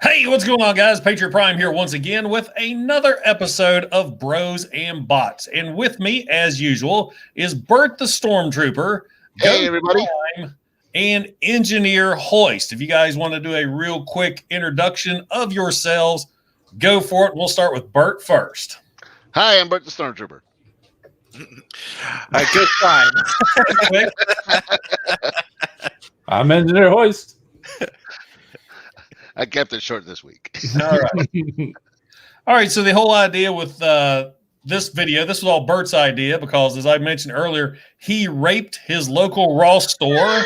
Hey, what's going on, guys? Patriot Prime here once again with another episode of Bros and Bots. And with me, as usual, is Bert the Stormtrooper, Hey, everybody. Prime, and Engineer Hoist. If you guys want to do a real quick introduction of yourselves, go for it. We'll start with Bert first. Hi, I'm Bert the Stormtrooper. Good time. I'm Engineer Hoist. I kept it short this week. All right. All right. So the whole idea with this video, this was all Bert's idea because, as I mentioned earlier, he raped his local Ross store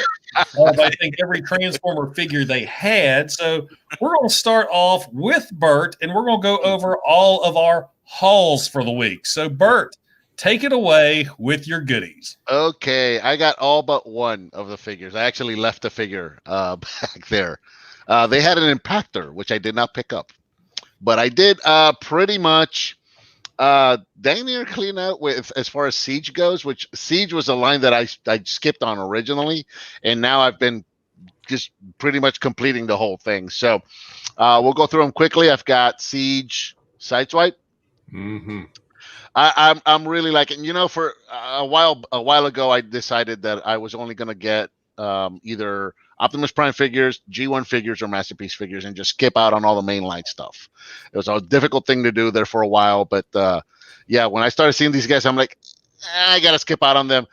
of, I think, every Transformer figure they had. So we're going to start off with Bert, and we're going to go over all of our hauls for the week. So, Bert, take it away with your goodies. Okay, I got all but one of the figures. I actually left a figure back there. They had an impactor, which I did not pick up. But I did pretty much dang near clean out with as far as Siege goes, which Siege was a line that I skipped on originally. And now I've been just pretty much completing the whole thing. So we'll go through them quickly. I've got Siege Sideswipe. Mm-hmm. I'm really liking, for a while ago, I decided that I was only going to get either Optimus Prime figures, G1 figures, or Masterpiece figures, and just skip out on all the mainline stuff. It was a difficult thing to do there for a while, but yeah, when I started seeing these guys, I'm like, I gotta skip out on them.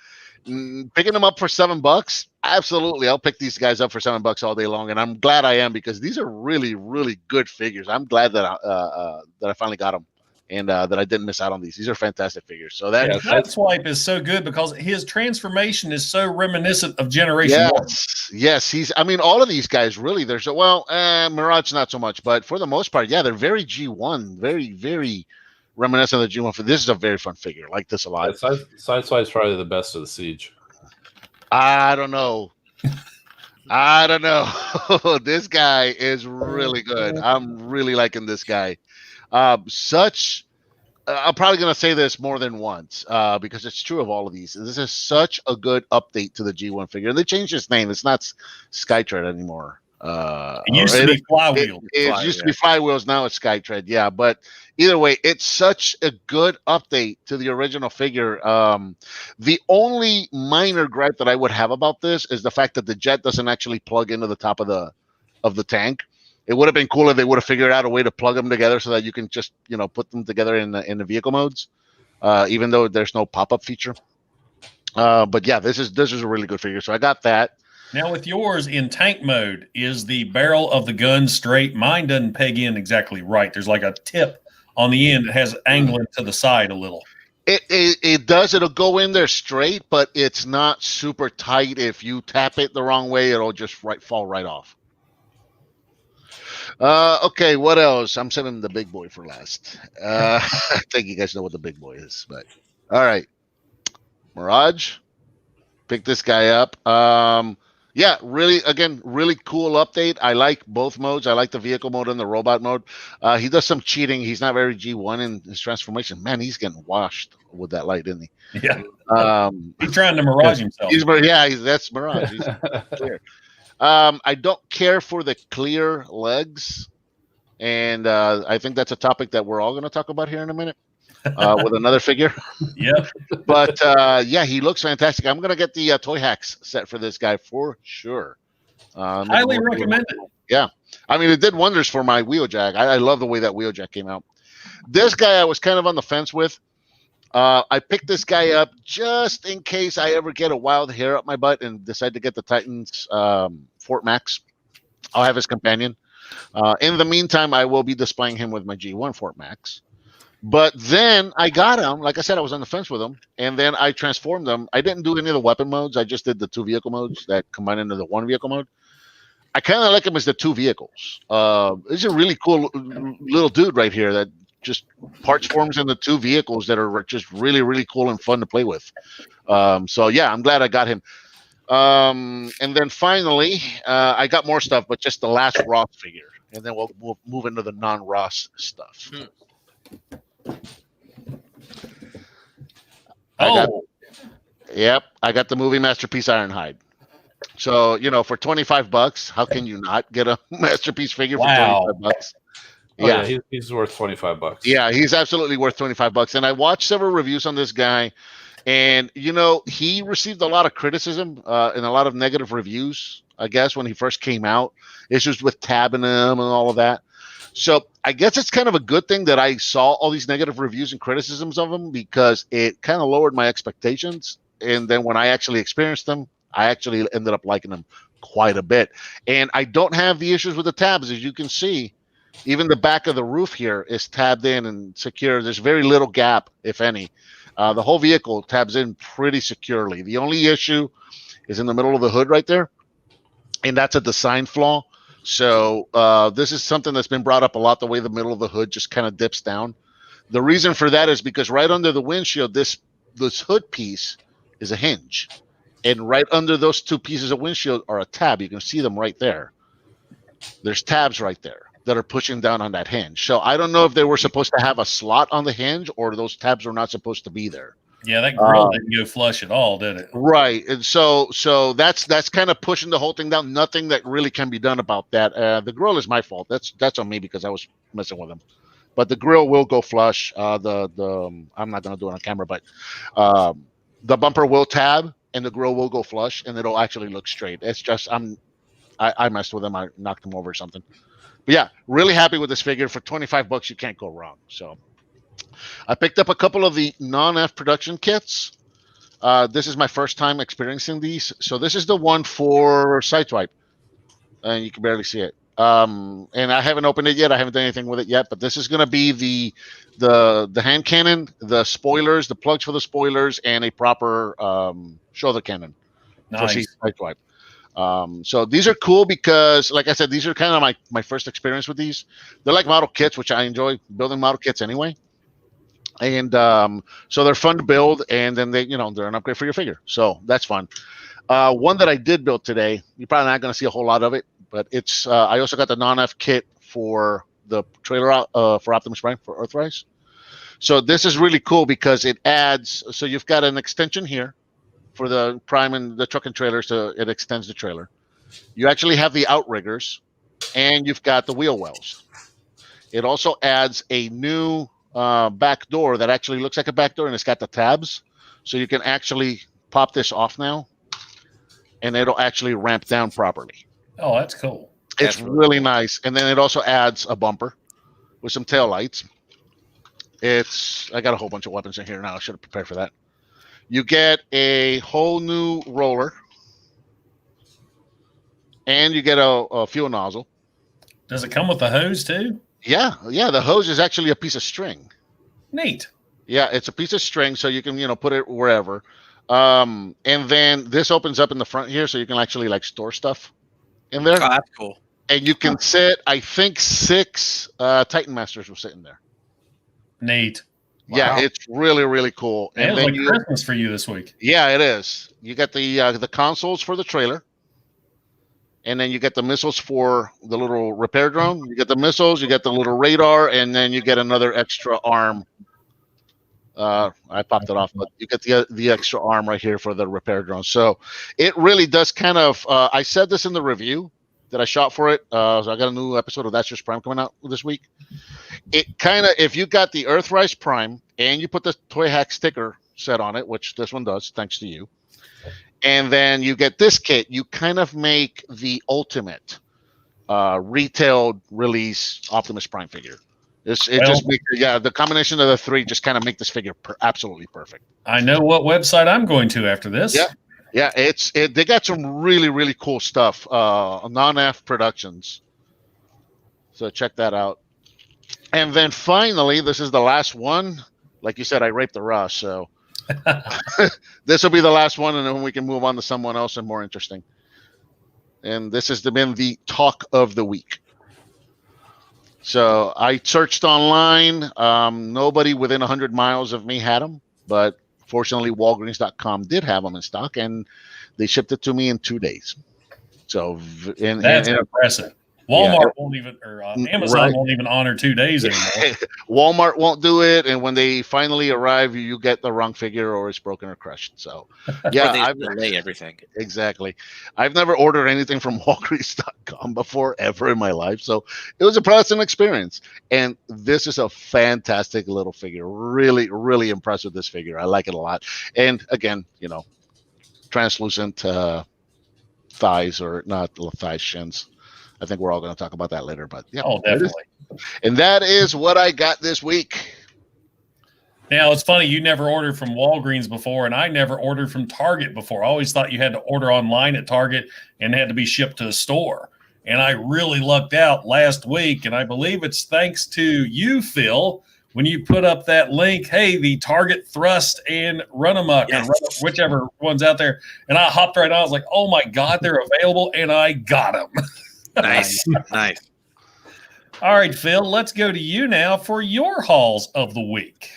Picking them up for $7, absolutely, I'll pick these guys up for $7 all day long, and I'm glad I am because these are really, really good figures. I'm glad that I finally got them. And that I didn't miss out on these. These are fantastic figures. So that Sideswipe is so good because his transformation is so reminiscent of Generation 1. Yes, all of these guys really. There's Mirage not so much, but for the most part, yeah, they're very G1, very, very reminiscent of the G1. This is a very fun figure. I like this a lot. Yeah, Sideswipe is probably the best of the Siege. I don't know. This guy is really good. I'm really liking this guy. I'm probably going to say this more than once because it's true of all of these. This is such a good update to the G1 figure. They changed its name. It's not Skytread anymore. It used to be Flywheel. It used to be Flywheels. Now it's Skytread. Yeah, but either way, it's such a good update to the original figure. The only minor gripe that I would have about this is the fact that the jet doesn't actually plug into the top of the tank. It would have been cool if they would have figured out a way to plug them together so that you can just, put them together in the vehicle modes, even though there's no pop-up feature. But yeah, this is a really good figure. So I got that. Now with yours in tank mode, is the barrel of the gun straight? Mine doesn't peg in exactly right. There's like a tip on the end that has angling to the side a little. It does. It'll go in there straight, but it's not super tight. If you tap it the wrong way, it'll just fall right off. Okay, what else? I'm saving the big boy for last. I think you guys know what the big boy is, but all right. Mirage, pick this guy up. Yeah, really cool update. I like both modes. I like the vehicle mode and the robot mode. He does some cheating. He's not very G1 in his transformation. Man, he's getting washed with that light, isn't he? Yeah. He's trying to Mirage himself. That's Mirage. He's clear. I don't care for the clear legs, and I think that's a topic that we're all going to talk about here in a minute with another figure. Yeah, but yeah, he looks fantastic. I'm going to get the Toy Hacks set for this guy for sure. Highly recommended. Yeah, it did wonders for my Wheeljack. I love the way that Wheeljack came out. This guy I was kind of on the fence with. I picked this guy up just in case I ever get a wild hair up my butt and decide to get the Titans Fort Max. I'll have his companion. In the meantime, I will be displaying him with my G1 Fort Max. But then I got him. Like I said, I was on the fence with him. And then I transformed him. I didn't do any of the weapon modes. I just did the 2 vehicle modes that combine into the 1 vehicle mode. I kind of like him as the 2 vehicles. He's a really cool little dude right here that just parts forms into 2 vehicles that are just really, really cool and fun to play with. So yeah, I'm glad I got him. And then finally, I got more stuff, but just the last Ross figure, and then we'll move into the non-Ross stuff. I got the movie masterpiece Ironhide. So, for $25, how can you not get a masterpiece figure for Wow. $25? Oh, yeah, he's worth $25. Yeah, he's absolutely worth $25. And I watched several reviews on this guy, and he received a lot of criticism and a lot of negative reviews, I guess, when he first came out. Issues with tabbing him and all of that. So I guess it's kind of a good thing that I saw all these negative reviews and criticisms of him, because it kind of lowered my expectations. And then when I actually experienced them, I actually ended up liking them quite a bit. And I don't have the issues with the tabs. As you can see, even the back of the roof here is tabbed in and secure. There's very little gap, if any. The whole vehicle tabs in pretty securely. The only issue is in the middle of the hood right there, and that's a design flaw. So this is something that's been brought up a lot, the way the middle of the hood just kind of dips down. The reason for that is because right under the windshield, this hood piece is a hinge. And right under those two pieces of windshield are a tab. You can see them right there. There's tabs right there that are pushing down on that hinge. So I don't know if they were supposed to have a slot on the hinge, or those tabs are not supposed to be there. Yeah, that grill didn't go flush at all, did it? Right. And so that's kind of pushing the whole thing down. Nothing that really can be done about that. The grill is my fault. That's on me, because I was messing with them. But the grill will go flush. I'm not going to do it on camera, but the bumper will tab and the grill will go flush, and it'll actually look straight. It's just I messed with them. I knocked them over or something. But yeah, really happy with this figure. For $25, you can't go wrong. So I picked up a couple of the non-F production kits. This is my first time experiencing these. So this is the one for Sideswipe, and you can barely see it. And I haven't opened it yet. I haven't done anything with it yet. But this is going to be the hand cannon, the spoilers, the plugs for the spoilers, and a proper shoulder cannon. Nice. For Sideswipe. So these are cool because, like I said, these are kind of my first experience with these. They're like model kits, which I enjoy building model kits anyway. And so they're fun to build, and then they're an upgrade for your figure. So that's fun. One that I did build today, you're probably not going to see a whole lot of it, but it's I also got the non-F kit for the trailer for Optimus Prime for Earthrise. So this is really cool because it adds. So you've got an extension here for the Prime and the truck and trailer, so it extends the trailer. You actually have the outriggers, and you've got the wheel wells. It also adds a new back door that actually looks like a back door, and it's got the tabs, so you can actually pop this off now, and it'll actually ramp down properly. Oh, that's cool. It's really nice. And then it also adds a bumper with some tail lights. I got a whole bunch of weapons in here now. I should have prepared for that. You get a whole new roller, and you get a fuel nozzle. Does it come with the hose too? Yeah. The hose is actually a piece of string. Neat. Yeah, it's a piece of string, so you can put it wherever. And then this opens up in the front here, so you can actually store stuff in there. Oh, that's cool. And you can sit, I think, 6 Titan Masters will sit in there. Neat. Yeah, Wow. it's really, really cool. And And it's then like Christmas for you this week. yeah, it is. You got the consoles for the trailer, and then you get the missiles for the little repair drone. You get the missiles, you get the little radar, and then you get another extra arm. I popped it off, but you get the extra arm right here for the repair drone. So it really does kind of. I said this in the review that I shot for it. So I got a new episode of That's Just Prime coming out this week. It kind of, if you got the Earthrise Prime and you put the Toy Hack sticker set on it, which this one does, thanks to you, and then you get this kit, you kind of make the ultimate retail release Optimus Prime figure. Just makes, the combination of the three just kind of make this figure absolutely perfect. I know what website I'm going to after this. Yeah, they got some really, really cool stuff. Non-F Productions. So check that out. And then finally, this is the last one. Like you said, I raped the Rush, so this will be the last one, and then we can move on to someone else and more interesting. And this has been the talk of the week. So I searched online. Nobody within 100 miles of me had them, but fortunately, Walgreens.com did have them in stock, and they shipped it to me in 2 days. So that's impressive. Walmart won't even, or Amazon Right. won't even honor 2 days anymore. Walmart won't do it, and when they finally arrive, you get the wrong figure or it's broken or crushed. So, yeah, Or they delay everything. Exactly. I've never ordered anything from Walgreens.com before, ever in my life. So it was a pleasant experience. And this is a fantastic little figure. Really, really impressed with this figure. I like it a lot. And again, translucent thighs, or not thighs, shins. I think we're all going to talk about that later. But yeah. Oh, definitely. And that is what I got this week. Now, it's funny, you never ordered from Walgreens before, and I never ordered from Target before. I always thought you had to order online at Target and had to be shipped to the store. And I really lucked out last week, and I believe it's thanks to you, Phil, when you put up that link, hey, the Target Thrust and Run Amok, or whichever one's out there. And I hopped right on. I was like, oh, my God, they're available, and I got them. Nice. Nice. All right, Phil, let's go to you now for your hauls of the week.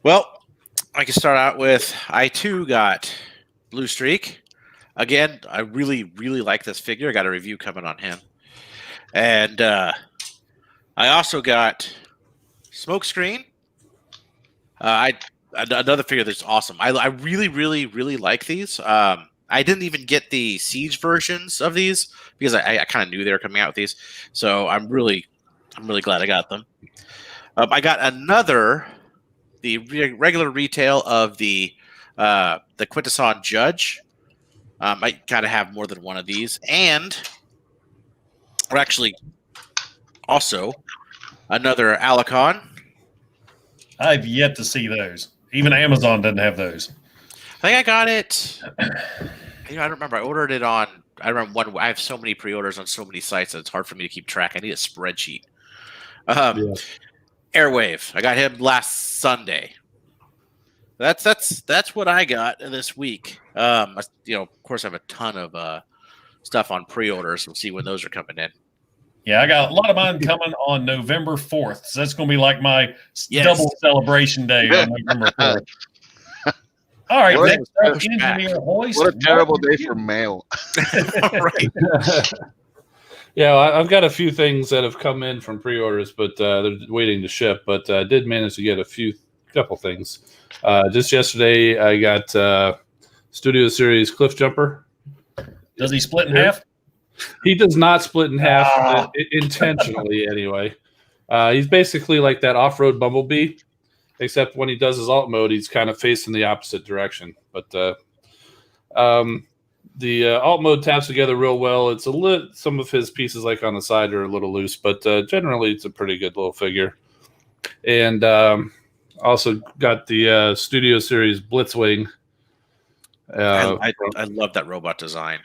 Well, I can start out with, I too got Blue Streak. Again, I really, really like this figure. I got a review coming on him. And I also got Smokescreen. Another figure that's awesome. I really, really, really like these. I didn't even get the Siege versions of these because I kind of knew they were coming out with these. So I'm really glad I got them. I got the regular retail of the Quintesson Judge. I gotta have more than one of these, and or actually also another Alicon. I've yet to see those. Even Amazon doesn't have those. I think I got it. I don't remember. I ordered it on. I remember one. I have so many pre-orders on so many sites that it's hard for me to keep track. I need a spreadsheet. Airwave. I got him last Sunday. That's what I got this week. Of course, I have a ton of stuff on pre-orders. We'll see when those are coming in. Yeah, I got a lot of mine coming on November 4th. So that's going to be like my double celebration day on November 4th. All right, next up, Engineer Hoist. What a terrible day for mail. Right. Yeah, I've got a few things that have come in from pre-orders, but they're waiting to ship. But I did manage to get a couple things. Just yesterday, I got Studio Series Cliff Jumper. Does he split in half? He does not split in half intentionally, anyway. He's basically like that off-road Bumblebee, except when he does his alt mode, he's kind of facing the opposite direction. But the alt mode taps together real well. It's some of his pieces, like on the side, are a little loose, but generally it's a pretty good little figure. And also got the Studio Series Blitzwing. I love that robot design.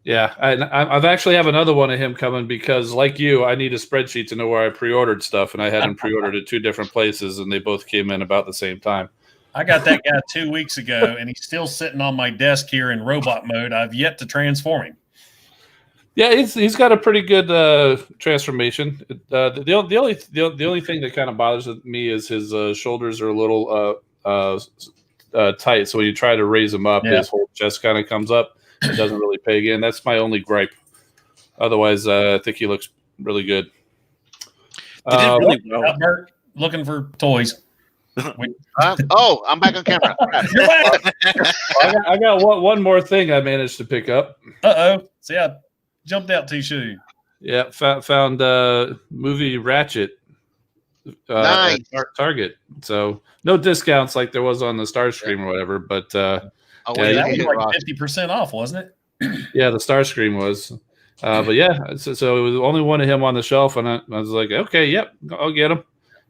Yeah, I've actually have another one of him coming because, like you, I need a spreadsheet to know where I pre-ordered stuff, and I had him pre-ordered at 2 different places, and they both came in about the same time. I got that guy 2 weeks ago, and he's still sitting on my desk here in robot mode. I've yet to transform him. Yeah, he's got a pretty good transformation. The only thing that kind of bothers me is his shoulders are a little tight. So when you try to raise him up, his whole chest kind of comes up. It doesn't really peg in. That's my only gripe. Otherwise, I think he looks really good. He did really well. Bert, looking for toys. I'm back on camera. I got one more thing I managed to pick up. See, I jumped out too soon. Yeah, found movie Ratchet nice. At Target. So no discounts like there was on the Starscream or whatever, but that was like 50% off, wasn't it? Yeah, the Starscream was. But yeah, so it was only one of him on the shelf, and I was like, okay, yep, I'll get him.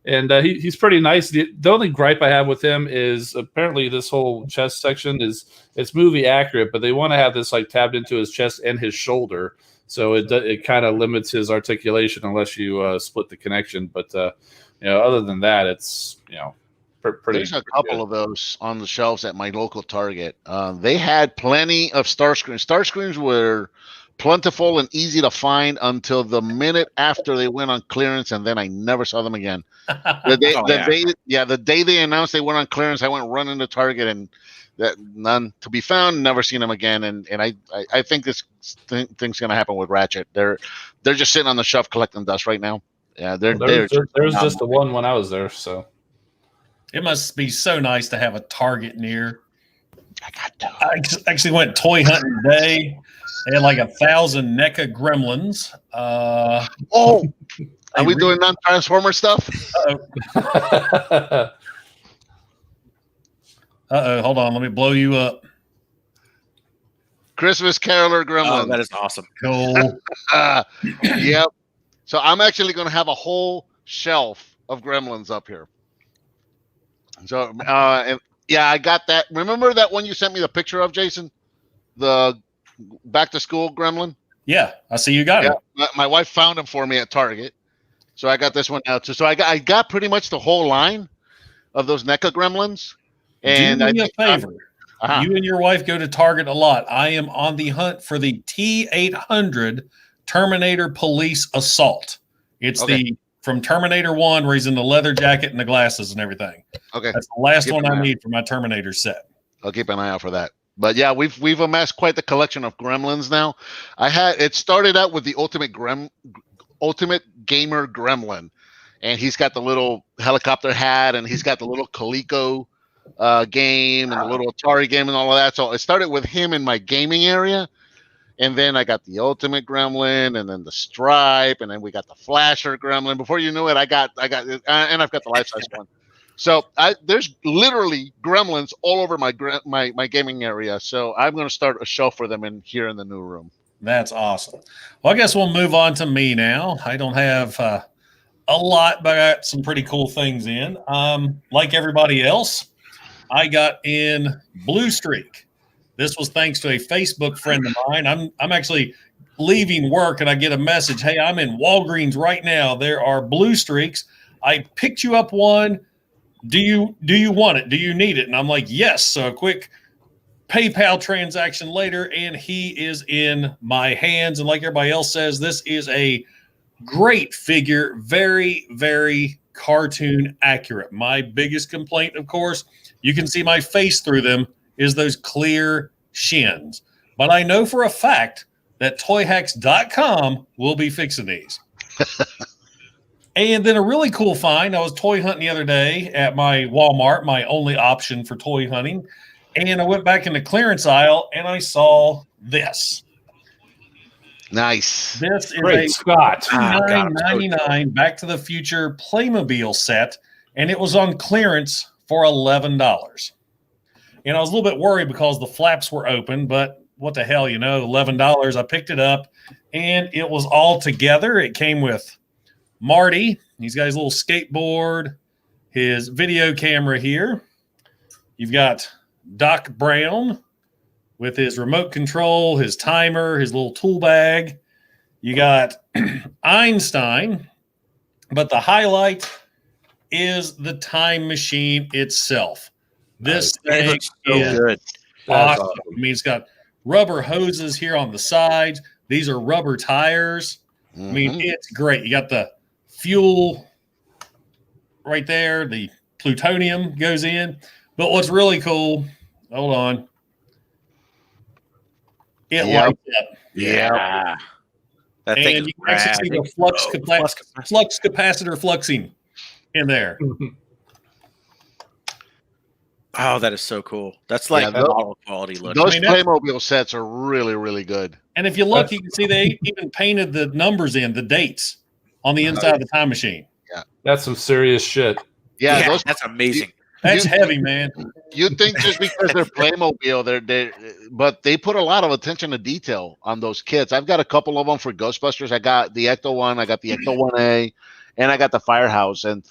And he's pretty nice. The only gripe I have with him is apparently this whole chest section it's movie accurate, but they want to have this like tabbed into his chest and his shoulder, so it kind of limits his articulation unless you split the connection. But other than that, it's pretty. There's a couple of those on the shelves at my local Target. They had plenty of Starscreams. Starscreams were plentiful and easy to find until the minute after they went on clearance, and then I never saw them again. The day they announced they went on clearance, I went running to Target, and that none to be found. Never seen them again, and I think this thing's going to happen with Ratchet. They're just sitting on the shelf collecting dust right now. Yeah, there's just the one when I was there, so it must be so nice to have a Target near. I actually went toy hunting today. They had like 1,000 NECA gremlins. Are we doing non-Transformer stuff? Hold on. Let me blow you up. Christmas Caroler gremlin. Oh, that is awesome. Cool. Yep. So I'm actually going to have a whole shelf of gremlins up here. So, I got that. Remember that one you sent me the picture of, Jason? The back to school gremlin? Yeah, I see you got it. My wife found him for me at Target. So I got this one now too. So I got pretty much the whole line of those NECA gremlins. And do me a favor. You and your wife go to Target a lot. I am on the hunt for the T-800 Terminator Police Assault. It's from Terminator 1 where he's in the leather jacket and the glasses and everything. Okay. That's the last one I need for my Terminator set. I'll keep an eye out for that. But yeah, we've amassed quite the collection of gremlins now. It started out with the ultimate gamer gremlin, and he's got the little helicopter hat, and he's got the little Coleco game and the little Atari game and all of that. So it started with him in my gaming area, and then I got the ultimate gremlin, and then the Stripe, and then we got the Flasher gremlin. Before you knew it, I got and I've got the life size one. So there's literally gremlins all over my gaming area. So I'm going to start a shelf for them here in the new room. That's awesome. Well, I guess we'll move on to me now. I don't have a lot, but I got some pretty cool things in. Like everybody else, I got in Blue Streak. This was thanks to a Facebook friend of mine. I'm actually leaving work and I get a message. Hey, I'm in Walgreens right now. There are Blue Streaks. I picked you up one. Do you want it? Do you need it? And I'm like, yes. So a quick PayPal transaction later, and he is in my hands. And like everybody else says, this is a great figure. Very, very cartoon accurate. My biggest complaint, of course, you can see my face through them, is those clear shins. But I know for a fact that toyhacks.com will be fixing these. And then a really cool find, I was toy hunting the other day at my Walmart, my only option for toy hunting. And I went back in the clearance aisle and I saw this. Nice. This is Great a Scott. $9.99 Back to the Future Playmobil set. And it was on clearance for $11. And I was a little bit worried because the flaps were open, but what the hell, $11. I picked it up and it was all together. It came with Marty. He's got his little skateboard, his video camera here. You've got Doc Brown with his remote control, his timer, his little tool bag. You got Einstein, but the highlight is the time machine itself. This thing is good. Awesome. I mean, it's got rubber hoses here on the sides. These are rubber tires. I mean, it's great. You got the fuel right there. The plutonium goes in. But what's really cool, hold on. It lights up. Yeah. That and thing you can actually see the flux capacitor fluxing in there. Oh, that is so cool. That's like model quality look. Those Playmobil sets are really, really good. And if you look, you can see they even painted the numbers in, the dates on the inside of the time machine. Yeah. That's some serious shit. Yeah, that's amazing. That's heavy, man. You think just because they're Playmobil, but they put a lot of attention to detail on those kits. I've got a couple of them for Ghostbusters. I got the Ecto 1, I got the Ecto 1A, and I got the Firehouse. And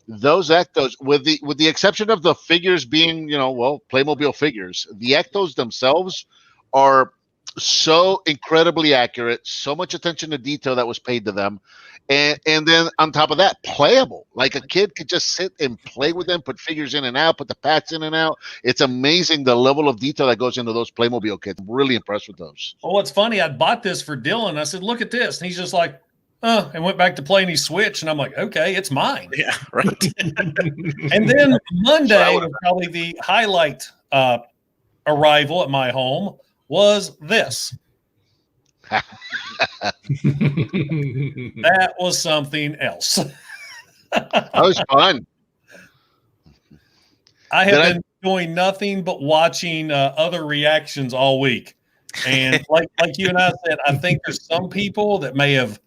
those Ectos, with the exception of the figures being, Playmobil figures, the Ectos themselves are so incredibly accurate, so much attention to detail that was paid to them. And then on top of that, playable. Like a kid could just sit and play with them, put figures in and out, put the packs in and out. It's amazing the level of detail that goes into those Playmobil kits. I'm really impressed with those. Well, what's funny, I bought this for Dylan. I said, look at this. And he's just like, and went back to playing his Switch. And I'm like, okay, it's mine. Yeah, right. And then Monday was probably the highlight arrival at my home was this. That was something else. That was fun. I have been doing nothing but watching other reactions all week. And like you and I said, I think there's some people that may have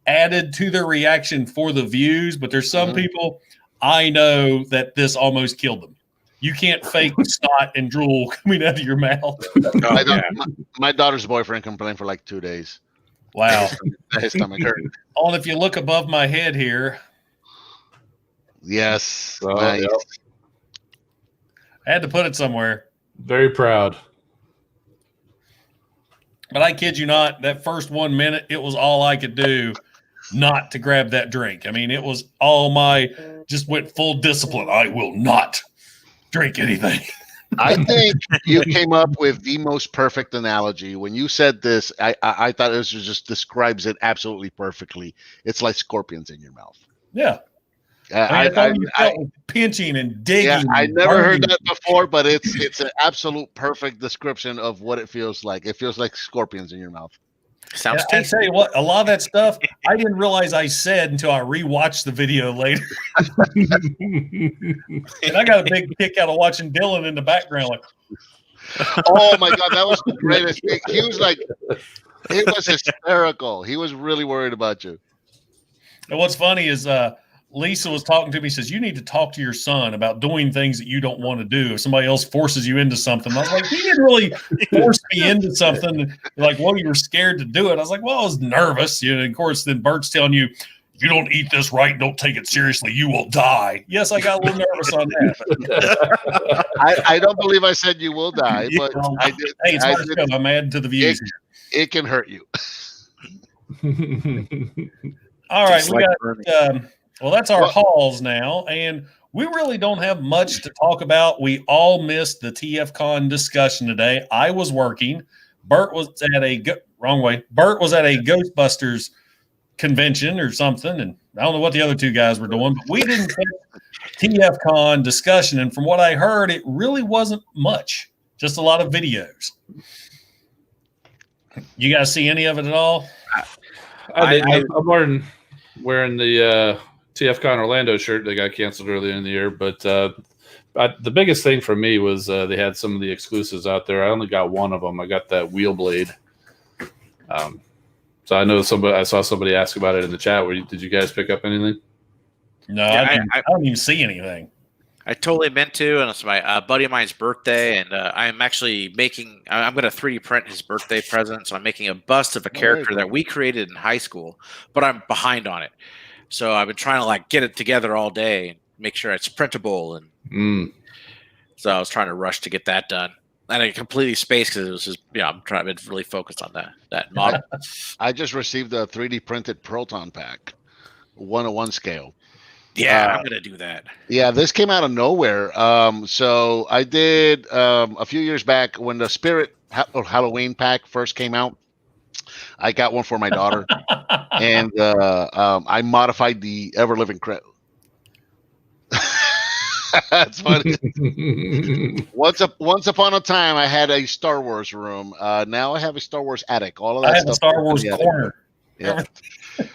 added to their reaction for the views, but there's some people I know that this almost killed them. You can't fake snot and drool coming out of your mouth. My daughter's boyfriend complained for like 2 days. Wow. His stomach hurt. Oh, and if you look above my head here. Yes. Nice. Yep. I had to put it somewhere. Very proud. But I kid you not, that first 1 minute, it was all I could do not to grab that drink. I mean, it was just went full discipline. I will not drink anything. I think you came up with the most perfect analogy. When you said this, I thought this just describes it absolutely perfectly. It's like scorpions in your mouth. Yeah. I pinching and digging. Yeah, I never heard that before, but it's an absolute perfect description of what it feels like. It feels like scorpions in your mouth. Sounds I tell you what, a lot of that stuff I didn't realize I said until I rewatched the video later. And I got a big kick out of watching Dylan in the background. Like, oh my God, that was the greatest thing. He was hysterical. He was really worried about you. And what's funny is Lisa was talking to me, says, you need to talk to your son about doing things that you don't want to do. If somebody else forces you into something. I was like, he didn't really force me into something. Like, well, you were scared to do it. I was like, well, I was nervous. And of course, then Bert's telling you, you don't eat this right, don't take it seriously, you will die. Yes, I got a little nervous on that. I don't believe I said you will die, but I did. Hey, it's my show. I'm adding to the views. It can hurt you. All right, we got well, that's our hauls now, and we really don't have much to talk about. We all missed the TFCon discussion today. I was working. Bert was at Bert was at a Ghostbusters convention or something, and I don't know what the other two guys were doing, but we didn't get TFCon discussion, and from what I heard, it really wasn't much, just a lot of videos. You guys see any of it at all? I'm wearing the TFCon Orlando shirt that got canceled earlier in the year, but the biggest thing for me was they had some of the exclusives out there. I only got one of them. I got that wheel blade. So I know I saw somebody ask about it in the chat. Did you guys pick up anything? No, I don't even see anything. I totally meant to, and it's my buddy of mine's birthday, and I'm actually I'm going to 3D print his birthday present, so I'm making a bust of a character that we created in high school, but I'm behind on it. So I've been trying to get it together all day and make sure it's printable, and so I was trying to rush to get that done. And I completely spaced because it was just I'm trying to be really focused on that model. I just received a 3D printed Proton pack, 1/1 scale. Yeah, I'm gonna do that. Yeah, this came out of nowhere. So I did a few years back when the Spirit Halloween pack first came out. I got one for my daughter, and I modified the Ever Living Crow. That's funny. Once upon a time, I had a Star Wars room. Now I have a Star Wars attic. All of that. I have a Star Wars corner. Yeah.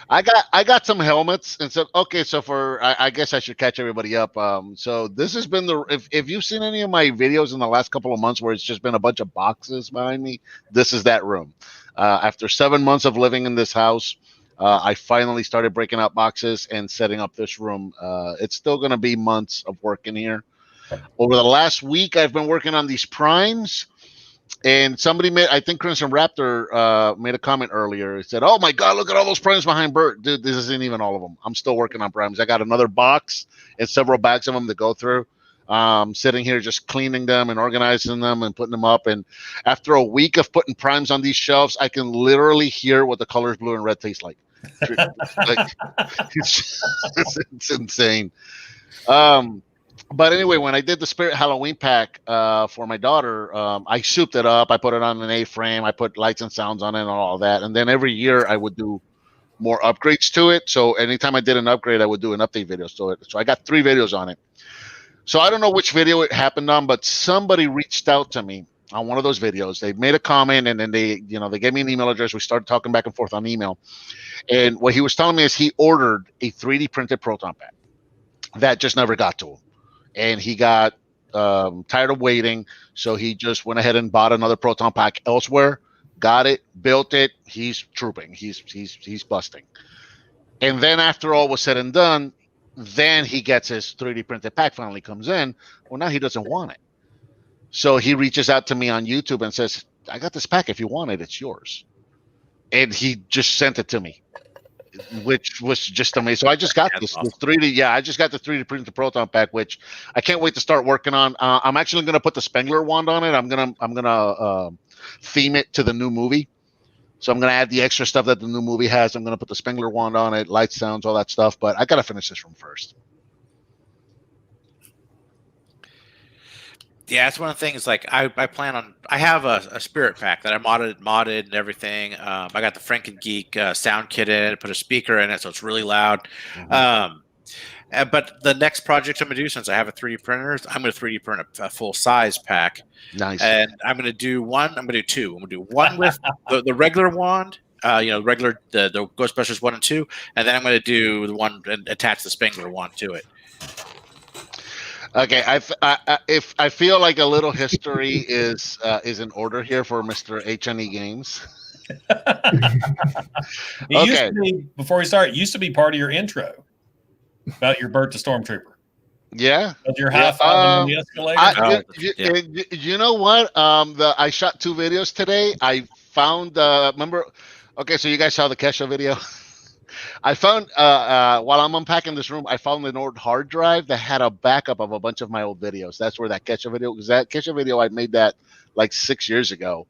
I got some helmets and so okay. So I guess I should catch everybody up. So this has been if you've seen any of my videos in the last couple of months where it's just been a bunch of boxes behind me, this is that room. After 7 months of living in this house, I finally started breaking out boxes and setting up this room. It's still going to be months of work in here. Over the last week, I've been working on these primes. And somebody I think Crimson Raptor made a comment earlier. He said, oh my God, look at all those primes behind Bert. Dude, this isn't even all of them. I'm still working on primes. I got another box and several bags of them to go through. sitting here just cleaning them and organizing them and putting them up. And after a week of putting primes on these shelves, I can literally hear what the colors blue and red taste like. It's insane. But anyway, when I did the Spirit Halloween pack for my daughter, I souped it up. I put it on an A-frame. I put lights and sounds on it and all that. And then every year I would do more upgrades to it. So anytime I did an upgrade, I would do an update video to it. So I got 3 videos on it. So I don't know which video it happened on, but somebody reached out to me on one of those videos. They made a comment, and then they gave me an email address. We started talking back and forth on email. And what he was telling me is he ordered a 3D printed Proton pack that just never got to him. And he got tired of waiting, so he just went ahead and bought another Proton pack elsewhere, got it, built it. He's trooping. He's busting. And then after all was said and done, then he gets his 3D printed pack, finally comes in. Well, now he doesn't want it. So he reaches out to me on YouTube and says, I got this pack. If you want it, it's yours. And he just sent it to me, which was just amazing. So I just got this 3D. Yeah, I just got the 3D printed Proton pack, which I can't wait to start working on. I'm actually going to put the Spengler wand on it. I'm gonna theme it to the new movie. So I'm going to add the extra stuff that the new movie has. I'm going to put the Spengler wand on it, lights, sounds, all that stuff. But I got to finish this room first. Yeah, it's one of the things. Like I plan on. I have a Spirit pack that I modded and everything. I got the Frankengeek sound kit in it, put a speaker in it, so it's really loud. Mm-hmm. But the next project I'm gonna do, since I have a 3D printer, I'm gonna 3D print a full size pack. Nice. And I'm gonna do one. I'm gonna do 2. I'm gonna do one with the regular wand. Regular the Ghostbusters 1 and 2, and then I'm gonna do the one and attach the Spengler wand to it. Okay, if I feel like a little history is in order here for Mr. HNE Games. It used to be, before we start, it used to be part of your intro about your Bert the Stormtrooper. Yeah, your high five on the escalator. You know what? I shot 2 videos today. I found remember. Okay, so you guys saw the Kesha video. I found while I'm unpacking this room, I found an old hard drive that had a backup of a bunch of my old videos. That's where that Kesha video, because that Kesha video, I made that like 6 years ago,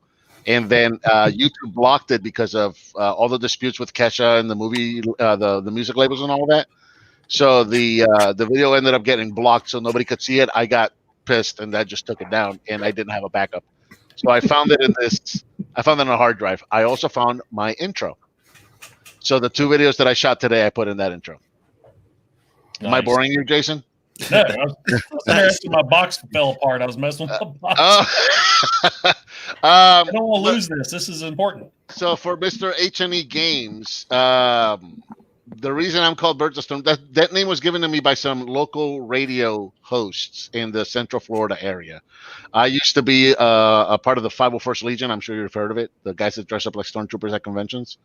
and then YouTube blocked it because of all the disputes with Kesha and the movie, the music labels and all of that. So the video ended up getting blocked, so nobody could see it. I got pissed, and that just took it down, and I didn't have a backup. So I found it in this. I found it on a hard drive. I also found my intro. So the 2 videos that I shot today, I put in that intro. Nice. Am I boring you, Jason? No, I was interested. My box fell apart. I was messing with the box. I don't want to lose this. This is important. So for Mr. HNE Games, the reason I'm called Bert the Storm, that name was given to me by some local radio hosts in the Central Florida area. I used to be a part of the 501st Legion. I'm sure you've heard of it. The guys that dress up like stormtroopers at conventions.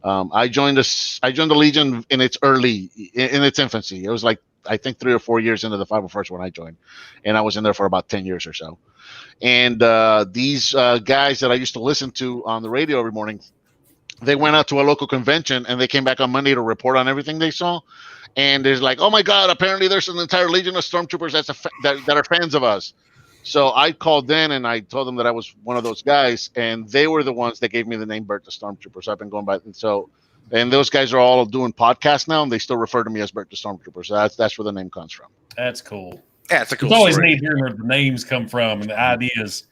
I joined the Legion in its infancy. It was like, I think 3 or 4 years into the 501st when I joined, and I was in there for about 10 years or so. And these guys that I used to listen to on the radio every morning, they went out to a local convention, and they came back on Monday to report on everything they saw. And there's like, oh my God, apparently there's an entire Legion of Stormtroopers that are fans of us. So I called in and I told them that I was one of those guys, and they were the ones that gave me the name Bert the Stormtrooper. So I've been going by. And those guys are all doing podcasts now, and they still refer to me as Bert the Stormtrooper. So that's where the name comes from. That's cool. Yeah, it's a cool. It's always story. neat hearing where the names come from and the ideas.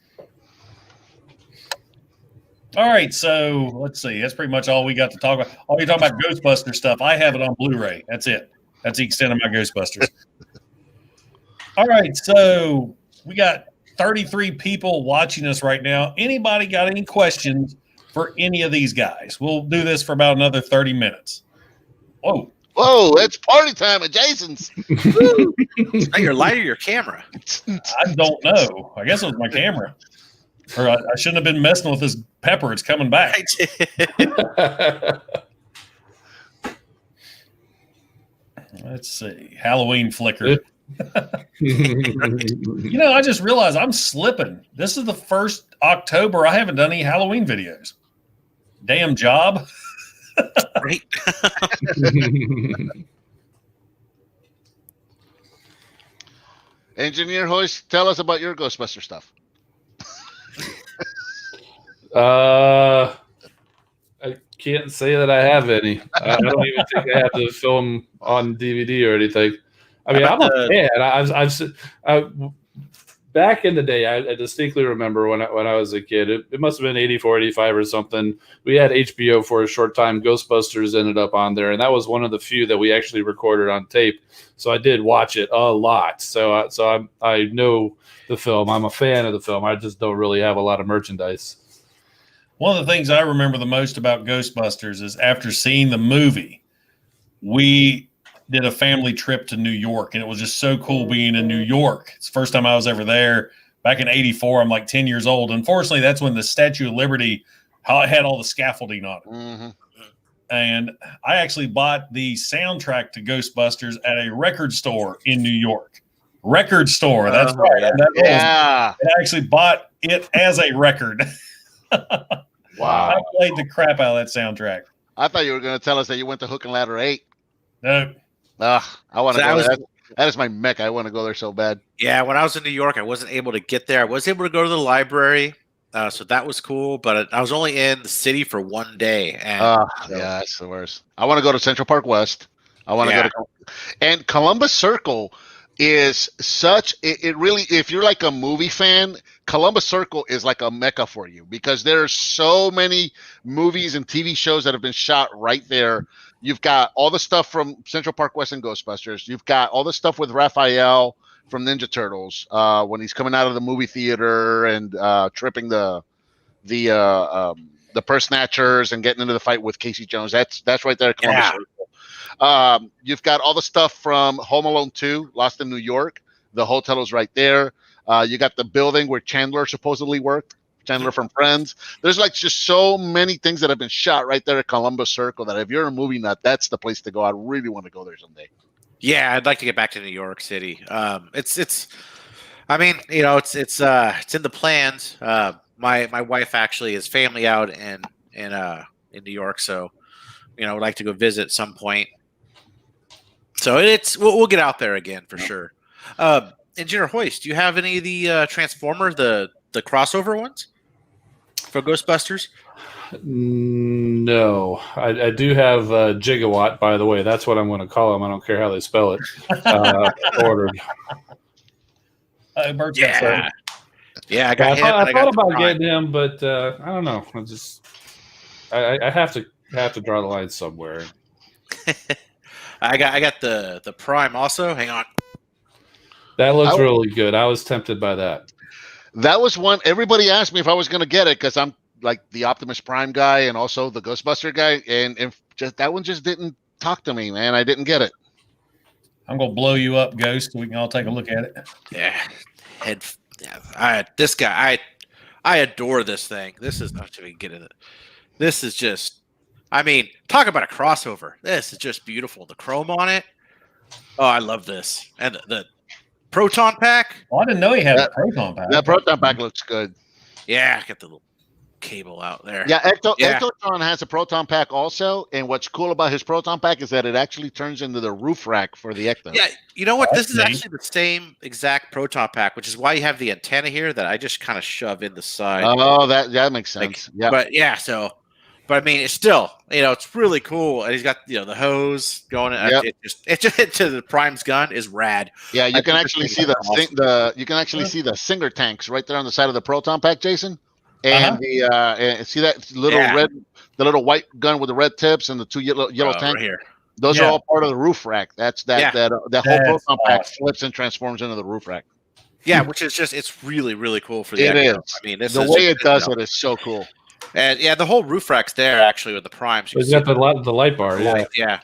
All right, so let's see. That's pretty much all we got to talk about. All you talking about Ghostbuster stuff. I have it on Blu-ray. That's it. That's the extent of my Ghostbusters. All right, so we got 33 people watching us right now. Anybody got any questions for any of these guys? We'll do this for about another 30 minutes. Whoa, it's party time at Jason's. Is that your light or your camera? I don't know. I guess it was my camera. Or I shouldn't have been messing with this pepper. It's coming back. Let's see. Halloween flicker. I just realized I'm slipping. This is the first October I haven't done any Halloween videos. Damn job. Right. Engineer Hoist, tell us about your Ghostbuster stuff. I can't say that I have any. I don't even think I have the film on DVD or anything. I mean, I'm a fan. Back in the day, I distinctly remember when I was a kid. It must have been 84, 85 or something. We had HBO for a short time. Ghostbusters ended up on there, and that was one of the few that we actually recorded on tape. So I did watch it a lot. So I know the film. I'm a fan of the film. I just don't really have a lot of merchandise. One of the things I remember the most about Ghostbusters is after seeing the movie, we did a family trip to New York, and it was just so cool being in New York. It's the first time I was ever there. Back in 84, I'm like 10 years old. Unfortunately, that's when the Statue of Liberty had all the scaffolding on it. Mm-hmm. And I actually bought the soundtrack to Ghostbusters at a record store in New York. Record store, that's right. Yeah. I actually bought it as a record. Wow. I played the crap out of that soundtrack. I thought you were going to tell us that you went to Hook and Ladder 8. No. I want to go there. That is my mecca. I want to go there so bad. Yeah, when I was in New York, I wasn't able to get there. I was able to go to the library, so that was cool. But I was only in the city for one day. And yeah, that's the worst. I want to go to Central Park West. I want to go to, and Columbus Circle is such. It really, if you're like a movie fan, Columbus Circle is like a mecca for you because there's so many movies and TV shows that have been shot right there. You've got all the stuff from Central Park West and Ghostbusters. You've got all the stuff with Raphael from Ninja Turtles when he's coming out of the movie theater and tripping the purse snatchers and getting into the fight with Casey Jones. That's right there at Columbus Circle. You've got all the stuff from Home Alone 2, Lost in New York. The hotel is right there. You got the building where Chandler supposedly worked. Chandler from Friends. There's like just so many things that have been shot right there at Columbus Circle that if you're a movie nut, that's the place to go. I really want to go there someday. Yeah, I'd like to get back to New York City. It's I mean, you know, it's in the plans. My wife actually has family out in New York, so you know, would like to go visit at some point. So we'll get out there again for sure. Engineer Hoist, do you have any of the Transformers, the crossover ones for Ghostbusters? No, I do have Gigawatt, by the way. That's what I'm going to call him. I don't care how they spell it. Ordered. Yeah. I got him. I thought about getting him, but I don't know. I have to draw the line somewhere. I got the Prime also. Hang on. That looks really good. I was tempted by that. That was one. Everybody asked me if I was going to get it because I'm like the Optimus Prime guy and also the Ghostbuster guy, and that one just didn't talk to me, man. I didn't get it. I'm gonna blow you up, Ghost, so we can all take a look at it. This guy, I adore this thing. This is not to even get in it. This is just, I mean, talk about a crossover. This is just beautiful. The chrome on it. Oh, I love this. And the Proton pack. Oh, I didn't know he had a Proton pack. That Proton pack looks good. Yeah, get the little cable out there. Yeah, Ectotron has a Proton pack also, and what's cool about his Proton pack is that it actually turns into the roof rack for the Ecto. Yeah, you know what? This is actually the same exact Proton pack, which is why you have the antenna here that I just kind of shove in the side. Oh, that makes sense. Yeah, but I mean, it's still, you know, it's really cool, and he's got, you know, the hose going. It just to the Prime's gun is rad. Yeah, you can actually see see the Singer tanks right there on the side of the Proton pack, Jason. And and see that little the little white gun with the red tips and the two yellow tanks right here. Those are all part of the roof rack. That whole Proton pack flips and transforms into the roof rack. Yeah, which is just, it's really, really cool for the It is. I mean, the way it does it is so cool. And yeah, the whole roof rack's there actually with the Primes. It's got the light bar. Yeah.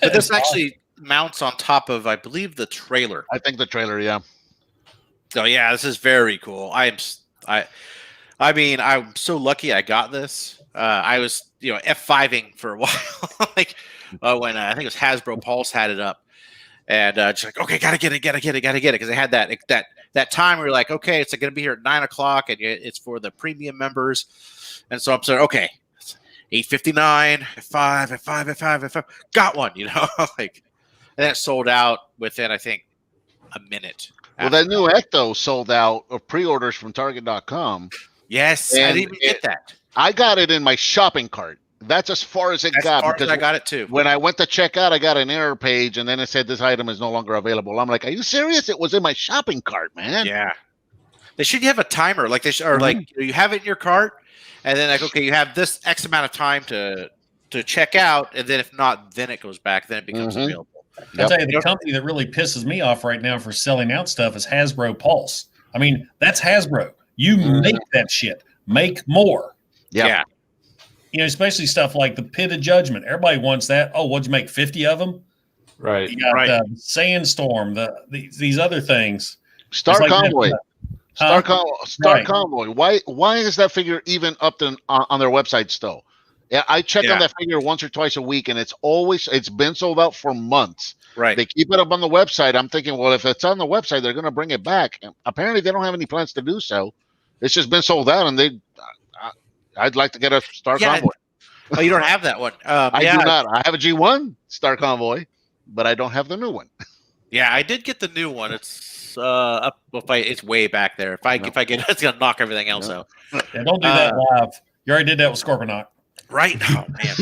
But this actually mounts on top of, I believe, the trailer. I think the trailer, yeah. So yeah, this is very cool. I mean, I'm so lucky I got this. I was, you know, F5ing for a while, like when I think it was Hasbro Pulse had it up, and just like, okay, gotta get it, because they had that time where you're like, okay, it's going to be here at 9:00, and it's for the premium members, and so I'm saying, okay, 8:59, F5, got one, you know, like, and then it sold out within, I think, a minute Well, that new Ecto sold out of pre-orders from Target.com. Yes, I didn't even get that. I got it in my shopping cart. That's as far as it got. As far because as I got it too. when I went to check out, I got an error page, and then it said this item is no longer available. I'm like, are you serious? It was in my shopping cart, man. Yeah. They should have a timer, like they should, or like you have it in your cart, and then like, okay, you have this X amount of time to check out, and then if not, then it goes back, then it becomes available. I'll tell you, the company that really pisses me off right now for selling out stuff is Hasbro Pulse. I mean, that's Hasbro. You make that shit. Make more. Yeah. You know, especially stuff like the Pit of Judgment. Everybody wants that. Oh, what'd you make, 50 of them? Right. You got Sandstorm, these other things. Star like Convoy. Star Right. Convoy. Why is that figure even up on their website still? Yeah, I check on that figure once or twice a week, and it's been sold out for months. Right. They keep it up on the website. I'm thinking, well, if it's on the website, they're going to bring it back. And apparently, they don't have any plans to do so. It's just been sold out, and I'd like to get a Star Convoy. Oh, you don't have that one. I do not. I have a G1 Star Convoy, but I don't have the new one. Yeah, I did get the new one. It's up. It's way back there. If I get it, it's gonna knock everything else out. Yeah, don't do that live. You already did that with Scorponaut. Right? Oh man,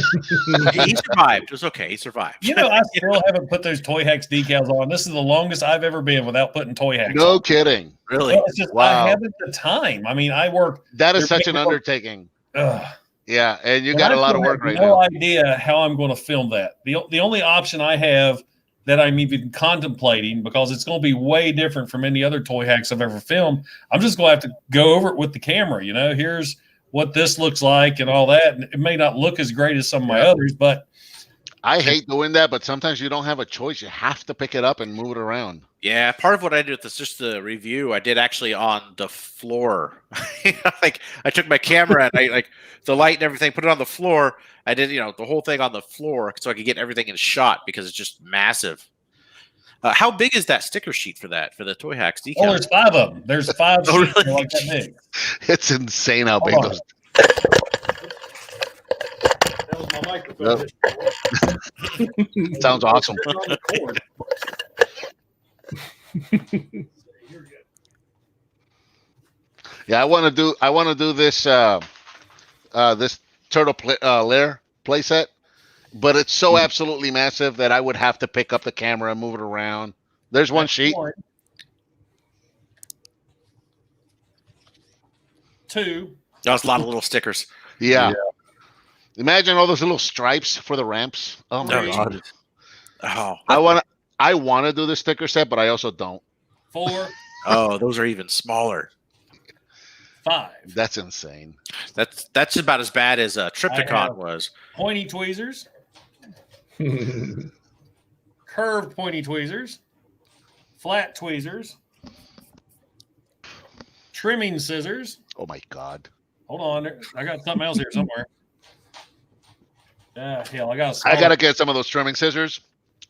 he survived. It was okay. He survived. You know, I still haven't put those Toy Hacks decals on. This is the longest I've ever been without putting Toy Hacks. No kidding. Really? Well, it's just I haven't the time. I mean, I work. That is such an undertaking. Ugh. Yeah, and you got a lot of work right now. No idea how I'm going to film that. The only option I have that I'm even contemplating, because it's going to be way different from any other Toy Hacks I've ever filmed, I'm just going to have to go over it with the camera. You know, here's what this looks like and all that. And it may not look as great as some of my others, but I hate doing that, but sometimes you don't have a choice. You have to pick it up and move it around. Yeah, part of what I did with this, just the review, I did actually on the floor. Like I took my camera and I like the light and everything, put it on the floor. I did, the whole thing on the floor so I could get everything in shot because it's just massive. How big is that sticker sheet for the Toy Hacks decal? there's 5 of them. There's 5 sheets really? that are like that big. It's insane how big those. That was my microphone. Sounds awesome. Yeah, I want to do this this turtle lair playset, but it's so absolutely massive that I would have to pick up the camera and move it around. There's one sheet. 2. That was a lot of little stickers. Yeah. Imagine all those little stripes for the ramps. Oh my god. Oh, I want to do the sticker set, but I also don't. 4. Oh, those are even smaller. 5. That's insane. That's about as bad as Triptychon was. Pointy tweezers. Curved pointy tweezers. Flat tweezers. Trimming scissors. Oh my god. Hold on. I got something else here somewhere. Hell, I I gotta get some of those trimming scissors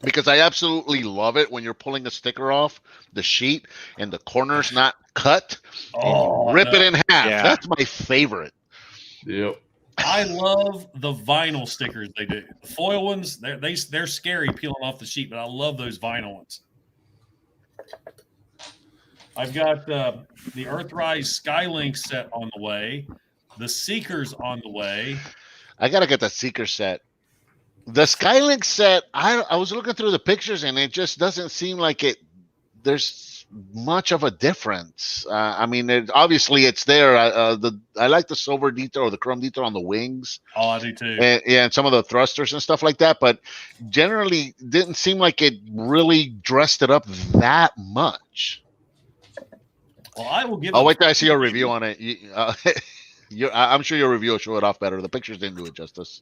because I absolutely love it when you're pulling a sticker off the sheet and the corner's not cut. Oh, rip it in half. Yeah. That's my favorite. Yep. I love the vinyl stickers they do. The foil ones, they're scary peeling off the sheet, but I love those vinyl ones. I've got the Earthrise Skylink set on the way. The Seekers on the way. I gotta get the Seeker set. The Skylink set, I was looking through the pictures and it just doesn't seem like there's much of a difference. I mean, obviously it's there. I like the silver detail or the chrome detail on the wings. Oh, I do too. And some of the thrusters and stuff like that, but generally didn't seem like it really dressed it up that much. Well, I will give. I'll wait till I see your review on it. I'm sure your review will show it off better. The pictures didn't do it justice.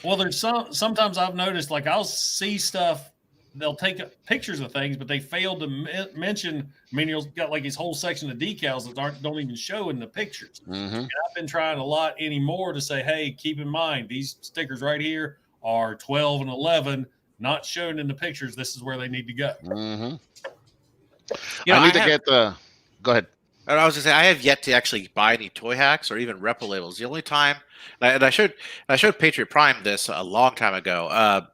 Well, there's sometimes I've noticed, like I'll see stuff, they'll take pictures of things, but they fail to mention. I mean, he's got like his whole section of decals that don't even show in the pictures. Mm-hmm. And I've been trying a lot anymore to say, hey, keep in mind these stickers right here are 12 and 11, not shown in the pictures. This is where they need to go. Mm-hmm. I to get the. Go ahead. I was gonna say I have yet to actually buy any Toy Hacks or even Repo labels. The only time, and I showed Patriot Prime this a long time ago.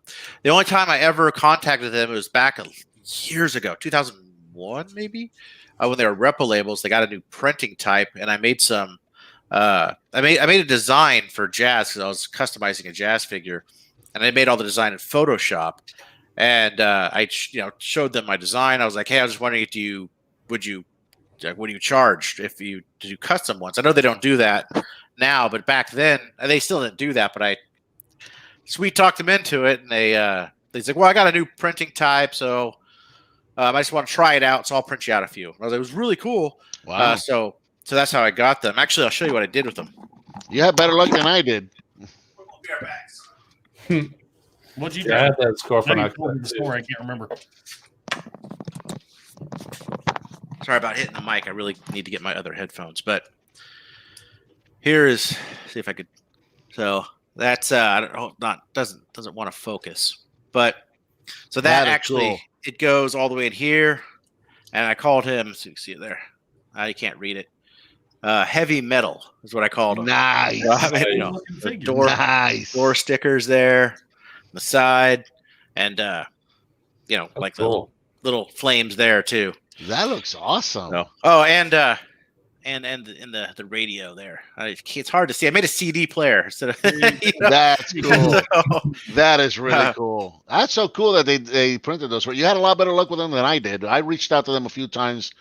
The only time I ever contacted them was back years ago, 2000 2021, maybe, when they were Repo labels. They got a new printing type, and I made some. I made a design for Jazz because I was customizing a Jazz figure, and I made all the design in Photoshop. And I showed them my design. I was like, hey, I was just wondering what do you charge if you do custom ones? I know they don't do that now, but back then they still didn't do that. But I sweet talked them into it, and they said, well, I got a new printing type, so I just want to try it out, so I'll print you out a few. I was like, it was really cool. Wow. So that's how I got them. Actually, I'll show you what I did with them. You had better luck than I did. We'll be right back. What'd you do? Yeah, I had that score for Maybe knock. told me the story, I can't remember. Sorry about hitting the mic. I really need to get my other headphones. But here is, see if I could. So that's I don't know, doesn't want to focus. But so that actually cool. It goes all the way in here, and I called him. So you can see it there. You can't read it. Heavy metal is what I called him. Nice. Door stickers there, the side, and like cool. little flames there too. That looks awesome. So, and the radio there. It's hard to see. I made a CD player instead of. That's cool. That is really cool. That's so cool that they printed those. You had a lot better luck with them than I did. I reached out to them a few times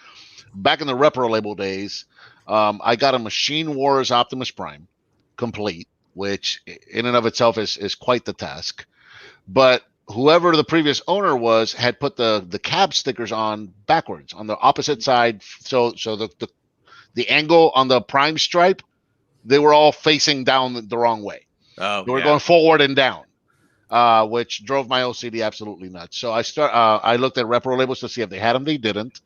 back in the Repro label days. I got a Machine Wars Optimus Prime complete, which in and of itself is quite the task. But whoever the previous owner was had put the cab stickers on backwards on the opposite side. So the angle on the Prime stripe, they were all facing down the wrong way. Oh, they were going forward and down, which drove my OCD absolutely nuts. So I looked at Repro labels to see if they had them. They didn't.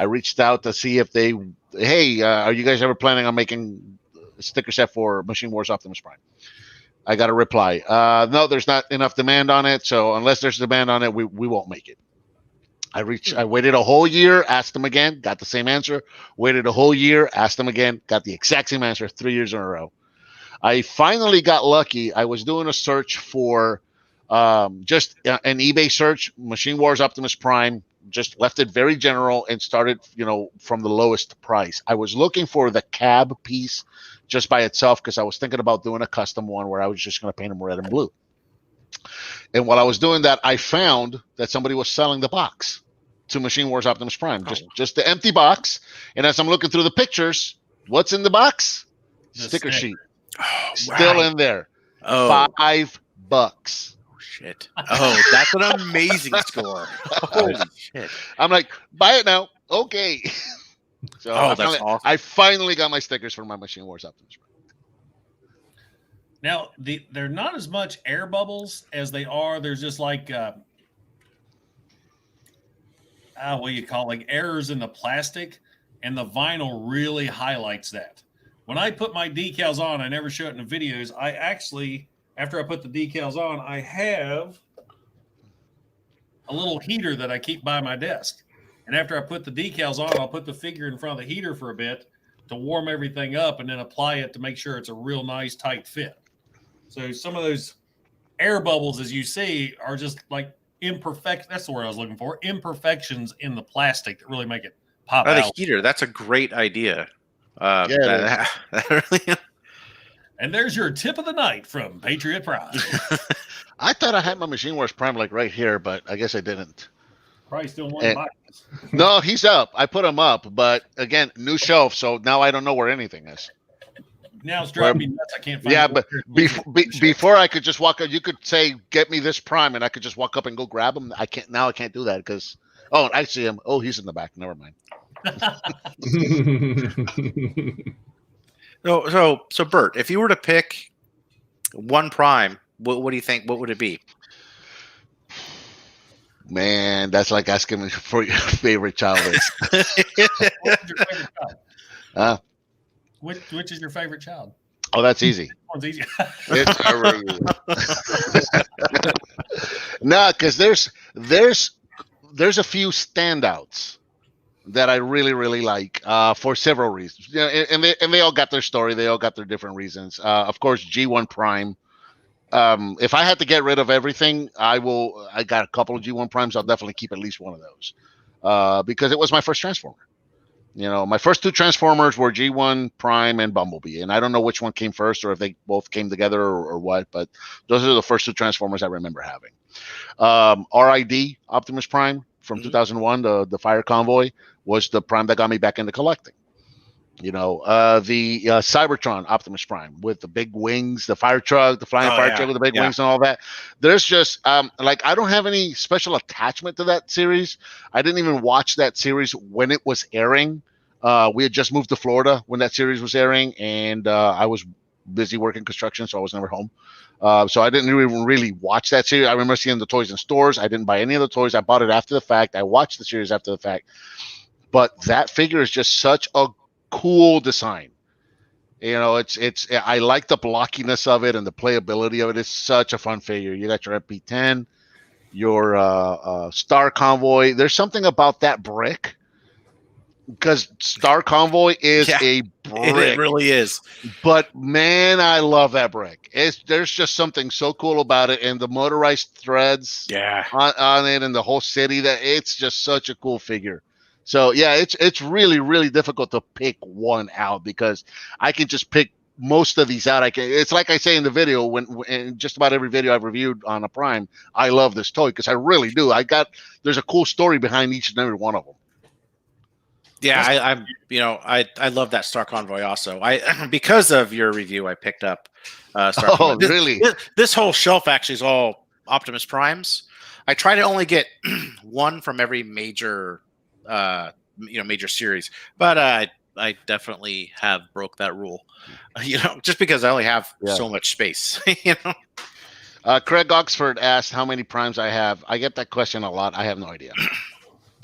I reached out to see if are you guys ever planning on making a sticker set for Machine Wars Optimus Prime? I got a reply. No, there's not enough demand on it. So unless there's demand on it, we won't make it. I waited a whole year, asked them again, got the same answer. Waited a whole year, asked them again, got the exact same answer 3 years in a row. I finally got lucky. I was doing a search for just an eBay search, Machine Wars Optimus Prime, just left it very general and started, from the lowest price. I was looking for the cab piece just by itself because I was thinking about doing a custom one where I was just going to paint them red and blue. And while I was doing that, I found that somebody was selling the box to Machine Wars Optimus Prime, just the empty box. And as I'm looking through the pictures, what's in the box? Sticker sheet. Oh, still in there. Oh. $5. Shit. Oh, that's an amazing score. Holy shit. I'm like, buy it now. Okay. So awesome. I finally got my stickers for my Machine Wars Optimus Prime. Now, they're not as much air bubbles as they are. There's just like, what do you call it? Like errors in the plastic, and the vinyl really highlights that. When I put my decals on, I never show it in the videos. I actually, after I put the decals on, I have a little heater that I keep by my desk. And after I put the decals on, I'll put the figure in front of the heater for a bit to warm everything up and then apply it to make sure it's a real nice tight fit. So some of those air bubbles, as you see, are just like imperfect. That's the word I was looking for. Imperfections in the plastic that really make it pop out. The heater. That's a great idea. And there's your tip of the night from Patriot Prime. I thought I had my Machine Wars Prime like right here, but I guess I didn't. Probably still want to buy this. No, he's up. I put him up, but again, new shelf, so now I don't know where anything is. Now it's driving me nuts. I can't find Yeah, it. but before I could just walk up, you could say, "Get me this Prime," and I could just walk up and go grab him. I can't now. I can't do that because I see him. Oh, he's in the back. Never mind. So Bert, if you were to pick one Prime, what do you think? What would it be? Man, that's like asking me for your favorite child is. What's your favorite child? Which is your favorite child? Oh, that's easy. One's easy. It's really easy. No, because there's a few standouts that I really, really like for several reasons. And they all got their story. They all got their different reasons. Of course, G1 Prime. If I had to get rid of everything, I got a couple of G1 Primes. I'll definitely keep at least one of those. because it was my first Transformer. My first two Transformers were G1 Prime and Bumblebee, and I don't know which one came first or if they both came together or what, but those are the first two Transformers I remember having. RID, Optimus Prime from 2001, the Fire Convoy, was the Prime that got me back into collecting. The Cybertron Optimus Prime with the big wings, the fire truck, the flying fire truck with the big wings and all that. There's just I don't have any special attachment to that series. I didn't even watch that series when it was airing. We had just moved to Florida when that series was airing, and I was busy working construction, so I was never home. So I didn't even really watch that series. I remember seeing the toys in stores. I didn't buy any of the toys. I bought it after the fact. I watched the series after the fact. But that figure is just such a cool design. I like the blockiness of it and the playability of it. It's such a fun figure. You got your MP10, your Star Convoy. There's something about that brick, because Star Convoy is a brick. It really is. But man, I love that brick. There's just something so cool about it, and the motorized threads on it, and the whole city. That it's just such a cool figure. So yeah, it's really, really difficult to pick one out, because I can just pick most of these out. It's like I say in the video, when in just about every video I've reviewed on a Prime, I love this toy because I really do. There's a cool story behind each and every one of them. Yeah, I love that Star Convoy also. Because of your review, I picked up Star Convoy. Really? This whole shelf actually is all Optimus Primes. I try to only get one from every major major series, but I definitely have broke that rule, just because I only have so much space. Craig Oxford asked how many Primes I have. I get that question a lot. I have no idea.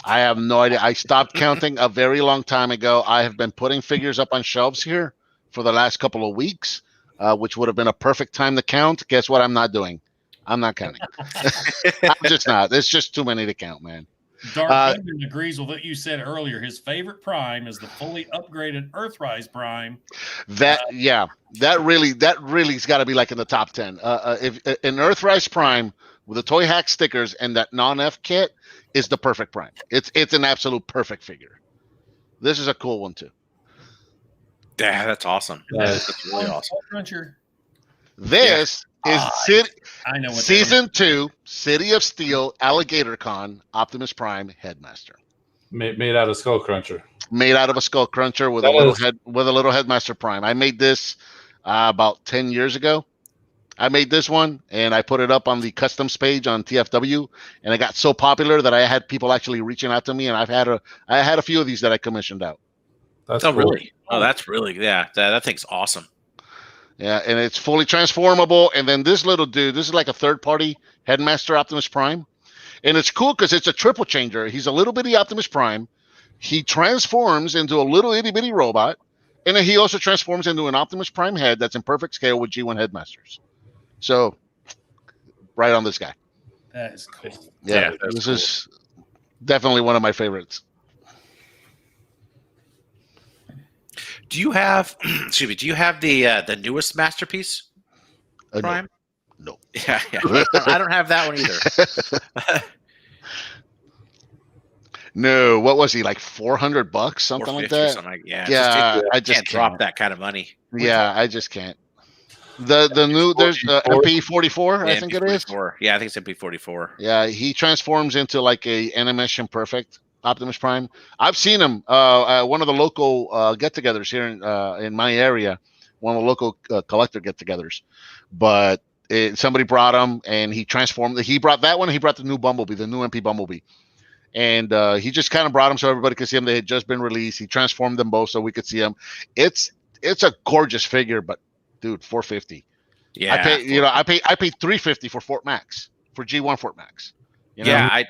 I stopped counting a very long time ago. I have been putting figures up on shelves here for the last couple of weeks, which would have been a perfect time to count. Guess what? I'm not doing. I'm not counting. I'm just not. There's just too many to count, man. Dark Dungeon agrees with what you said earlier. His favorite Prime is the fully upgraded Earthrise Prime. That really's got to be like in the top 10. If an Earthrise Prime with the toy hack stickers and that non-F kit is the perfect Prime. It's an absolute perfect figure. This is a cool one too. Yeah, that's awesome. That's really awesome. This is I know what Season 2, City of Steel, Alligator Con, Optimus Prime Headmaster. Made out of Skull Cruncher. Made out of a Skull Cruncher with a little Headmaster Prime. I made this about 10 years ago. I made this one, and I put it up on the customs page on TFW, and it got so popular that I had people actually reaching out to me, and I had a few of these that I commissioned out. That's cool. Really? Oh, that's really that thing's awesome. Yeah, and it's fully transformable. And then this little dude, this is like a third-party Headmaster Optimus Prime. And it's cool because it's a triple changer. He's a little bitty Optimus Prime. He transforms into a little itty-bitty robot. And then he also transforms into an Optimus Prime head that's in perfect scale with G1 Headmasters. So, right on this guy. That is cool. Yeah, this is definitely one of my favorites. Do you have the newest Masterpiece Prime? No. Yeah. I don't have that one either. No, what was he, like $400, something like that? I just can't drop that kind of money. Yeah, I just can't. The new there's MP44, I think it is. Yeah, I think it's MP44. Yeah, he transforms into like a animation perfect Optimus Prime. I've seen him one of the local get-togethers here in my area, one of the local collector get-togethers. But somebody brought him, and he transformed. He brought that one. He brought the new Bumblebee, the new MP Bumblebee, and he just kind of brought them so everybody could see them. They had just been released. He transformed them both so we could see them. It's a gorgeous figure, but dude, $450. Yeah, I paid $350 for Fort Max, for G1 Fort Max. I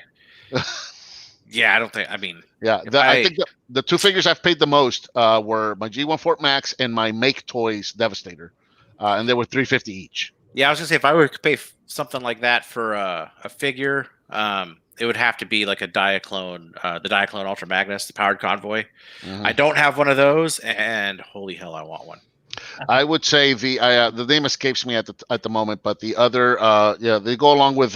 don't think. I mean, I think the two figures I've paid the most were my G1 Fort Max and my Make Toys Devastator, and they were $350 each. Yeah, I was gonna say if I were to pay something like that for a figure, it would have to be like a Diaclone, the Diaclone Ultra Magnus, the powered convoy. Mm-hmm. I don't have one of those, and holy hell, I want one. I would say the name escapes me at the moment, but the other they go along with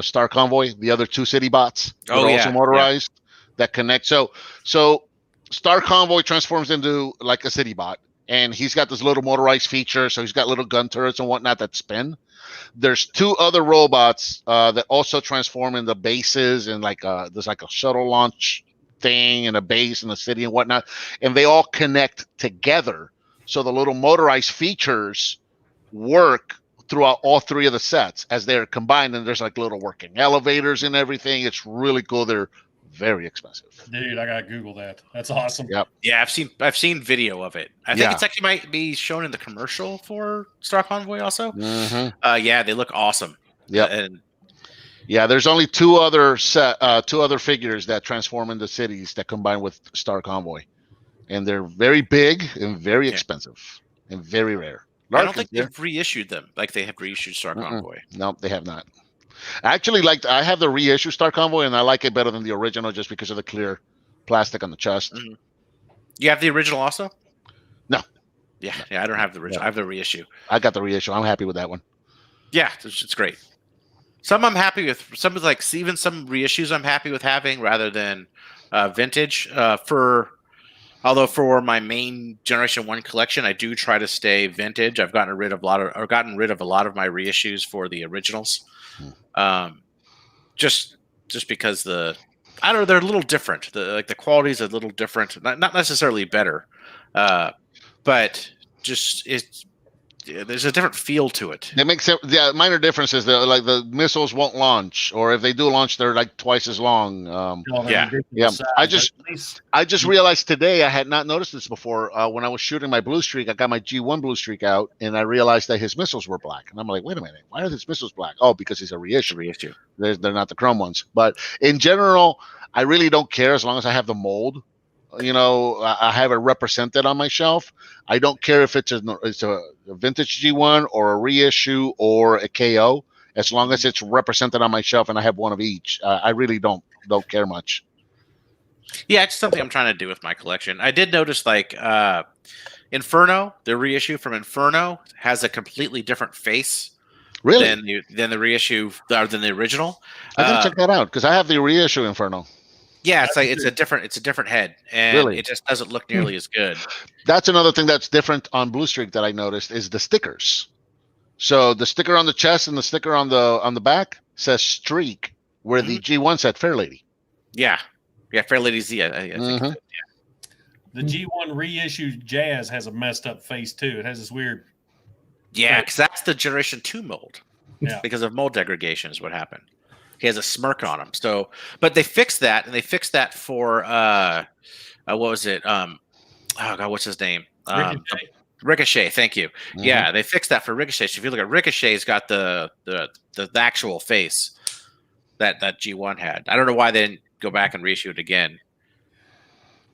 Star Convoy. The other two city bots are also motorized. that connect. So Star Convoy transforms into like a city bot, and he's got this little motorized feature. So he's got little gun turrets and whatnot that spin. There's two other robots that also transform into bases, and like there's like a shuttle launch thing and a base in the city and whatnot, and they all connect together. So the little motorized features work throughout all three of the sets as they're combined, and there's like little working elevators and everything. It's really cool. They're very expensive. Dude, I gotta Google that. That's awesome. Yep. Yeah, I've seen video of it. I think it's actually might be shown in the commercial for Star Convoy also. Yeah, they look awesome. Yeah, and yeah. There's only two other figures that transform into cities that combine with Star Convoy, and they're very big and very expensive and very rare. I don't think they've reissued them like they have reissued Star Convoy. No, they have not. Actually, I have the reissue Star Convoy, and I like it better than the original just because of the clear plastic on the chest. You have the original also? No. Yeah, I don't have the original. I have the reissue. I got the reissue. I'm happy with that one. Yeah, it's great. Some I'm happy with. Some like even some reissues I'm happy with having rather than vintage. Although for my main Generation 1 collection, I do try to stay vintage. I've gotten rid of a lot of my reissues for the originals. Just because I don't know, they're a little different. The quality is a little different, not necessarily better, but just there's a different feel to it. It makes it, minor differences. Like the missiles won't launch, or if they do launch, they're like twice as long. Yeah. I just realized today, I had not noticed this before. When I was shooting my blue streak, I got my G1 blue streak out, and I realized that his missiles were black. And I'm like, wait a minute, why are his missiles black? Oh, because he's a reissue. They're not the chrome ones. But in general, I really don't care as long as I have the mold. You know, I have it represented on my shelf. I don't care if it's a vintage G1 or a reissue or a KO, as long as it's represented on my shelf and I have one of each. I really don't care much. Yeah, it's something I'm trying to do with my collection. I did notice like Inferno, the reissue from Inferno has a completely different face. Really? Than the reissue than the original. I gotta check that out because I have the reissue Inferno. Yeah, it's a different head, and it just doesn't look nearly as good. That's another thing that's different on Blue Streak that I noticed is the stickers. So the sticker on the chest and the sticker on the back says Streak, where the G1 said Fair Lady. Yeah, Fair Lady Z. I think the G1 reissue Jazz has a messed up face too. It has this weird. Yeah, because that's the Generation 2 mold. Yeah, because of mold degradation is what happened. He has a smirk on him. So, but they fixed that, and they fixed that for what was it? Oh God, what's his name? Ricochet. Thank you. Yeah, they fixed that for Ricochet. So if you look at Ricochet, he's got the actual face that G1 had. I don't know why they didn't go back and reissue it again.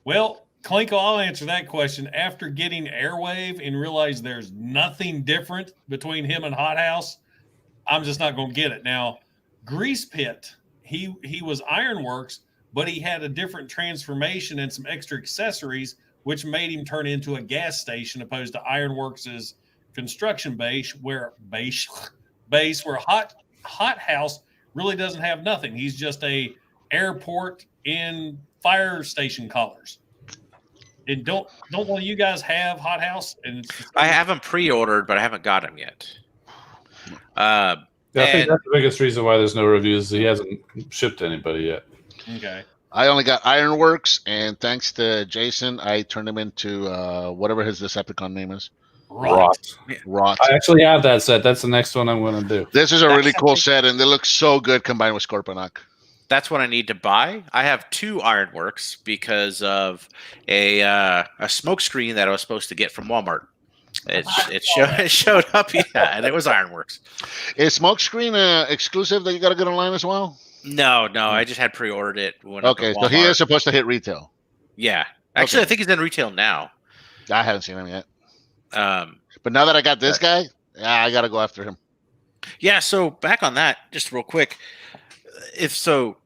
Well, Clinkle, I'll answer that question. After getting Airwave and realize there's nothing different between him and Hot House, I'm just not going to get it now. Grease Pit, he was Ironworks, but he had a different transformation and some extra accessories, which made him turn into a gas station opposed to Ironworks' construction base where Hot House really doesn't have nothing. He's just a airport in fire station colors. And don't one of you guys have Hot House? And I have him pre-ordered, but I haven't got him yet. I think that's the biggest reason why there's no reviews. He hasn't shipped to anybody yet. Okay. I only got Ironworks, and thanks to Jason, I turned him into whatever his Decepticon name is. Rot. I actually have that set. That's the next one I'm going to do. This is a really cool set, and they look so good combined with Scorponok. That's what I need to buy. I have 2 Ironworks because of a smoke screen that I was supposed to get from Walmart. It showed up, and it was Ironworks. Is Smokescreen exclusive that you got to get online as well? No, I just had pre-ordered it. Okay, so he is supposed to hit retail. Yeah, actually, I think he's in retail now. I haven't seen him yet. But now that I got this guy, I got to go after him. Yeah. So back on that, just real quick. I don't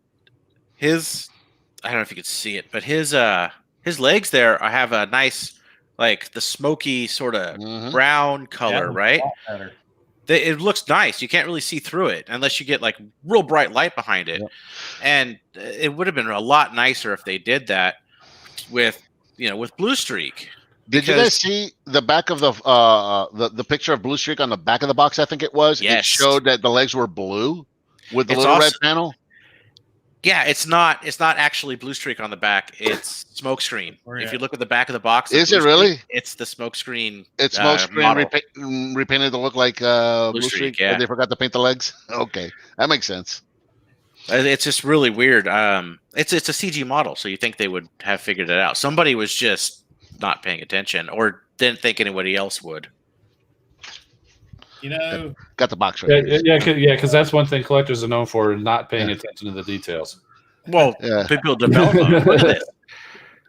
know if you could see it, but his legs there have a nice, like the smoky sort of brown color, right? it looks nice. You can't really see through it unless you get like real bright light behind it. Yep. And it would have been a lot nicer if they did that with Blue Streak. Did you guys see the back of the picture of Blue Streak on the back of the box? I think it was. Yes. It showed that the legs were blue with the little red panel. Yeah, it's not actually Blue Streak on the back. It's Smokescreen. If you look at the back of the box, is it really? It's the Smokescreen. It's Smokescreen repainted to look like Blue Streak. Yeah, they forgot to paint the legs. Okay, that makes sense. It's just really weird. It's a CG model, so you think they would have figured it out. Somebody was just not paying attention, or didn't think anybody else would. Got the box right. Yeah, because that's one thing collectors are known for, not paying attention to the details. Well, people develop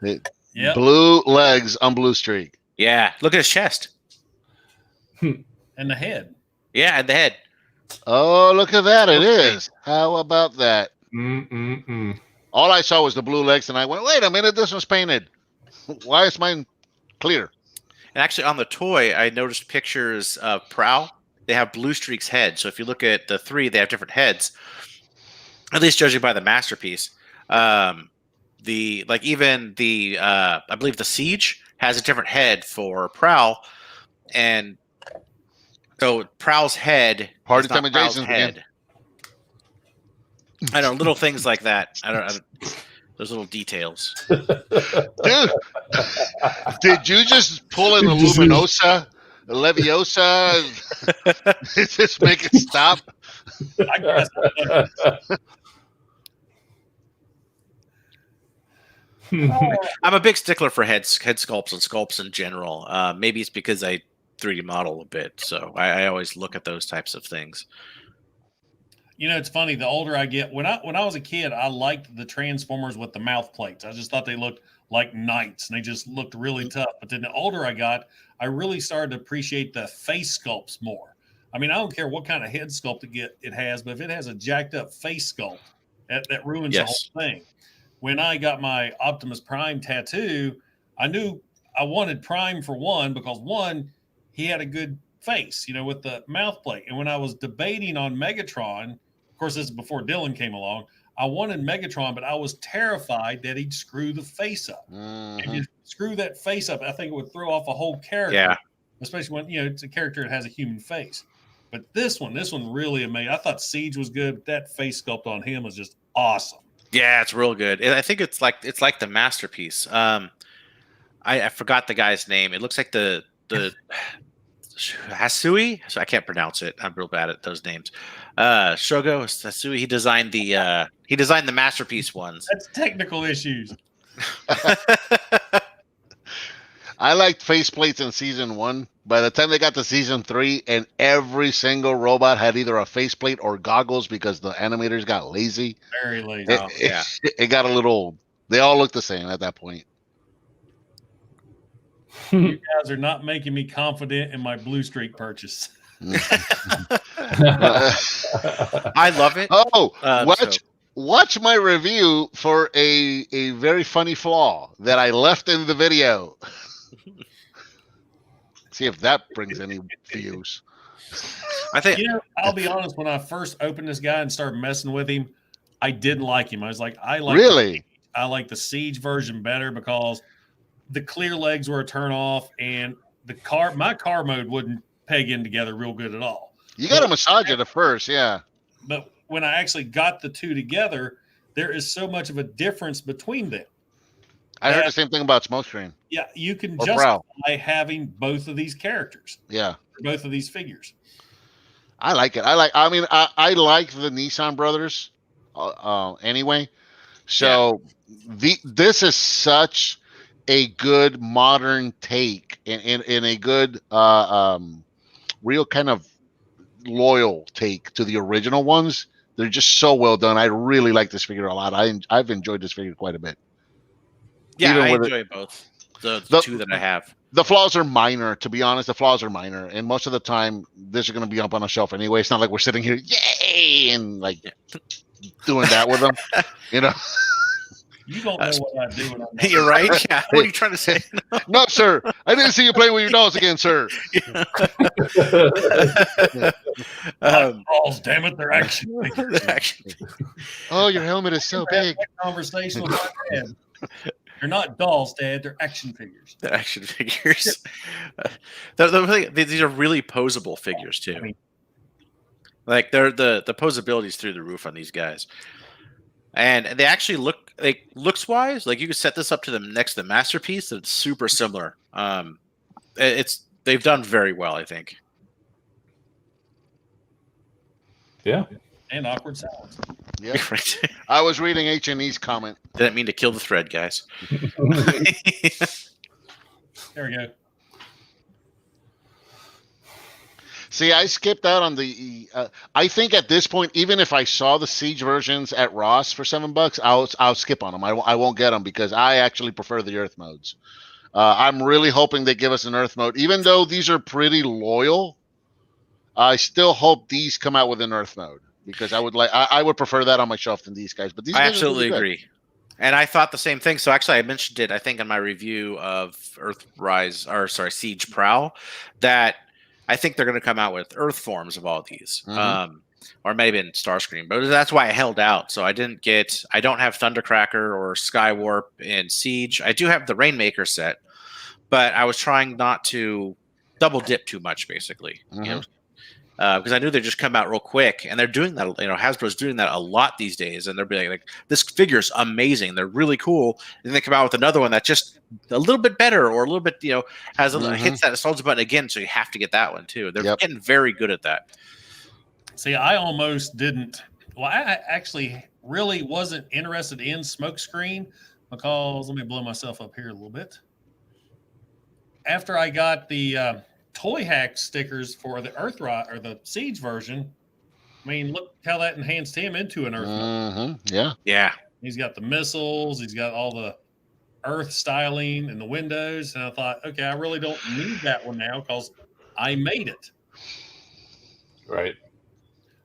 them. Yeah, blue legs on Blue Streak. Yeah, look at his chest and the head. Yeah, and the head. Oh, look at that! It is. How about that? All I saw was the blue legs, and I went, "Wait a minute! This was painted. Why is mine clear?" And actually, on the toy, I noticed pictures of Prowl. They have Blue Streak's head. So if you look at the three, they have different heads. At least judging by the masterpiece. I believe the Siege has a different head for Prowl, and so Prowl's head. Party time Jason's head. I know, little things like that. I don't those little details. Dude, did you just pull in the Luminosa, the Leviosa? Just make it stop? I guess. I'm a big stickler for head sculpts and sculpts in general. Maybe it's because I 3D model a bit, so I always look at those types of things. It's funny. The older I get, when I was a kid, I liked the Transformers with the mouth plates. I just thought they looked like knights, and they just looked really tough. But then the older I got, I really started to appreciate the face sculpts more. I mean, I don't care what kind of head sculpt it has, but if it has a jacked up face sculpt, that ruins the whole thing. When I got my Optimus Prime tattoo, I knew I wanted Prime for one, because one, he had a good face, with the mouth plate. And when I was debating on Megatron, of course, this is before Dylan came along, I wanted Megatron, but I was terrified that he'd screw the face up. And you screw that face up, I think it would throw off a whole character. Yeah. Especially when, it's a character that has a human face. But this one really amazing. I thought Siege was good, but that face sculpt on him was just awesome. Yeah, it's real good. I think it's like the masterpiece. I forgot the guy's name. It looks like the Hasui. So I can't pronounce it. I'm real bad at those names. Shogo Hasui. He designed the masterpiece ones. That's technical issues. I liked faceplates in season 1. By the time they got to season 3, and every single robot had either a faceplate or goggles because the animators got lazy. Very lazy. It got a little. They all looked the same at that point. You guys are not making me confident in my Blue Streak purchase. I love it. Oh, watch my review for a very funny flaw that I left in the video. See if that brings any views. I think I'll be honest. When I first opened this guy and started messing with him, I didn't like him. I was like, I like the Siege version better because the clear legs were a turn off, and my car mode wouldn't peg in together real good at all. You got to massage it at first, yeah. But when I actually got the two together, there is so much of a difference between them. I heard the same thing about Smokescreen. Yeah, you can justify having both of these characters. Yeah, both of these figures. I like it. I like the Nissan brothers. Anyway, so this is such a good modern take in a good real kind of loyal take to the original ones. They're just so well done. I really like this figure a lot. I've enjoyed this figure quite a bit. Yeah, I enjoy both. The two that I have. The flaws are minor, to be honest. The flaws are minor, and most of the time, this is going to be up on a shelf anyway. It's not like we're sitting here, yay, and like doing that with them, You don't know what I do when I'm not. You're right. Yeah. What are you trying to say? No, sir. I didn't see you playing with your dolls again, sir. Balls, damn it, they're action figures. Oh, your helmet is so big. Conversation with my dad. They're not dolls, Dad. They're action figures. The action figures. These are really posable figures too. I mean, like they're the posability's through the roof on these guys, and they actually look like looks wise. Like you could set this up to them next to the masterpiece. It's super similar. They've done very well, I think. Yeah. And awkward silence. Yeah. Right. I was reading H&E's comment. Didn't mean to kill the thread, guys. There we go. See, I skipped out on the. I think at this point, even if I saw the Siege versions at Ross for $7, I'll skip on them. I won't get them because I actually prefer the Earth modes. I'm really hoping they give us an Earth mode, even though these are pretty loyal. I still hope these come out with an Earth mode because I would prefer that on my shelf than these guys. But these I guys absolutely are really agree. And I thought the same thing. So actually, I mentioned it, I think, in my review of Siege Prowl, that I think they're going to come out with Earth forms of all of these, or maybe in Starscream. But that's why I held out. So I don't have Thundercracker or Skywarp in Siege. I do have the Rainmaker set, but I was trying not to double dip too much, basically. You know, because I knew they'd just come out real quick, and they're doing that. You know, Hasbro's doing that a lot these days, and they're being like, "This figure's amazing. They're really cool." And they come out with another one that's just a little bit better, or a little bit, has a hits that assault button again. So you have to get that one too. They're getting very good at that. See, I almost didn't. Well, I actually really wasn't interested in Smokescreen because let me blow myself up here a little bit. After I got the Toy Hack stickers for the Earthrise or the Siege version, I mean, look how that enhanced him into an Earth mode. Yeah. He's got the missiles. He's got all the Earth styling and the windows. And I thought, okay, I really don't need that one now because I made it. Right.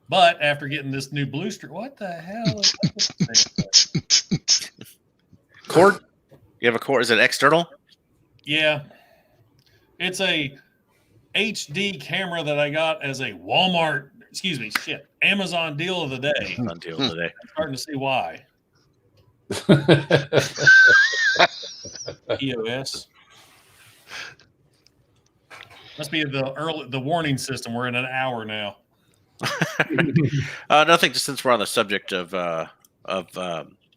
But after getting this new blue strip, what the hell is that? Cord? You have a cord? Is it external? Yeah. It's a HD camera that I got as a Amazon deal of the day. Amazon deal of the day. I'm starting to see why. EOS. Must be the warning system. We're in an hour now. Nothing. Just since we're on the subject of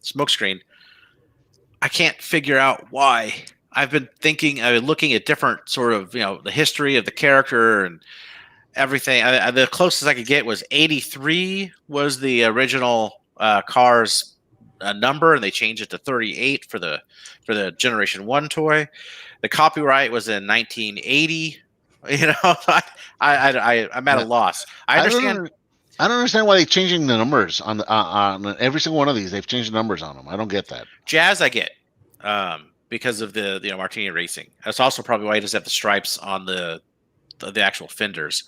Smokescreen, I can't figure out why. I've been looking at different sort of, the history of the character and everything. The closest I could get was 83 was the original Cars number, and they changed it to 38 for the Generation 1 toy. The copyright was in 1980. I'm at a loss. I understand. I don't understand why they're changing the numbers on every single one of these. They've changed the numbers on them. I don't get that. Jazz, I get. Because of the Martini Racing. That's also probably why he doesn't have the stripes on the actual fenders.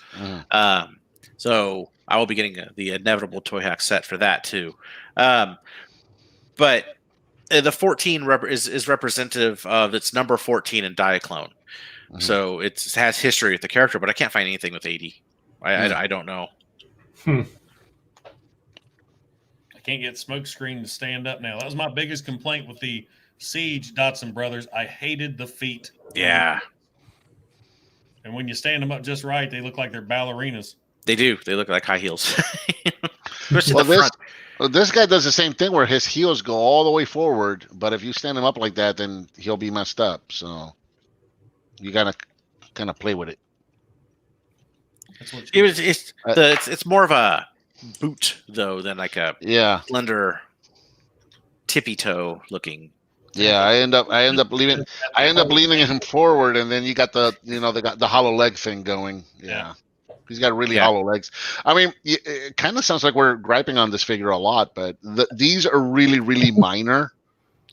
So I will be getting the inevitable Toy Hack set for that too. But the 14 is representative of its number 14 in Diaclone. So it has history with the character, but I can't find anything with 80. I don't know. I can't get Smokescreen to stand up now. That was my biggest complaint with the Siege Dotson brothers. I hated the feet. Yeah. And when you stand them up just right, they look like they're ballerinas. They do. They look like high heels. This guy does the same thing where his heels go all the way forward, but if you stand him up like that, then he'll be messed up. So you gotta kind of play with it. That's what it's more of a boot though than like a slender tippy toe looking. Yeah, I end up leaning him forward, and then you got the hollow leg thing going. Yeah. He's got really hollow legs. I mean, it kind of sounds like we're griping on this figure a lot, but these are really, really minor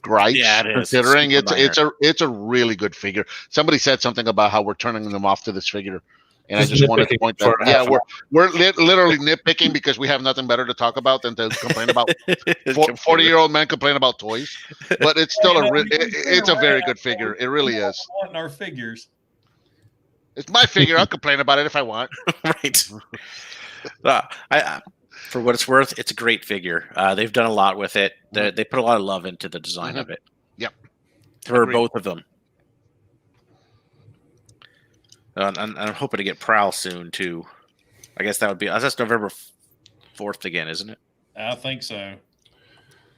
gripes. Yeah, it is. Considering it's a really good figure. Somebody said something about how we're turning them off to this figure. And I just wanted to point that. Yeah, we're literally nitpicking because we have nothing better to talk about than to complain about 40-year-old men complain about toys. But it's still it's a very good figure. It really is. Wanting our figures. It's my figure. I'll complain about it if I want. Right. For what it's worth, it's a great figure. They've done a lot with it. They put a lot of love into the design of it. Yep. For both of them. And I'm hoping to get Prowl soon too. I guess that's November 4th again, isn't it? I think so.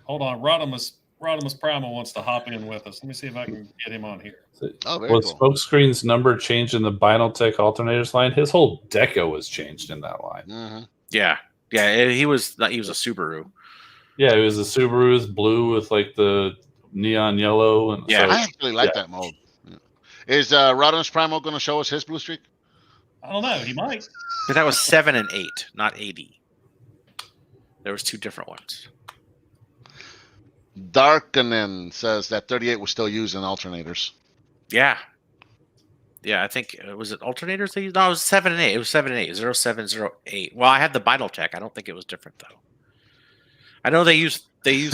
Hold on, Rodimus Primal wants to hop in with us. Let me see if I can get him on here. Was Smokescreen's number changed in the Binaltech alternators line? His whole deco was changed in that line. Yeah. He was a Subaru. Yeah, it was a Subaru's blue with like the neon yellow. And I actually like that mold. Is Rodimus Primal going to show us his blue streak? I don't know. He might. But that was 7 and 8, not 80. There was 2 different ones. Darkenen says that 38 was still used in alternators. Yeah. Yeah, I think was it alternators they used? No, it was 7 and 8. It was 7 and 8. 0708. Well, I had the Binaltech. I don't think it was different though. I know they used You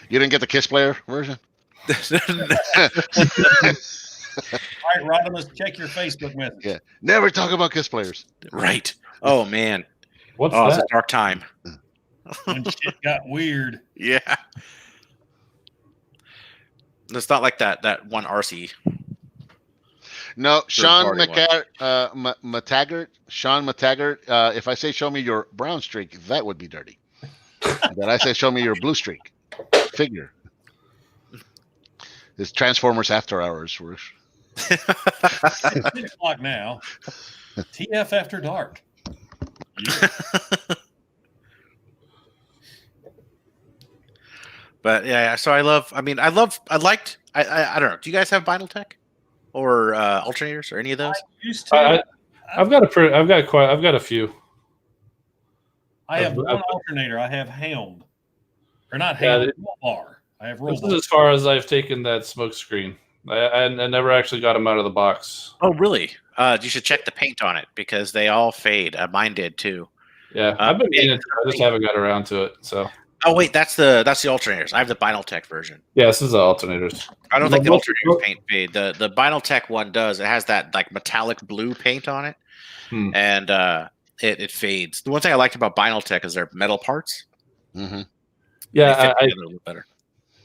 didn't get the Kiss Player version? All right, Rodimus, check your Facebook message. Yeah. Never talk about Kiss Players. Right. Oh man. What's that? It's a dark time. When shit got weird. Yeah. It's not like that one RC. No, Sean McTaggart. Sean McTaggart. If I say show me your brown streak, that would be dirty. But I say show me your blue streak figure. It's Transformers After Hours. It's 6 o'clock now. TF After Dark. Yeah. But yeah, so I don't know. Do you guys have Binaltech or alternators or any of those? I used to. I've got a few. I have one alternator. I have Hound. Or not Hound, Rollbar. I have Rollbar. This is as far as I've taken that smoke screen. I never actually got them out of the box. Oh, really? You should check the paint on it because they all fade. Mine did too. Yeah, I've been meaning to. I just haven't got around to it. So. Oh wait, that's the alternators. I have the Binaltech version. Yeah, this is the alternators. I don't think the alternators paint fade. The Binaltech one does. It has that like metallic blue paint on it, and it fades. The one thing I liked about Binaltech is their metal parts. Mm-hmm. Yeah, a little bit better.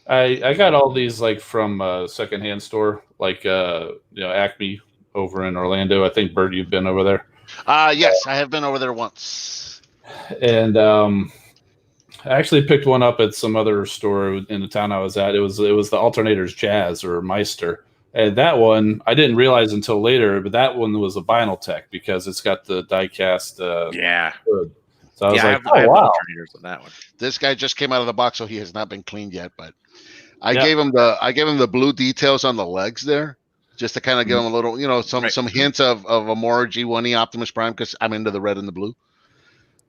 I got all these like from a secondhand store, like Acme over in Orlando. I think Bert, you've been over there. Yes, I have been over there once. And I actually picked one up at some other store in the town I was at. It was the Alternators Jazz or Meister. And that one I didn't realize until later, but that one was a Binaltech because it's got the die-cast hood. So I was like, I have wow. alternators on that one. This guy just came out of the box, so he has not been cleaned yet. But I gave him the blue details on the legs there, just to kind of give him a little, some hints of a more G1E Optimus Prime because I'm into the red and the blue.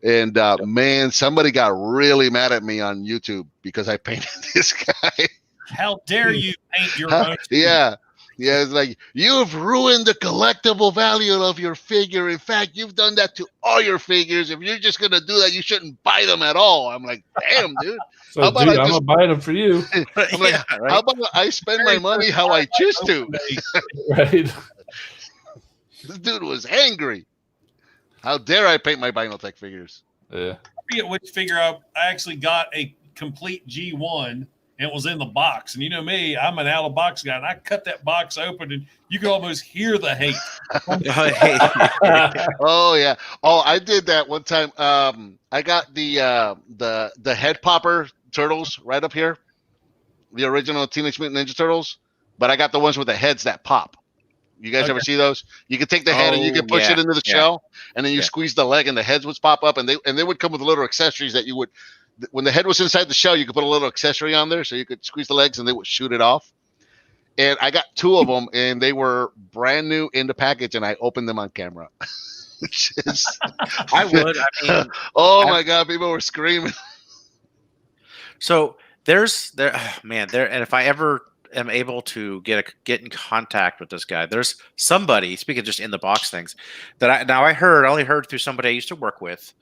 And man, somebody got really mad at me on YouTube because I painted this guy. How dare you paint your own? Yeah. Yeah, it's like, you've ruined the collectible value of your figure. In fact, you've done that to all your figures. If you're just going to do that, you shouldn't buy them at all. I'm like, damn, dude. So, I'm going to buy them for you. I'm like, how about I spend my money how I choose to? Right. This dude was angry. How dare I paint my Binaltech figures? Yeah. I forget which figure I actually got a complete G1 and it was in the box. And you know me, I'm an out of box guy, and I cut that box open and you could almost hear the hate. Oh yeah. Oh, I did that one time. I got the head popper turtles right up here. The original Teenage Mutant Ninja Turtles, but I got the ones with the heads that pop. You guys ever see those? You could take the head and you could push it into the shell, and then you squeeze the leg, and the heads would pop up, and they would come with little accessories that you would. When the head was inside the shell, you could put a little accessory on there, so you could squeeze the legs, and they would shoot it off. And I got 2 of them, and they were brand new in the package, and I opened them on camera. I would. I mean, my god, people were screaming. So and if I ever am able to get in contact with this guy. There's somebody, speaking just in the box things, that I only heard through somebody I used to work with.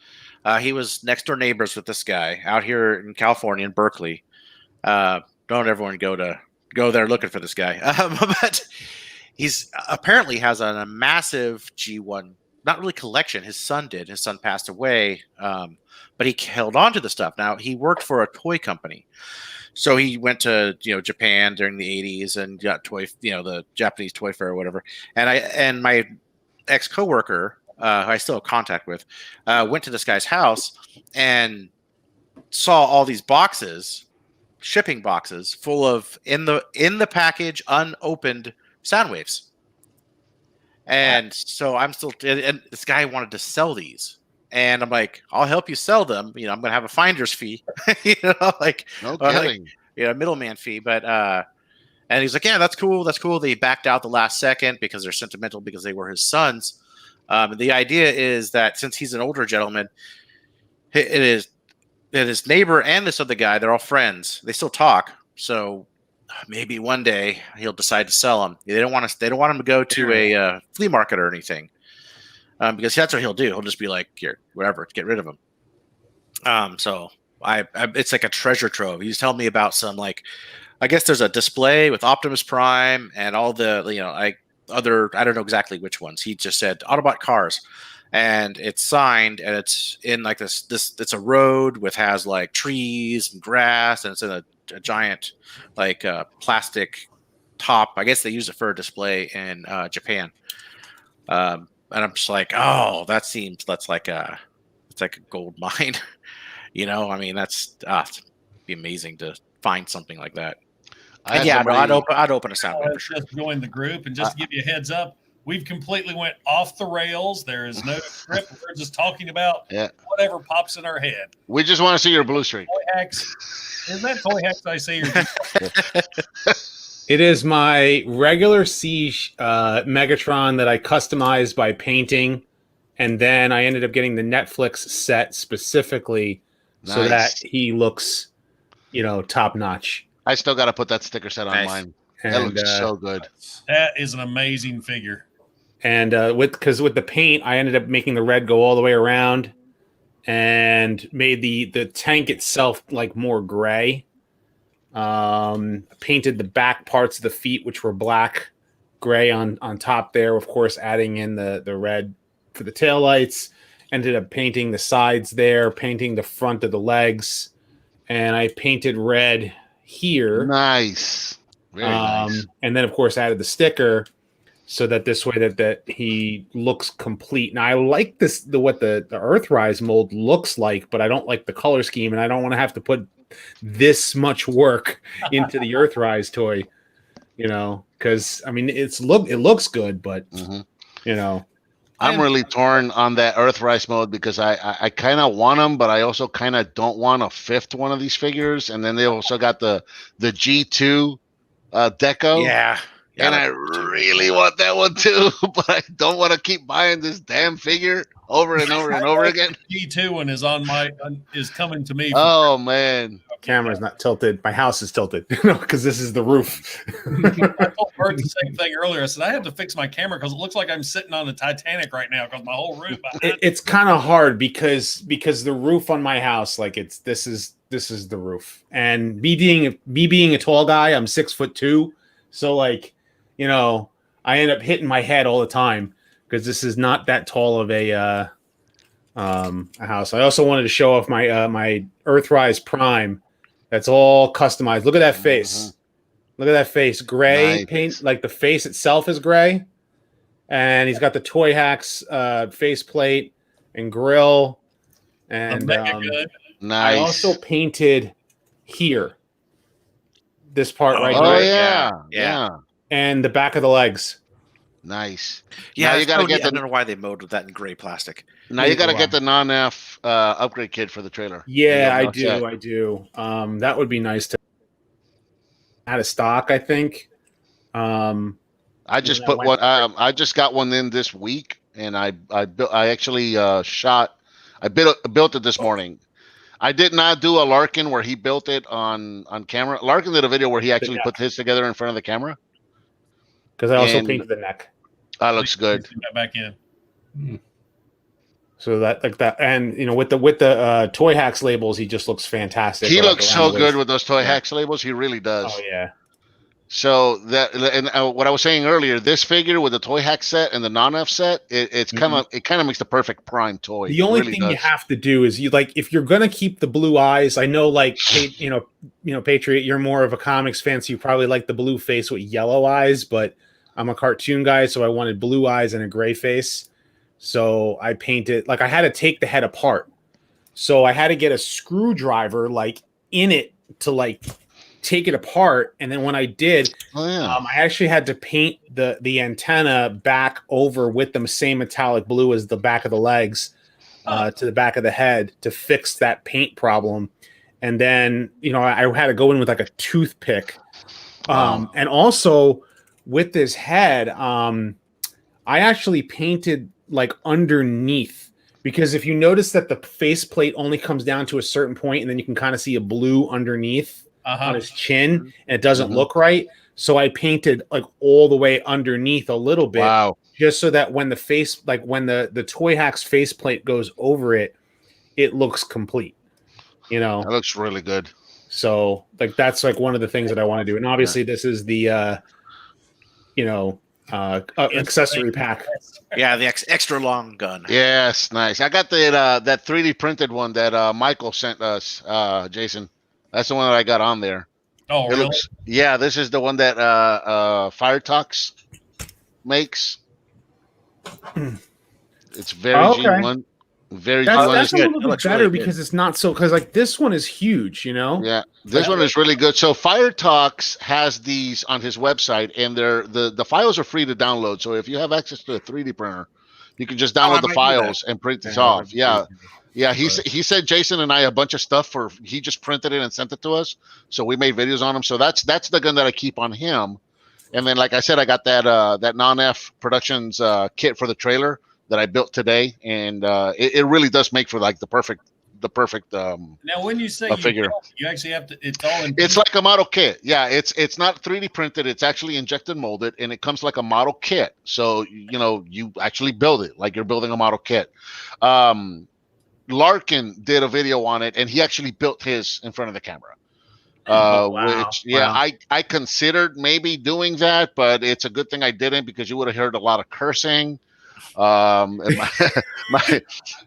He was next door neighbors with this guy out here in California, in Berkeley. Don't everyone go there looking for this guy. But he's apparently has a massive G1, not really collection. His son did. His son passed away, but he held on to the stuff. Now, he worked for a toy company. So he went to Japan during the 80s and got the Japanese toy fair or whatever. And my ex coworker, who I still have contact with, went to this guy's house and saw all these boxes, shipping boxes, full of in the package unopened sound waves. And so and this guy wanted to sell these. And I'm like, I'll help you sell them. I'm going to have a finder's fee, No kidding. Middleman fee. But and he's like, yeah, that's cool. That's cool. They backed out the last second because they're sentimental because they were his sons. The idea is that since he's an older gentleman, it is his neighbor and this other guy, they're all friends. They still talk. So maybe one day he'll decide to sell them. They don't want him to go to a flea market or anything. Because that's what he'll do. He'll just be like, here, whatever, get rid of him. So it's like a treasure trove. He's telling me about some, I guess there's a display with Optimus Prime and all the, other, I don't know exactly which ones. He just said Autobot cars, and it's signed, and it's in this, it's a road has trees and grass, and it's in a giant, plastic top. I guess they use it for a display in Japan. And I'm just like, oh, that's like a gold mine. I mean, it'd be amazing to find something like that. I'd open a sound wave for sure. Just join the group, and just to give you a heads up, we've completely went off the rails. There is no script. We're just talking about whatever pops in our head. We just want to see your blue streak. Toy hacks. Is that toy hacks I see? It is my regular Siege Megatron that I customized by painting, and then I ended up getting the Netflix set specifically so that he looks, top notch. I still got to put that sticker set on mine. That looks so good. That is an amazing figure. And with the paint, I ended up making the red go all the way around, and made the tank itself more gray. Painted the back parts of the feet, which were black, gray on top there, of course, adding in the red for the taillights. Ended up painting the sides there, painting the front of the legs, and I painted red here. Nice. Very nice. And then, of course, added the sticker so that this way that he looks complete. Now, I like what the Earthrise mold looks like, but I don't like the color scheme, and I don't want to have to put this much work into the Earthrise toy, because I mean it looks good, but I'm really torn on that Earthrise mode because I kind of want them, but I also kind of don't want a fifth one of these figures. And then they also got the G2 Deco. Yeah, and I really want that one too, but I don't want to keep buying this damn figure over and over and over again. G2 one is coming to me. Oh man, camera's not tilted. My house is tilted, because this is the roof. I told Bert the same thing earlier. I said I have to fix my camera because it looks like I'm sitting on the Titanic right now because my whole roof. It's kind of hard because the roof on my house, this is the roof, and me being a tall guy, I'm 6'2", so I end up hitting my head all the time because this is not that tall of a house. I also wanted to show off my Earthrise Prime. That's all customized. Look at that face. Look at that face. Gray paint, the face itself is gray. And he's got the Toy Hacks faceplate and grill. And good. Nice. I also painted here. This part right here. Yeah. And the back of the legs. Nice. Yeah, now you got to get I don't know why they molded that in gray plastic. Now you got to get the non-F upgrade kit for the trailer. Yeah, I do. That would be nice to out of stock, I think. I just put one. I just got one in this week, and I actually built it this morning. I did not do a Larkin where he built it on camera. Larkin did a video where he actually put his together in front of the camera. Because I also painted the neck. That looks good. Back in. So that like that, and with the Toy Hacks labels, he just looks fantastic. He looks so good with those Toy Hacks labels. He really does. Oh yeah. So that, and what I was saying earlier, this figure with the Toy Hack set and the non-F set, it kind of makes the perfect Prime toy. The only thing you have to do is if you're gonna keep the blue eyes. I know, Patriot, you're more of a comics fan, so you probably like the blue face with yellow eyes. But I'm a cartoon guy, so I wanted blue eyes and a gray face. So I painted I had to take the head apart. So I had to get a screwdriver in it to take it apart. And then when I did, I actually had to paint the antenna back over with the same metallic blue as the back of the legs to the back of the head to fix that paint problem. And then, I had to go in with a toothpick. And also with this head, I actually painted underneath, because if you notice that the faceplate only comes down to a certain point and then you can kind of see a blue underneath on his chin and it doesn't look right. So I painted all the way underneath a little bit, just so that when the face, when the Toy Hacks faceplate goes over it, it looks complete. It looks really good. So that's one of the things that I want to do. And obviously this is the accessory pack. Yeah, the extra long gun. Yes, nice. I got that 3D printed one that Michael sent us, Jason. That's the one that I got on there. Oh, really? This is the one that Fire Talks makes. It's very G1. Very G1. That's a little bit better because it's not so, because this one is huge, Yeah, this one is really good. So Fire Talks has these on his website, and the files are free to download. So if you have access to a 3D printer, you can just download the files and print this off. Yeah. He said Jason and I a bunch of stuff he just printed it and sent it to us. So we made videos on him. So that's the gun that I keep on him. And then, like I said, I got that non-F Productions kit for the trailer that I built today, and it really does make for the perfect. Now, when you say figure, you actually have to. It's all. It's like a model kit. Yeah, it's not 3D printed. It's actually injected molded, and it comes like a model kit. So you actually build it like you're building a model kit. Larkin did a video on it, and he actually built his in front of the camera. I considered maybe doing that, but it's a good thing I didn't, because you would have heard a lot of cursing. And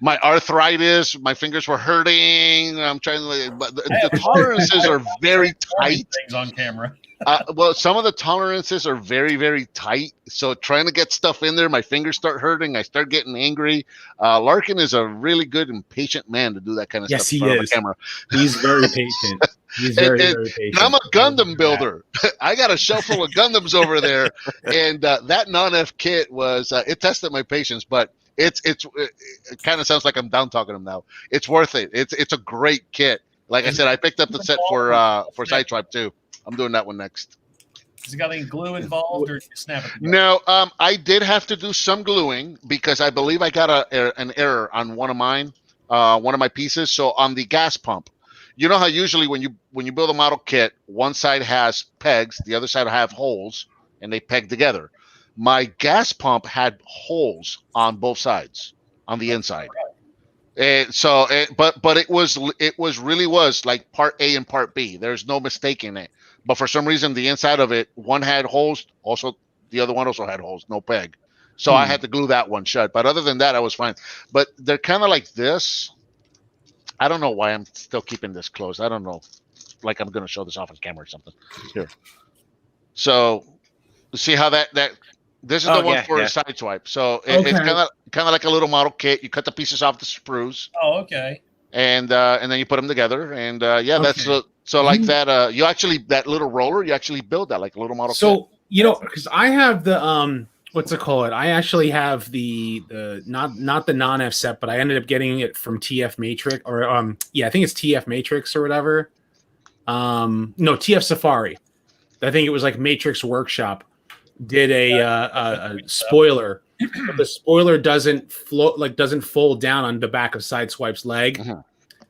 my arthritis, my fingers were hurting. I'm trying to, but the tolerances are very tight. Things on camera. Well, some of the tolerances are very, very tight. So trying to get stuff in there, my fingers start hurting. I start getting angry. Larkin is a really good and patient man to do that kind of stuff in front of the camera. He's very patient. He's very patient. And I'm a Gundam builder. I got a shelf full of Gundams over there, and that non-F kit was it tested my patience, but it kind of sounds like I'm down talking him now. It's worth it. It's a great kit. Like I said, I picked up the set for Sideswipe too. I'm doing that one next. Has it got any glue involved, or snap it together? No, I did have to do some gluing because I believe I got an error on one of my pieces. So on the gas pump, you know how usually when you build a model kit, one side has pegs, the other side have holes, and they peg together. My gas pump had holes on both sides on the inside. And so, but it was like part A and part B. There's no mistaking it. But for some reason, the inside of it, one had holes. Also, the other one also had holes, no peg. So I had to glue that one shut. But other than that, I was fine. But they're kind of like this. I don't know why I'm still keeping this closed. I don't know. Like I'm going to show this off on camera or something. Here. So, see how that this is the one for a Sideswipe. So it's kind of like a little model kit. You cut the pieces off the sprues. Oh, okay. And then you put them together. And that's so like that. You actually, that little roller, you actually build that like a little model kit. So because I have the what's it called? I actually have the not the non-F set, but I ended up getting it from TF Matrix, or I think it's TF Matrix or whatever. No, TF Safari. I think it was like Matrix Workshop did a spoiler. But the spoiler doesn't fold down on the back of Sideswipe's leg.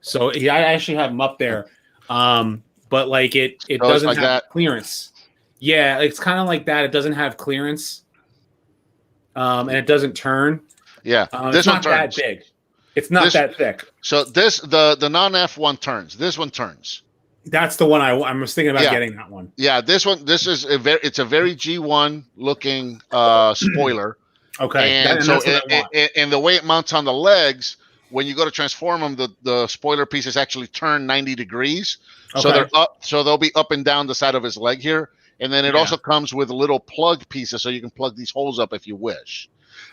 So I actually have them up there. But like it So it's doesn't like have that. clearance. Yeah, it's kind of like that. It doesn't have clearance. And it doesn't turn. Yeah, It's this one not that turns. big. It's not that thick. So the non-F one turns. This one turns. That's the one I was thinking about Yeah. getting that one. Yeah, this is it's a very G1 looking spoiler. Okay. And that's what I want. and the way it mounts on the legs, when you go to transform them, the spoiler pieces actually turn 90 degrees. So Okay. they're up, so they'll be up and down the side of his leg here. And then it Yeah. also comes with little plug pieces, so you can plug these holes up if you wish.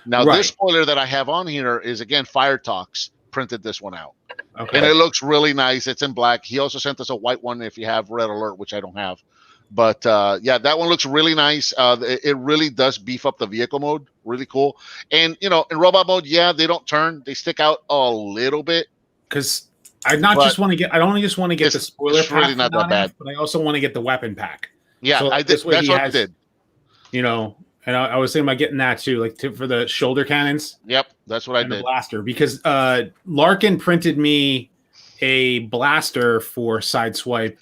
Now, Right. this spoiler that I have on here is, again, Fire Talks printed this one out. Okay. And it looks really nice. It's in black. He also sent us a white one if you have Red Alert, which I don't have. But yeah, that one looks really nice. It really does beef up the vehicle mode. Really cool. And, you know, in robot mode, yeah, they don't turn. They stick out a little bit. Because I don't just want to get the spoiler it's really pack not for that bad. but I also want to get the weapon pack. Yeah, So I did. this way That's he what I has- did. You know, and I was thinking about getting that too, like for the shoulder cannons Yep, that's what I and the did. blaster. Because Larkin printed me a blaster for Sideswipe,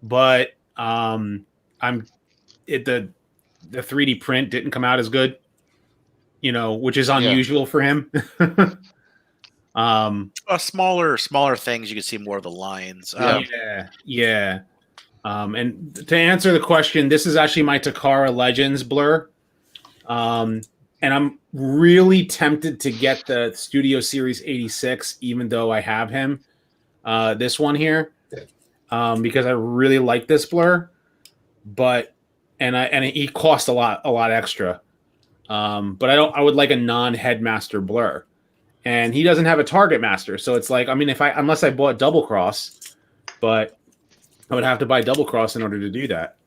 but the 3D print didn't come out as good. You know, which is unusual for him. Smaller things, you can see more of the lines. Yeah. And to answer the question, this is actually my Takara Legends blur. And I'm really tempted to get the Studio Series 86, even though I have him. This one here. Because I really like this blur. But he cost a lot extra. But I would like a non-headmaster blur. And he doesn't have a target master, so it's like, I mean, unless I bought Double Cross, but I would have to buy Double Cross in order to do that.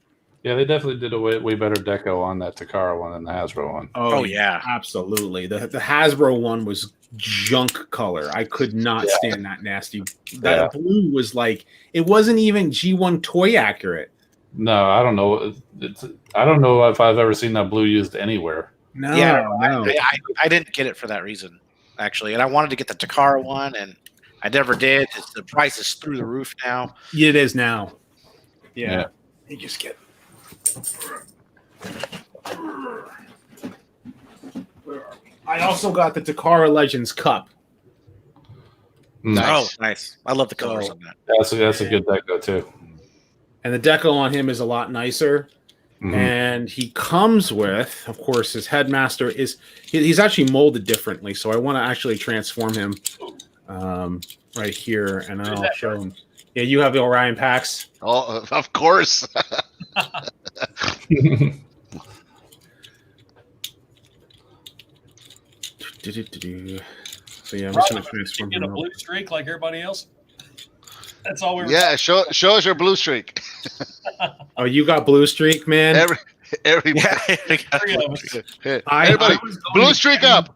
Yeah, they definitely did a way better deco on that Takara one than the Hasbro one. Oh, yeah. Absolutely. The Hasbro one was junk color. I could not stand that nasty. That blue was like, it wasn't even G1 toy accurate. No, I don't know. I don't know if I've ever seen that blue used anywhere. No, Yeah, no. I didn't get it for that reason, actually. And I wanted to get the Takara one, and I never did. The price is through the roof now. It is now. Yeah. You just get. I also got the Takara Legends Cup. Nice. Oh, nice. I love the colors on that. That's a good deco too. And the deco on him is a lot nicer. Mhm. And he comes with, of course, his headmaster he's actually molded differently. So I want to actually transform him right here, and I'll show him. Yeah, you have the Orion packs. Oh, of course. So yeah, I'm just gonna transform Get a him. blue streak like everybody else. That's all we were. Yeah, show us your blue streak. Oh, you got blue streak, man. Everybody, Yeah. Three of us. everybody, blue streak up.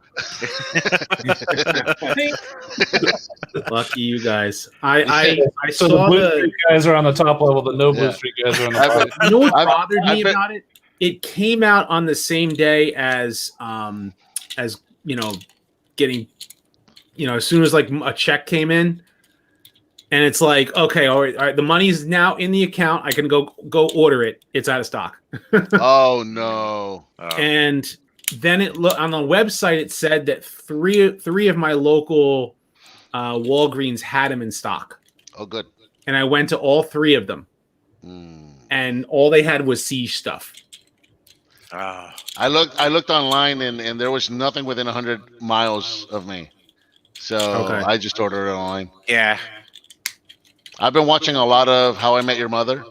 Lucky you guys. I So saw the blue the. streak guys are on the top level. The no blue Yeah. streak guys are on the I've- bottom. You know what I've- bothered me I've been- about it? It came out on the same day as you know, getting, you know, as soon as like a check came in, and it's like, okay, all right, the money's now in the account. I can go order it. It's out of stock. Oh no. And then on the website it said that three of my local Walgreens had them in stock, Oh, good. and I went to all three of them, and all they had was Siege stuff. I looked online and there was nothing within 100 miles of me, so Okay. I just ordered it online. Yeah. I've been watching a lot of How I Met Your Mother.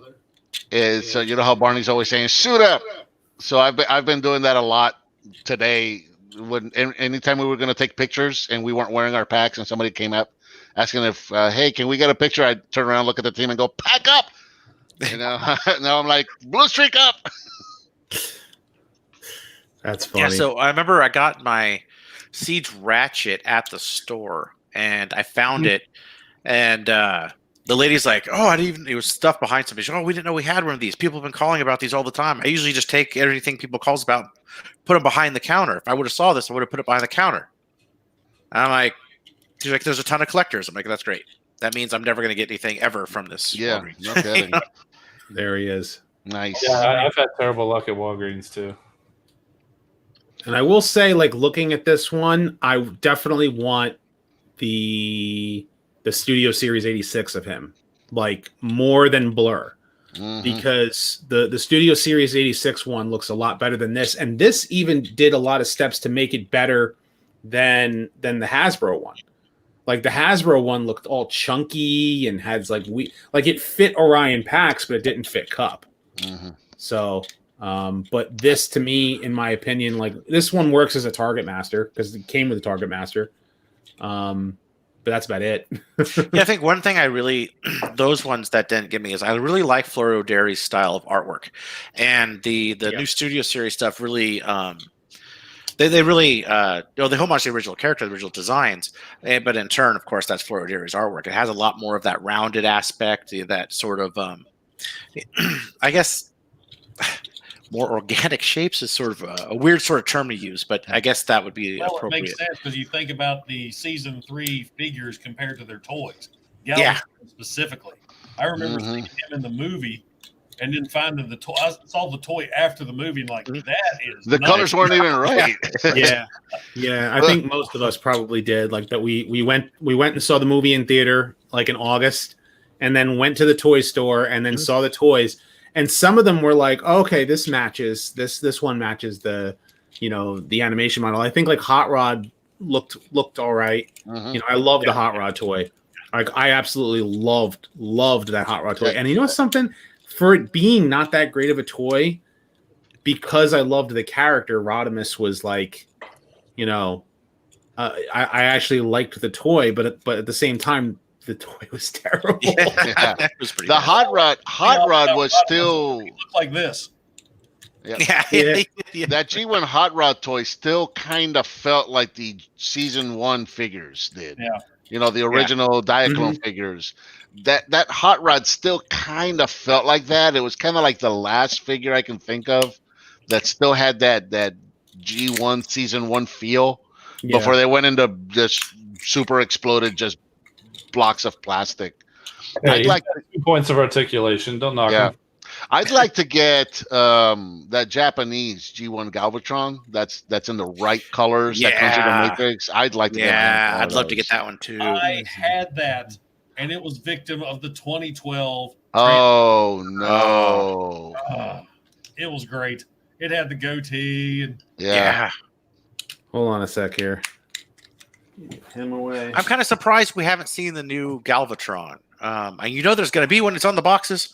It's you know how Barney's always saying "suit up," so I've been doing that a lot today. When anytime we were going to take pictures and we weren't wearing our packs, and somebody came up asking if, hey, can we get a picture? I'd turn around, look at the team, and go, pack up. You know, now I'm like, blue streak up. That's funny. Yeah, so I remember I got my Siege Ratchet at the store, and I found it, and the lady's like, "Oh, it was stuff behind something." She's like, "Oh, we didn't know we had one of these. People have been calling about these all the time. I usually just take everything people calls about, put them behind the counter. If I would have saw this, I would have put it behind the counter." And I'm like, she's like, "There's a ton of collectors." I'm like, "That's great." that means I'm never going to get anything ever from this. Yeah, Walgreens. no kidding. There he is. Nice. Yeah, I've had terrible luck at Walgreens too. And I will say, like, looking at this one, I definitely want the Studio Series 86 of him, like, more than Blur. Mhm. Because the Studio Series 86 one looks a lot better than this, and this even did a lot of steps to make it better than the Hasbro one. Like the Hasbro one looked all chunky and had like it fit Orion Pax, but it didn't fit Cup. Mhm. So, but this to me, in my opinion, like this one works as a Target Master because it came with a Target Master. But that's about it. Yeah, I think one thing I really, those ones that didn't get me is I really like Florio Derry's style of artwork, and the new Studio Series stuff really, they really, they homage the original character, the original designs, but in turn, of course, that's Florio Derry's artwork. It has a lot more of that rounded aspect, that sort of, I guess, more organic shapes is sort of a weird sort of term to use, but I guess that would be appropriate. It makes sense because you think about the season 3 figures compared to their toys. Yeah. Specifically. I remember seeing him in the movie and then finding the toy. I saw the toy after the movie and like, that is The nice. colors weren't even right. Yeah. I think most of us probably did. Like that we went and saw the movie in theater like in August and then went to the toy store and then saw the toys. And some of them were like, oh, okay, this matches this one matches the animation model. I think like Hot Rod looked all right. Mhm. I love the Hot Rod toy. Like I absolutely loved that Hot Rod toy. And you know something? For it being not that great of a toy, because I loved the character, Rodimus was like, I actually liked the toy, but at the same time, the toy was terrible. Yeah. It was pretty The bad. Hot Rod was still It looked like this. Yeah. that G1 Hot Rod toy still kind of felt like the season 1 figures did. Yeah. The original Diaclone figures. That Hot Rod still kind of felt like that. It was kind of like the last figure I can think of that still had that G1 season 1 feel before they went into just super exploded just blocks of plastic. Hey, I'd like 2 points of articulation. Don't knock him. I'd like to get that Japanese G1 Galvatron. That's in the right colors. That comes with the Matrix. I'd like to get Yeah, I'd love to those. get that one too. I had that, and it was victim of the 2012. Oh no! It was great. It had the goatee and Yeah. Hold on a sec here. Him away. I'm kind of surprised we haven't seen the new Galvatron. And there's going to be one. It's on the boxes.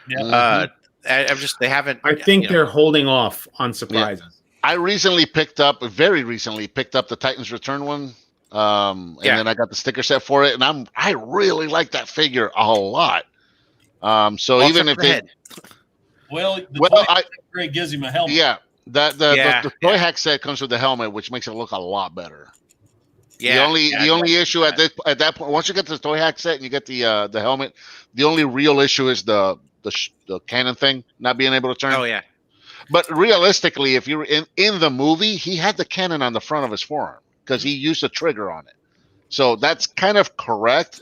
yeah. I'm just they haven't. I think they're holding off on surprises. I very recently picked up the Titans Return one. And then I got the sticker set for it, and I really like that figure a lot. So even if they, toy upgrade gives him a helmet. the toy hack set comes with the helmet, which makes it look a lot better. Yeah. The only issue at that point, once you get the toy hack set and you get the helmet, the only real issue is the cannon thing not being able to turn. Oh yeah. But realistically, if you're in the movie, he had the cannon on the front of his forearm because he used a trigger on it. So that's kind of correct,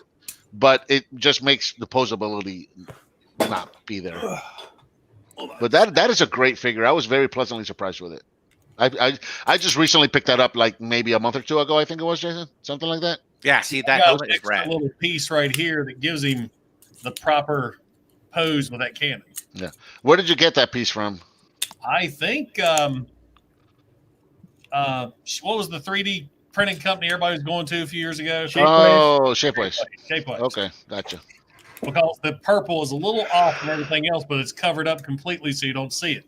but it just makes the posability not be there. But that is a great figure. I was very pleasantly surprised with it. I just recently picked that up like maybe a month or two ago, I think it was, Jason. Something like that. Yeah, see that helmet is rad. Little piece right here that gives him the proper pose with that cannon. Yeah. Where did you get that piece from? I think what was the 3D printing company everybody was going to a few years ago? Shapeways. Shapeways. Okay, gotcha. Because the purple is a little off from everything else, but it's covered up completely so you don't see it.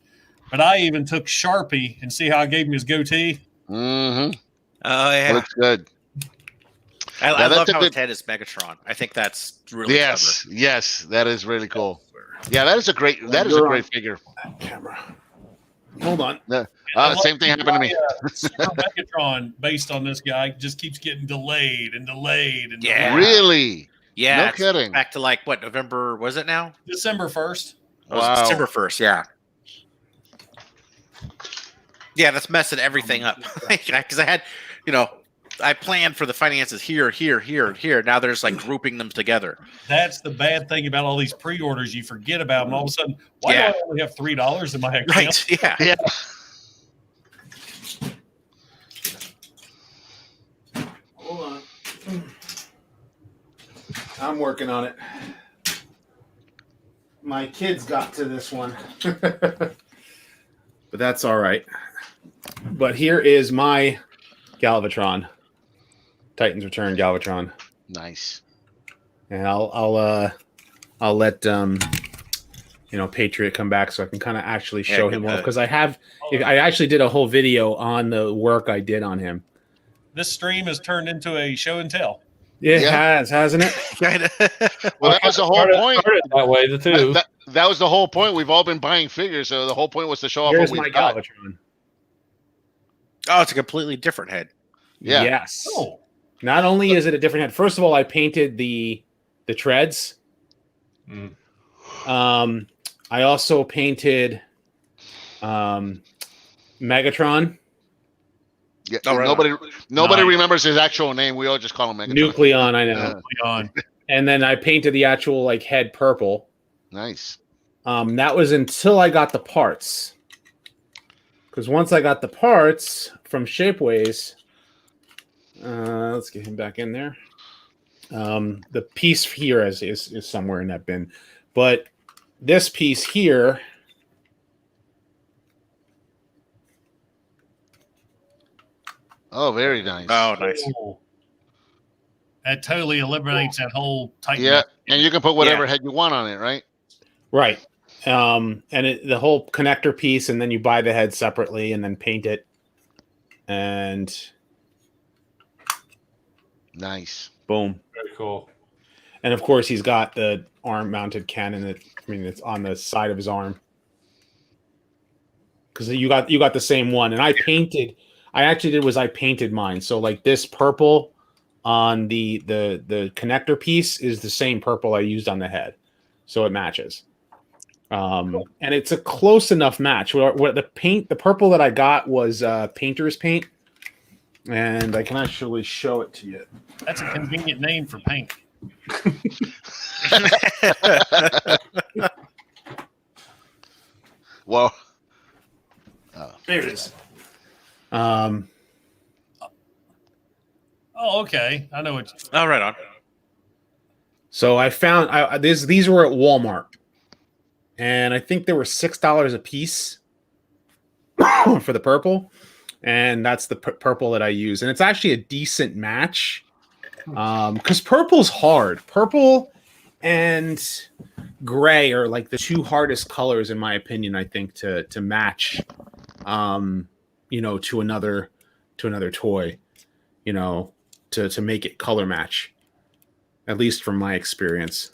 But I even took Sharpie and see how I gave him his goatee. Mm-hmm. Oh yeah, looks good. I love how his head is Megatron. I think that's really clever. Yes, that is really cool. Yeah, that is a great figure. Camera. Hold on. Same thing happened to me. Megatron, based on this guy, just keeps getting delayed and delayed and Yeah. delayed. Really? Yeah, No kidding. Back to like what November was it now? December 1st. Wow. December 1st. Yeah. Yeah, that's messing everything up. Because I had, I planned for the finances here, here, here, and here. Now they're just like grouping them together. That's the bad thing about all these pre-orders. You forget about them. All of a sudden, why do I only have $3 in my account? Right? Yeah. Yeah. Hold on. I'm working on it. My kids got to this one. But that's all right. But here is my Galvatron. Titans Return Galvatron. Nice. And I'll let Patriot come back so I can kind of actually show him off, because I actually did a whole video on the work I did on him. This stream has turned into a show and tell. It has, hasn't it? Well, that was the whole point. That way, too. That was the whole point. We've all been buying figures, so the whole point was to show off Here's what my we've got. Galvatron. Oh, it's a completely different head. Yeah. Yes. Oh, Not only is it a different head. First of all, I painted the treads. I also painted Megatron. Yeah, Oh, right nobody remembers his actual name. We all just call him Megatron. Nucleon, I know. on. And then I painted the actual head purple. Nice. That was until I got the parts. Because once I got the parts from Shapeways, let's get him back in there. The piece here is somewhere in that bin. But this piece here, Oh, very nice. Oh, nice. That totally eliminates that whole Titan. Yeah, and you can put whatever head you want on it, right? right? And the whole connector piece, and then you buy the head separately and then paint it. And Nice. boom. Very cool. And of course, he's got the arm-mounted cannon. It's on the side of his arm. Because you got the same one, and I painted mine. So this purple on the connector piece is the same purple I used on the head, so it matches. And it's a close enough match. What the purple that I got was painter's paint, and I can actually show it to you. That's a convenient name for paint. Well, There it is. Oh, okay. I know what. Oh, right on. So I found these were at Walmart, and I think they were $6 a piece for the purple, and that's the purple that I use, and it's actually a decent match because purple's hard. Purple and gray are the two hardest colors in my opinion. I think to match, to another toy, to make it color match. At least from my experience.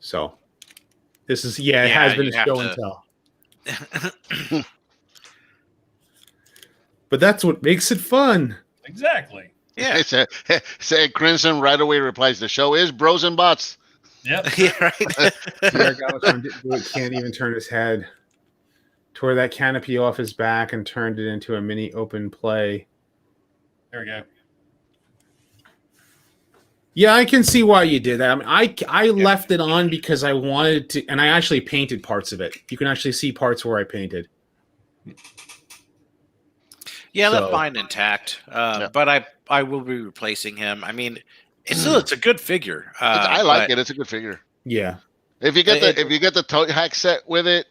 So this is it has been a show and tell. But that's what makes it fun. Exactly. Yeah. Say Crimson right away replies, the show is Bros and Bots. Yep. Yeah, right. Can't even turn his head. Tore that canopy off his back and turned it into a mini open play. There we go. Yeah, I can see why you did that. I mean, I left it on because I wanted to, and I actually painted parts of it. You can actually see parts where I painted. Yeah, I So- left mine intact, but I will be replacing him. I mean, it's a good figure. I like it. It's a good figure. Yeah. If you get the toe hack set with it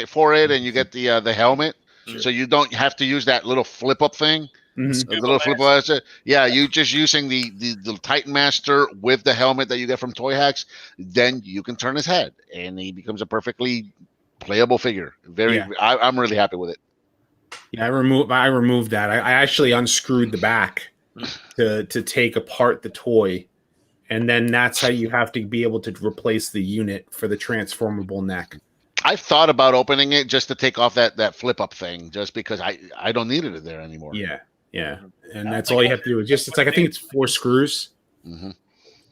for it, and you get the helmet, so you don't have to use that little flip up thing. Mhm. The little flip up. Yeah, you just using the Titan Master with the helmet that you get from Toy Hacks, then you can turn his head, and he becomes a perfectly playable figure. I'm really happy with it. Yeah, I removed that. I actually unscrewed the back to take apart the toy, and then that's how you have to be able to replace the unit for the transformable neck. I thought about opening it just to take off that flip up thing, just because I don't need it there anymore. Yeah, and that's all you have to do. It's I think it's 4 screws. Mm-hmm.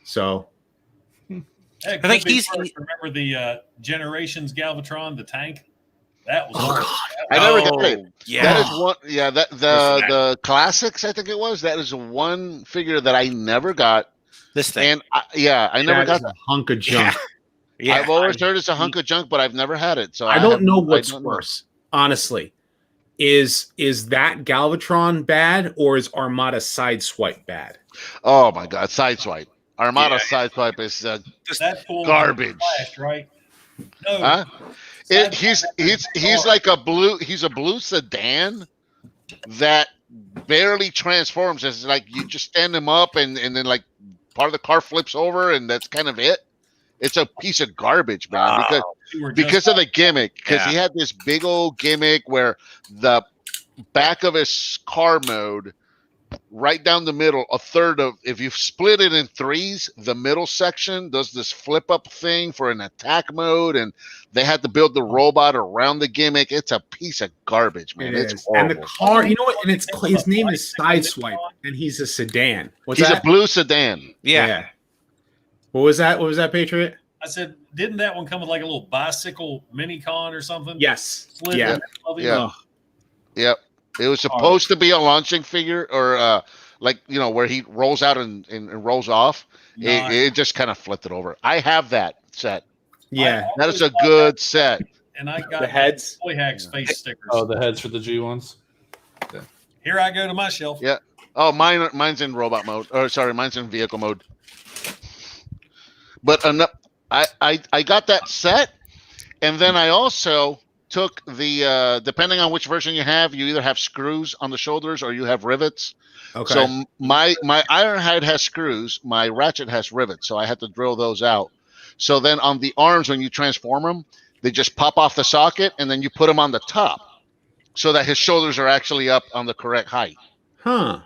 So Hey, I think remember the Generations Galvatron, the tank? That was. I never got it. Yeah. That is one. Yeah, the classics. I think it was. That is one figure that I never got. This thing. And I never That got is a hunk of junk. Yeah. I've always heard it's a hunk of junk, but I've never had it. So I don't know what's don't know. worse, honestly. Is that Galvatron bad or is Armada Sideswipe bad? Oh my God, Sideswipe. Armada Sideswipe is That pool garbage. Flash, right? No. Huh? He's like a blue. He's a blue sedan that barely transforms. It's like you just stand him up, and then like part of the car flips over, and that's kind of it. It's a piece of garbage, man. Because of the gimmick. Because he had this big old gimmick where the back of his car mode, right down the middle, a third of, if you split it in threes, the middle section does this flip up thing for an attack mode, and they had to build the robot around the gimmick. It's a piece of garbage, man. It's horrible. And the car, you know what? And his name is Sideswipe, and he's a sedan. He's a blue sedan. Yeah. What was that? What was that, Patriot? I said, didn't that one come with like a little bicycle mini con or something? Yes. Slid Yeah. in above him? Yeah. Yep. It was supposed to be a launching figure, or like, you know, where he rolls out and rolls off. Nice. It just kind of flipped it over. I have that set. Yeah. That is a good set. And I got The heads. Toy Hacks face stickers. Oh, the heads for the G ones. Here I go to my shelf. Yeah. Oh, mine's in robot mode. Or sorry, mine's in vehicle mode. But I got that set, and then I also took the depending on which version you have, you either have screws on the shoulders or you have rivets. Okay. So my Ironhide has screws, my Ratchet has rivets, so I had to drill those out. So then on the arms, when you transform them, they just pop off the socket, and then you put them on the top, so that his shoulders are actually up on the correct height. Huh.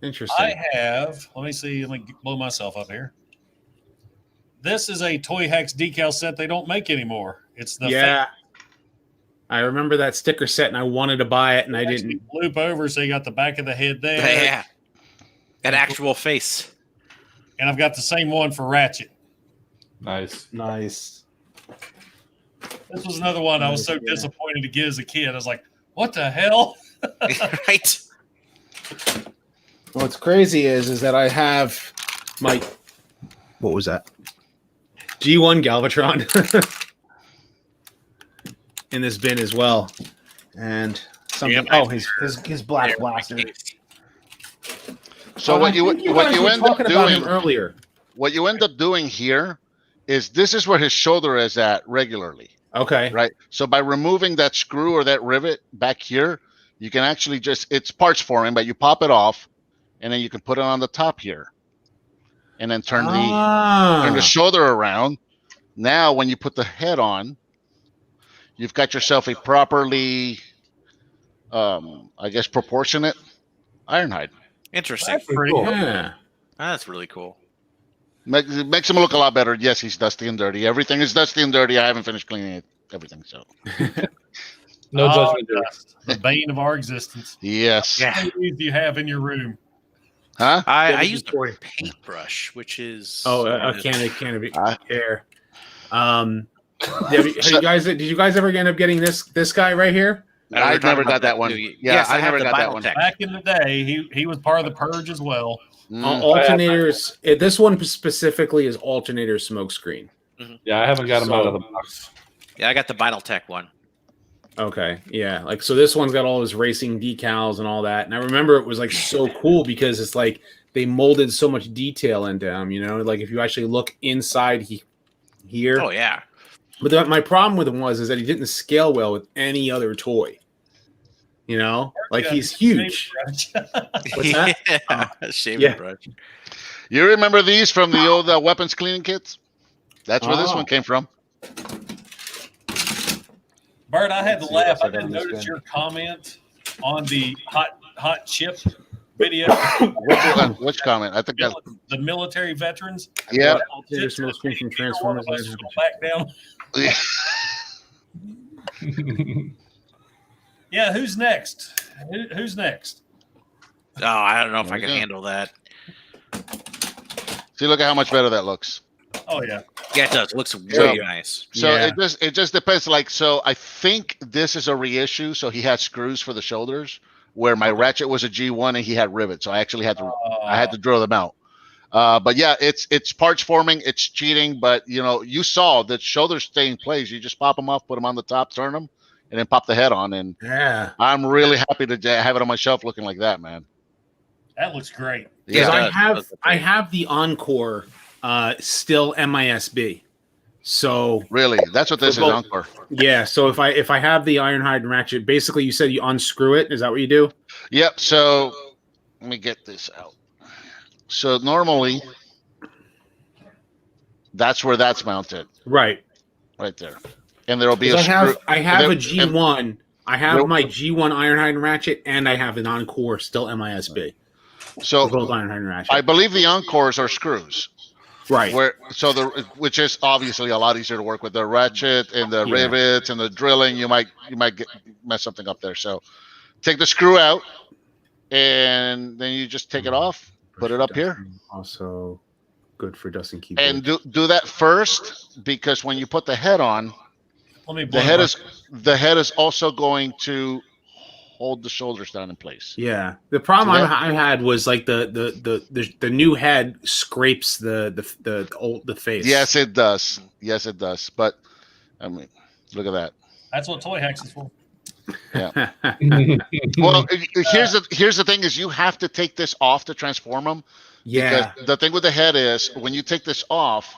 Interesting. I have, let me see, let me blow myself up here. This is a Toy Hacks decal set they don't make anymore. It's the I remember that sticker set, and I wanted to buy it, and I didn't. Loop over, so you got the back of the head there. Yeah. An actual face. And I've got the same one for Ratchet. Nice. Nice. This was another one I was so disappointed to get as a kid. I was like, what the hell? Right. What's crazy is that I have my. What was that? G1 Galvatron in this bin as well, and something. His black blaster. So what you end up doing earlier? What you end up doing here is this is where his shoulder is at regularly. Okay. Right. So by removing that screw or that rivet back here, you can actually it's parts for him, but you pop it off, and then you can put it on the top here, and then turn the shoulder around. Now, when you put the head on, you've got yourself a properly, I guess, proportionate Ironhide. Interesting. That's pretty cool. Yeah. That's really cool. Makes him look a lot better. Yes, he's dusty and dirty. Everything is dusty and dirty. I haven't finished cleaning everything, so. No judgment. The bane of our existence. Yes. Yeah. How many do you have in your room? Huh? I use a paintbrush, which is a can of air. Did you guys ever end up getting this guy right here? I never got that one. Yeah, yes, I never got that one. Back in the day, he was part of the purge as well. Alternators. This one specifically is alternator smokescreen. Yeah, I haven't got him out of the box. Yeah, I got the Vinyltech one. Okay, yeah, like so this one's got all his racing decals and all that, and I remember it was like so cool because it's like they molded so much detail into him, you know, like if you actually look inside here. Oh yeah. But my problem with him is that he didn't scale well with any other toy. You know, like he's huge. What's that? Shaving brush. You remember these from the old weapons cleaning kits? That's where this one came from. Bert, I had to laugh. I didn't notice your comment on the hot chip video. Which comment? I think the military veterans. Yeah. Alternator smokescreen from Transformers. Back down. Yeah, who's next? Who's next? Oh, I don't know if I can handle that. See, look at how much better that looks. Oh yeah. Yeah, it does. It looks way nice. So Yeah. it just depends. Like, so I think this is a reissue. So he had screws for the shoulders, where my Ratchet was a G1 and he had rivets. So I actually had to drill them out. But yeah, it's parts forming. It's cheating. But you saw the shoulders stay in place. You just pop them off, put them on the top, turn them, and then pop the head on. And Yeah. I'm really happy to have it on my shelf looking like that, man. That looks great. Because Yeah. I have the Encore still MISB. So Really, that's what this is, Encore. yeah, so if I have the Ironhide and Ratchet, basically you said you unscrew it. Is that what you do? Yep. So let me get this out. So normally, that's where that's mounted, Right. right there, and there'll be a I have screw. I have there- a G1. I have Nope. my G1 Ironhide and Ratchet, and I have an Encore still MISB. So For both Ironhide and Ratchet. I believe the Encores are screws. Right. Which is obviously a lot easier to work with. The ratchet and the Yeah. rivets and the drilling, you might mess something up there. So take the screw out, and then you just take it off, put it up here, Also good for Dustin Keyboard. and do that first, because when you put the head on, Let me. the head is also going to hold the shoulders down in place. Yeah, the problem So I had was like the new head scrapes the face. Yes, it does. Yes, it does. But I mean, look at that. That's what Toy Hacks is for. Well, here's the thing: is you have to take this off to transform them. yeah, Because the thing with the head is when you take this off,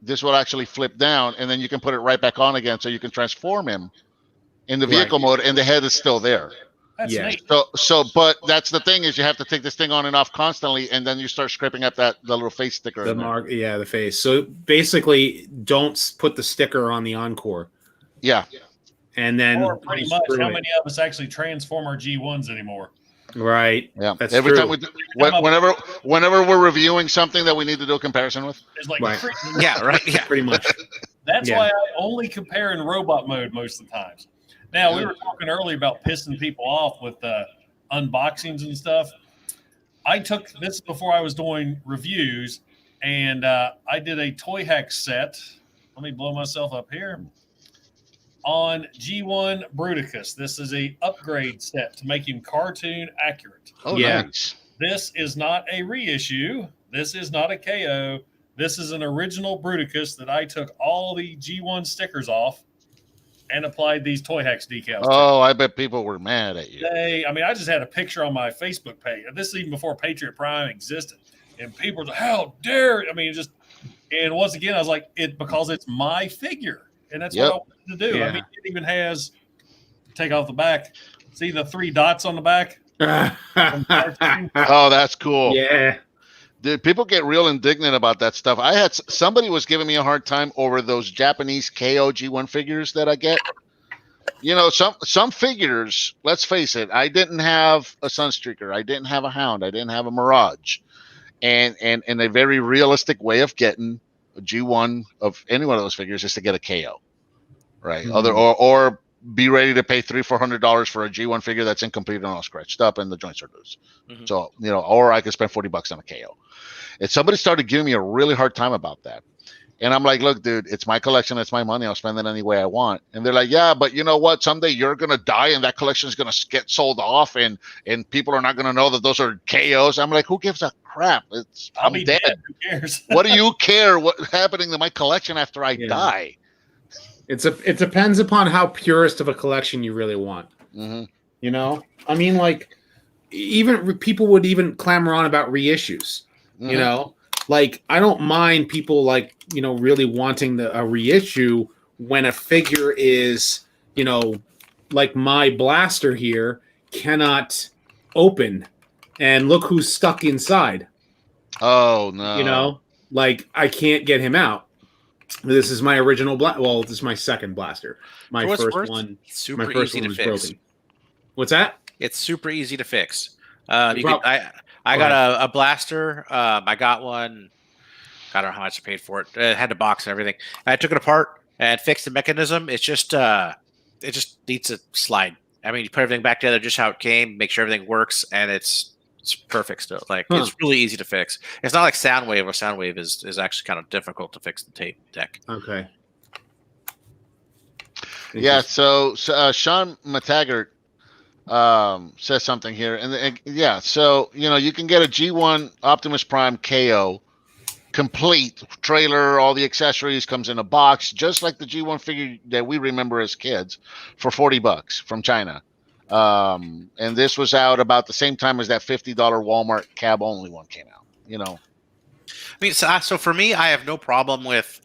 this will actually flip down, and then you can put it right back on again, so you can transform him in the vehicle mode, and the head is still there. That's Yeah. neat. But that's the thing, is you have to take this thing on and off constantly, and then you start scraping up the little face sticker. the in there. mark. Yeah, the face. So basically, don't put the sticker on the Encore, Yeah. and then Or pretty much, unscrew how it. many of us actually transform our G1s anymore? Right. Yeah. That's Every true. time whenever we're reviewing something that we need to do a comparison with. It's like Right. Yeah, right. Yeah. Pretty much. That's Yeah. why I only compare in robot mode most of the times. Now, we were talking earlier about pissing people off with unboxings and stuff. I took this before I was doing reviews, and I did a Toy Hack set. Let me blow myself up here. On G1 Bruticus. This is a upgrade set to make him cartoon accurate. Oh, Yeah. nice. This is not a reissue. This is not a KO. This is an original Bruticus that I took all the G1 stickers off and applied these Toy Hacks decals to. Oh, I bet people were mad at you. I just had a picture on my Facebook page. This is even before Patriot Prime existed. And people were like, how dare, and once again, I was like, because it's my figure. And that's Yep. what I wanted to do. Yeah. I mean, it even has, take off the back. See the 3 dots on the back? Oh, that's cool. Yeah. Dude, people get real indignant about that stuff. I had somebody was giving me a hard time over those Japanese KO G1 figures that I get. Some figures, let's face it, I didn't have a Sunstreaker, I didn't have a Hound, I didn't have a Mirage. And a very realistic way of getting a G1 of any one of those figures is to get a KO. Right. Mhm. Or be ready to pay $300-400 for a G1 figure that's incomplete and all scratched up and the joints are loose. Mhm. So, or I could spend $40 on a KO. And somebody started giving me a really hard time about that. And I'm like, look, dude, it's my collection. It's my money. I'll spend it any way I want. And they're like, yeah, but you know what? Someday you're going to die and that collection is going to get sold off and people are not going to know that those are KOs. I'm like, who gives a crap? I'll I'm be dead. dead. Who cares? What do you care what's happening to my collection after I Yeah. die? It depends upon how purist of a collection you really want. Mm-hmm. I mean, like, even people would even clamor on about reissues. Mhm. Like, I don't mind people really wanting a reissue when a figure is, like my blaster here cannot open, and look who's stuck inside. Oh no! Like I can't get him out. This is my original well, this is my second blaster. My For what's first worth, one. it's super My first easy one to was fix. broken. What's that? It's super easy to fix. Go I got a blaster. I got one. I don't know how much I paid for it. It had the box and everything. I took it apart and fixed the mechanism. It just needs a slide. I mean, you put everything back together just how it came, make sure everything works, and it's It's perfect still. Like Huh. it's really easy to fix. It's not like Soundwave, where Soundwave is actually kind of difficult to fix the tape deck. Okay. Yeah. So Sean McTaggart says something here, and yeah. So you can get a G1 Optimus Prime KO complete trailer, all the accessories, comes in a box, just like the G1 figure that we remember as kids, for $40 from China. And this was out about the same time as that $50 Walmart cab only one came out. I mean, so for me, I have no problem with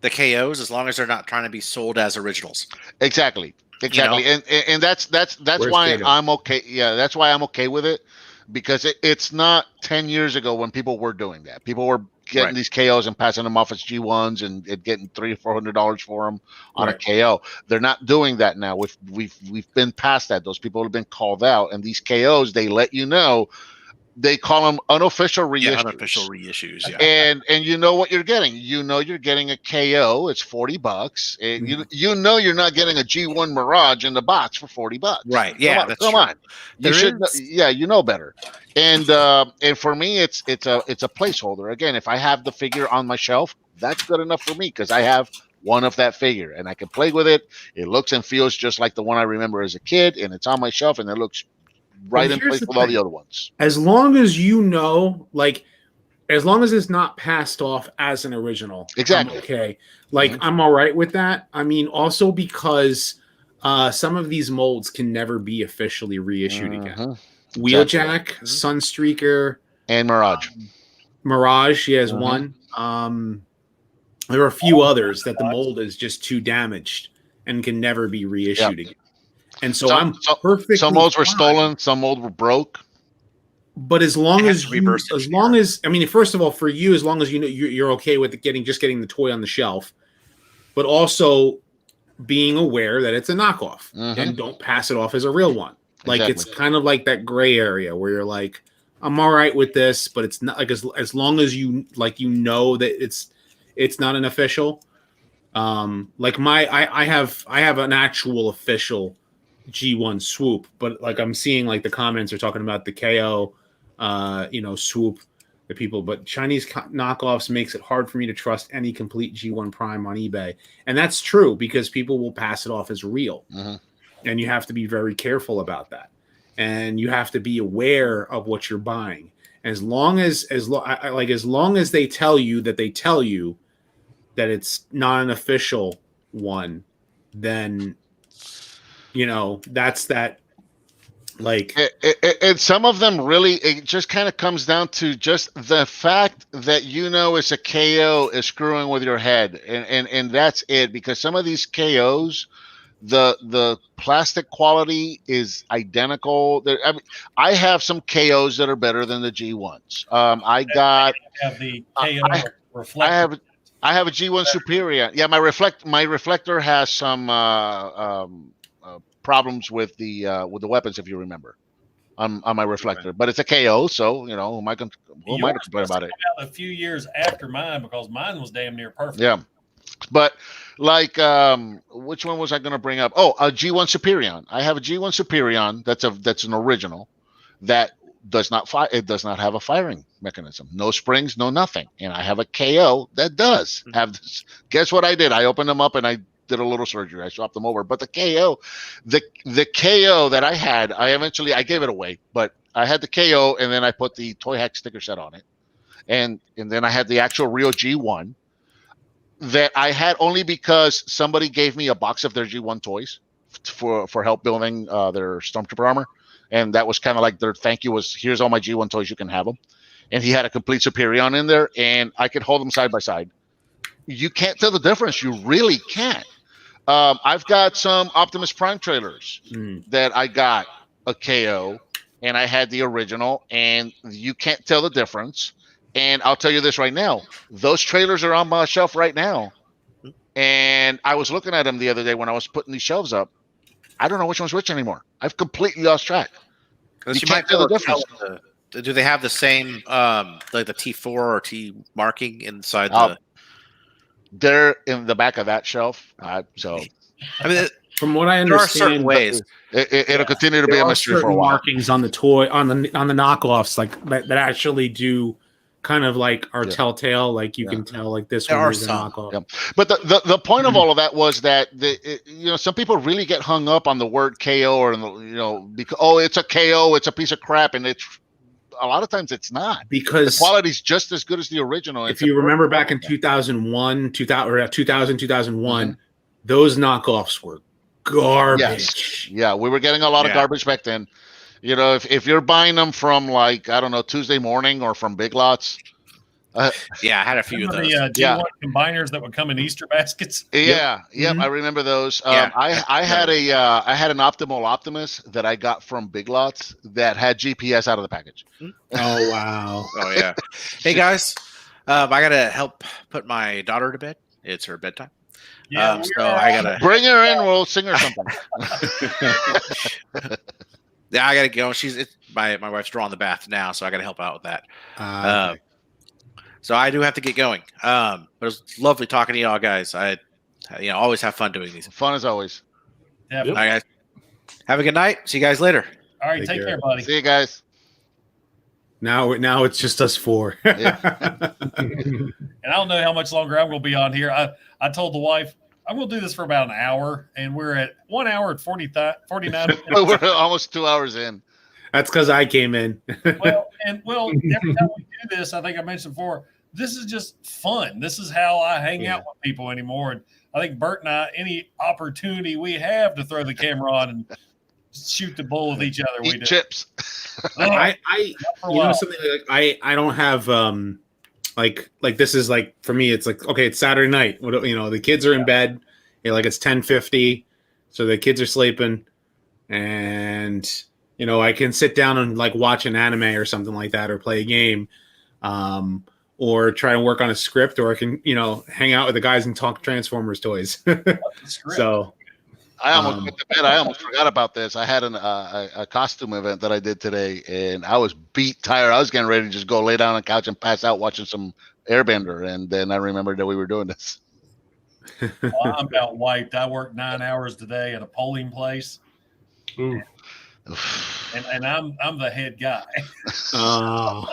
the KOs as long as they're not trying to be sold as originals. Exactly. And that's Where's why Kato? I'm okay. Yeah, that's why I'm okay with it, because it's not 10 years ago when people were doing that. People were getting Right. these KOs and passing them off as G1s and getting $300 or $400 for them on Right. a KO. They're not doing that now. We've been past that. Those people have been called out, and these KOs, they let you know. They call them unofficial reissues. Yeah, unofficial reissues. Yeah. And you know what you're getting. You're getting a KO. It's $40. And you're not getting a G1 Mirage in the box for $40. Right. Yeah. Come on. You There should. is- Yeah, you know better. And for me, it's a placeholder. Again, if I have the figure on my shelf, that's good enough for me, because I have one of that figure and I can play with it. It looks and feels just like the one I remember as a kid, and it's on my shelf, and it looks right in here's place the with all thing. the other ones. As long as as long as it's not passed off as an original, Exactly. I'm okay. I'm all right with that. I mean, also because some of these molds can never be officially reissued again. Mhm. Wheeljack, Sunstreaker, And Mirage. Mirage, he has Mhm. one. There are a few others that the mold is just too damaged and can never be reissued again. And so I'm perfectly Some molds were fine. stolen, some molds were broke. But as long They have as to reverse engineer. first of all, for you, as long as you're okay with getting the toy on the shelf, but also being aware that it's a knockoff and don't pass it off as a real one. Like it's kind of like that gray area where you're like, I'm all right with this, but it's not like as long as you know that it's not an official. I have an actual official G1 swoop, but I'm seeing the comments are talking about the KO swoop, the people, but Chinese knockoffs makes it hard for me to trust any complete G1 Prime on eBay. And that's true, because people will pass it off as real. And you have to be very careful about that. And you have to be aware of what you're buying. As long as they tell you that it's not an official one, then that's that. And some of them really, it just kind of comes down to just the fact that it's a KO is screwing with your head, and that's it. Because some of these KOs, the plastic quality is identical. I have some KOs that are better than the G1s. I have the KO reflector. I have a G1 Superior. Yeah, my reflector has some problems with the weapons, if you remember, on my reflector. But it's a KO, so who am I going to complain about it? A few years after mine, because mine was damn near perfect. Yeah, but which one was I going to bring up? Oh, a G1 Superion. I have a G1 Superion that's an original that does not fire. It does not have a firing mechanism. No springs, no nothing. And I have a KO that does have this. Guess what I did? I opened them up and I did a little surgery. I swapped them over. But the KO that I had, I gave it away. But I had the KO, and then I put the Toy Hack sticker set on it, and then I had the actual real G1 that I had only because somebody gave me a box of their G1 toys for help building their Stormtrooper armor. And that was kind of like their thank you was, here's all my G1 toys, you can have them. And he had a complete Superion in there, and I could hold them side by side. You can't tell the difference. You really can't. I've got some Optimus Prime trailers that I got a KO, and I had the original, and you can't tell the difference. And I'll tell you this right now. Those trailers are on my shelf right now. And I was looking at them the other day when I was putting these shelves up. I don't know which one's which anymore. I've completely lost track. You can't tell the difference. Do they have the same, like the T4 or T marking inside the? They're in the back of that shelf. I mean, From what I There are understand, certain ways. It'll continue to be there a are mystery for a certain while. markings on the toy on the knockoffs like that actually do kind of like are telltale. Like you can tell like this There one are is a some. knockoff. Yeah. But the point of all of that was that some people really get hung up on the word KO or because it's a KO, it's a piece of crap, and it's a lot of times it's not, Because the quality's just as good as the original. If you remember back in 2001, 2001, those knockoffs were garbage. Yeah, we were getting a lot of garbage back then. If you're buying them from like, I don't know, Tuesday Morning or from Big Lots. I had a few of those. The G1 combiners that would come in Easter baskets. Yep. I remember those. I had an Optimus that I got from Big Lots that had GPS out of the package. Oh wow! Oh yeah. Hey guys, I gotta help put my daughter to bed. It's her bedtime. Yeah, so I gotta bring her in. We'll sing her something. Yeah, I gotta go. My wife's drawing the bath now, so I gotta help out with that. Okay. So I do have to get going. But it was lovely talking to y'all guys. I always have fun doing these. Fun as always. Yeah. All right, guys. Have a good night. See you guys later. All right, take care, buddy. See you guys. Now it's just us four. And I don't know how much longer I'm going to be on here. I told the wife I'm going to do this for about an hour, and we're at 1 hour and 49 minutes. We're almost 2 hours in. That's because I came in. Well, every time we do this, I think I mentioned before, this is just fun. This is how I hang out with people anymore. And I think Bert and I, any opportunity we have to throw the camera on and shoot the bull with each other, we do. Chips. I something like I don't have like this is like for me it's like okay, it's Saturday night. The kids are in bed. Like it's 10:50, so the kids are sleeping, and I can sit down and like watch an anime or something like that, or play a game, or try to work on a script, or I can hang out with the guys and talk Transformers toys. So. I almost went to bed. I almost forgot about this. I had a costume event that I did today, and I was tired. I was getting ready to just go lay down on the couch and pass out watching some Airbender, and then I remembered that we were doing this. Well, I'm about wiped. I worked 9 hours today at a polling place, and I'm the head guy. Oh,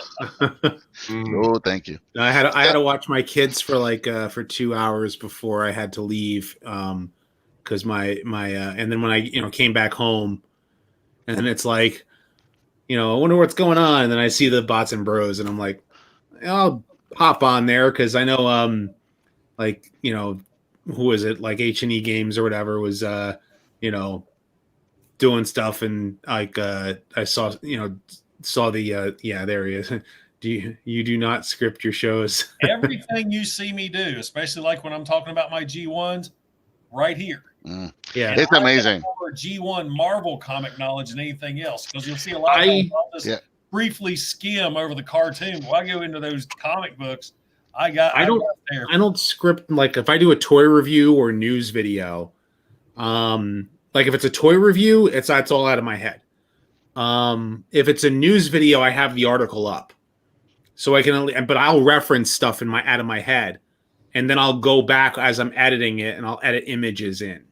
thank you. I had to watch my kids for 2 hours before I had to leave. Because my and then when I came back home, and it's like, I wonder what's going on, and then I see the Bots and Bros, and I'm like, I'll hop on there because I know who is it, like H&E Games or whatever was doing stuff, and like I saw the there he is. You do not script your shows. Everything you see me do, especially like when I'm talking about my G1s, right here. Yeah, it's amazing. More G1 Marvel comic knowledge than anything else, because you'll see a lot of times I'll just briefly skim over the cartoon. When I go into those comic books, I don't script, like if I do a toy review or news video, like if it's a toy review, that's all out of my head. If it's a news video, I have the article up, so I can, but I'll reference stuff out of my head, and then I'll go back as I'm editing it, and I'll edit images in.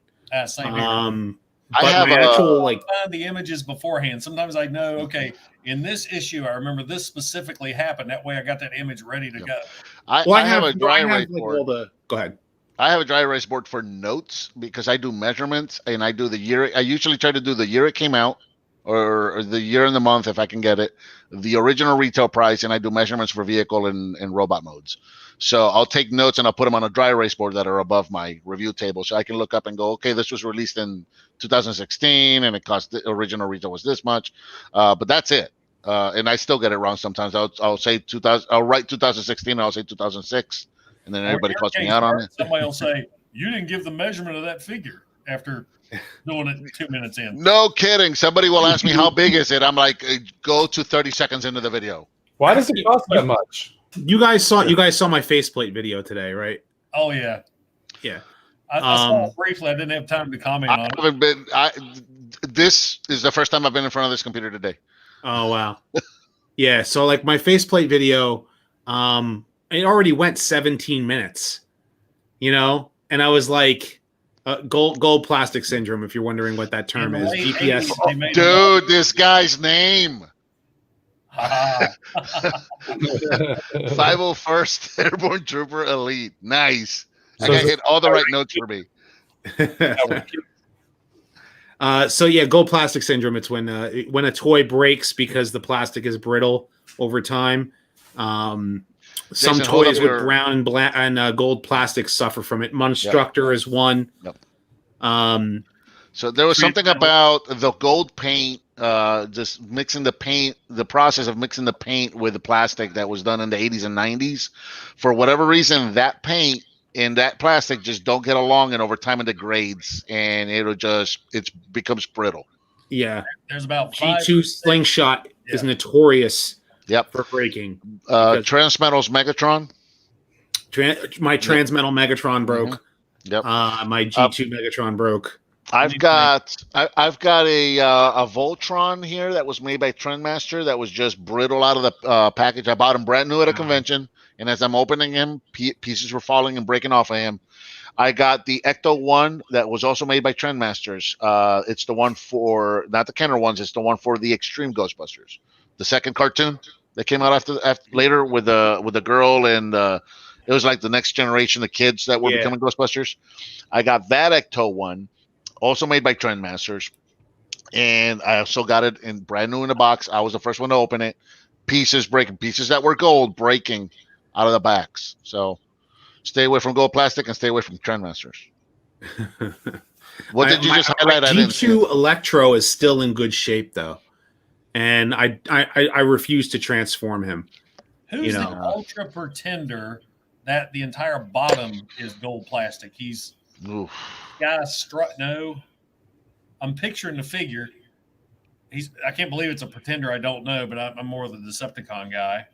Same here. I have find the images beforehand. Sometimes I know, okay, in this issue, I remember this specifically happened. That way, I got that image ready to go. I have a dry erase board. Go ahead. I have a dry erase board for notes because I do measurements and I do the year. I usually try to do the year it came out, or the year and the month if I can get it, the original retail price, and I do measurements for vehicle and robot modes. So I'll take notes and I'll put them on a dry erase board that are above my review table, so I can look up and go, okay, this was released in 2016 and it cost, the original retail was this much, but that's it. And I still get it wrong sometimes. I'll say 2000. I'll write 2016 and I'll say 2006, and then everybody calls me out on it. Somebody will say, "You didn't give the measurement of that figure," after doing it 2 minutes in. No kidding. Somebody will ask me how big is it. I'm like, go to 30 seconds into the video. Why does it cost that much? You guys saw my faceplate video today, right? Oh yeah. I saw it briefly. I didn't have time to comment on it. This is the first time I've been in front of this computer today. Oh wow. Yeah, so like my faceplate video, it already went 17 minutes, and I was like, Gold plastic syndrome. If you're wondering what that term In the is, late GPS. 80s, they made Dude, this guy's name. Ah, 501st Airborne Trooper Elite. Nice. So That guy is it- hit all the right notes for me. So yeah, gold plastic syndrome. It's when a toy breaks because the plastic is brittle over time. Some Jason, hold toys up with your- brown and black and gold plastic suffer from it. Monstructor is one. Yep. Um, So there was something Treatment. about the gold paint, just mixing the paint, the process of mixing the paint with the plastic that was done in the 80s and 90s. For whatever reason, that paint and that plastic just don't get along, and over time it degrades, and it becomes brittle. yeah, there's about 5. G2 slingshot is Yeah. notorious Yep. for breaking. Because- Transmetal's Megatron. My Transmetal Megatron broke. Yep. My G2 Megatron broke. I've got a Voltron here that was made by Trendmaster that was just brittle out of the package. I bought him brand new at a convention, and as I'm opening him, pieces were falling and breaking off of him. I got the Ecto 1 that was also made by Trendmasters. It's the one for not the Kenner ones. It's the one for the Extreme Ghostbusters, the second cartoon that came out after later with the girl and. It was like the next generation of kids that were becoming Ghostbusters. I got that Ecto 1, also made by Trendmasters. And I also got it in brand new in the box. I was the first one to open it. Pieces breaking, pieces that were gold breaking out of the backs. So stay away from gold plastic and stay away from Trendmasters. What did you just highlight? I didn't see it. G2 Electro is still in good shape though, and I refuse to transform him. Who's the Ultra Pretender that the entire bottom is gold plastic? He's Oof. No, I'm picturing the figure. I can't believe it's a Pretender. I don't know, but I'm more of the Decepticon guy.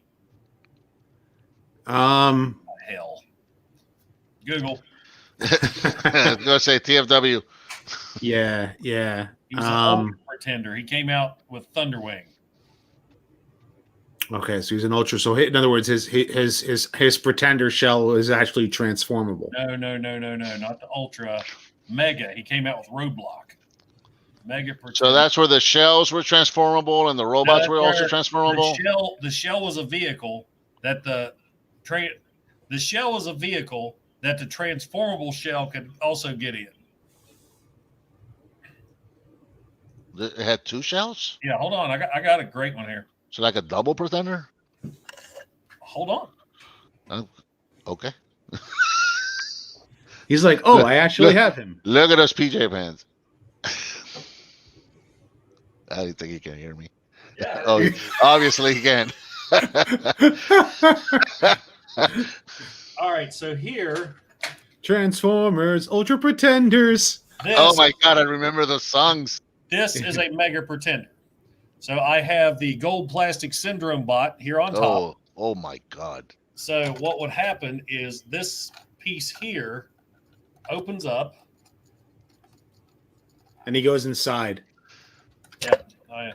Hell, Google. I was gonna say TFW. Yeah. He's an Ultra Pretender. He came out with Thunderwing. Okay, so he's an ultra. So in other words, his pretender shell is actually transformable. No, not the Ultra. Mega. He came out with Roadblock. Mega Pretender. So that's where the shells were transformable and the robots were also where transformable. The shell was a vehicle that the shell was a vehicle that the transformable shell could also get in. It had two shells? Yeah, hold on. I got a great one here. So like a double Pretender? Hold on. Okay. He's like, oh, Look, I actually look. have him. Look at those PJ pants. I don't think he can hear me. Yeah. Oh, obviously he can. All right, so here. Transformers, Ultra Pretenders. Oh my God, I remember those songs. This is a Mega Pretender. So I have the gold plastic syndrome bot here on top. Oh my God. So what would happen is this piece here opens up. And he goes inside. Yeah. Oh, yeah.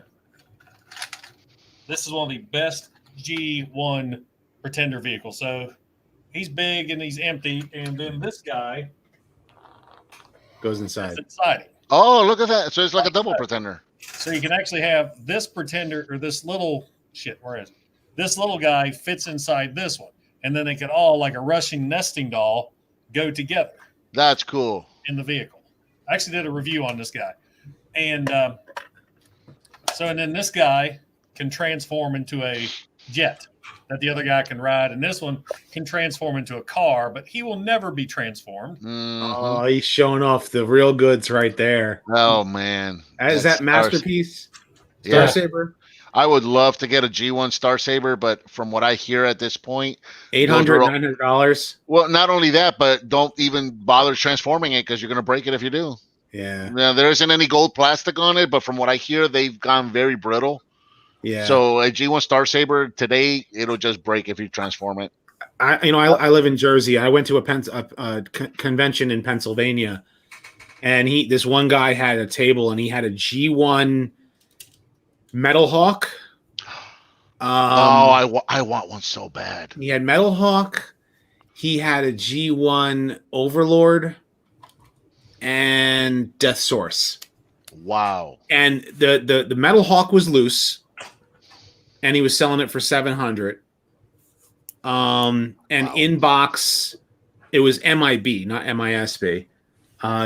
This is one of the best G1 Pretender vehicles. So he's big and he's empty. And then this guy Goes is inside. inside him. Oh, look at that. So it's like a double Pretender. So you can actually have this Pretender or this little where is it? This little guy fits inside this one. And then they could all, like a Russian nesting doll, go together That's cool. in the vehicle. I actually did a review on this guy. And and then this guy can transform into a jet that the other guy can ride. And this one can transform into a car, but he will never be transformed. Mhm. Oh, he's showing off the real goods right there. Oh man. Is That's that masterpiece? Yeah. Star Saber? I would love to get a G1 Star Saber, but from what I hear at this point, $800, $900. well, not only that, but don't even bother transforming it because you're going to break it if you do. Yeah. Now, there isn't any gold plastic on it, but from what I hear, they've gone very brittle. Yeah. So a G1 Star Saber today, it'll just break if you transform it. I live in Jersey. I went to a convention in Pennsylvania, and this one guy had a table, and he had a G1 Metal Hawk. I want one so bad. He had Metal Hawk. He had a G1 Overlord. and Death Source. Wow. And the Metal Hawk was loose, and he was selling it for $700. And in box, it was MIB, not MISB.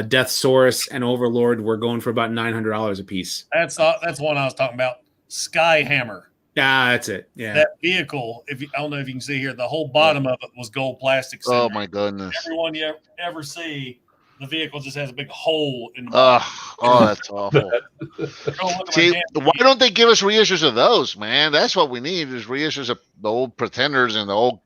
Death Source and Overlord were going for about $900 a piece. That's one I was talking about. Skyhammer. That's it. Yeah. That vehicle, I don't know if you can see here, the whole bottom of it was gold plastic. Oh my goodness. Everyone you ever see, the vehicle just has a big hole in the Oh, that's awful. See, why don't they give us reissues of those, man? That's what we need is reissues of the old Pretenders and the old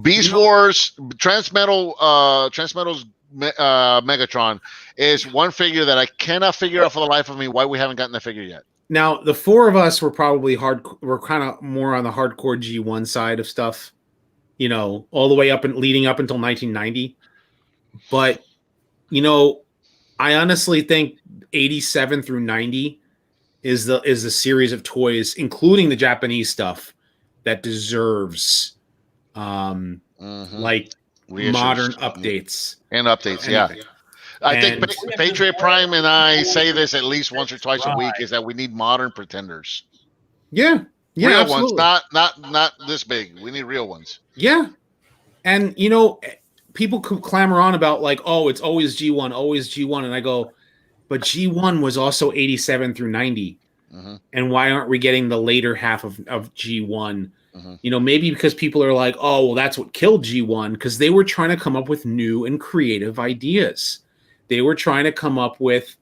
Beast Wars, Transmetal's Megatron is one figure that I cannot figure out for the life of me why we haven't gotten the figure yet. Now, the four of us were probably we're kind of more on the hardcore G1 side of stuff, all the way up and leading up until 1990. But, I honestly think 87 through 90 is the series of toys, including the Japanese stuff, that deserves like Reissues. modern updates. And updates, yeah. I think Patriot Prime and I say this at least once or twice a week is that we need modern Pretenders. Yeah, real absolutely. ones, not this big. We need real ones. Yeah, and people could clamor on about like, oh, it's always G1, and I go, but G1 was also 87 through 90, and why aren't we getting the later half of G1? Maybe because people are like, oh, well, that's what killed G1, because they were trying to come up with new and creative ideas. They were trying to come up with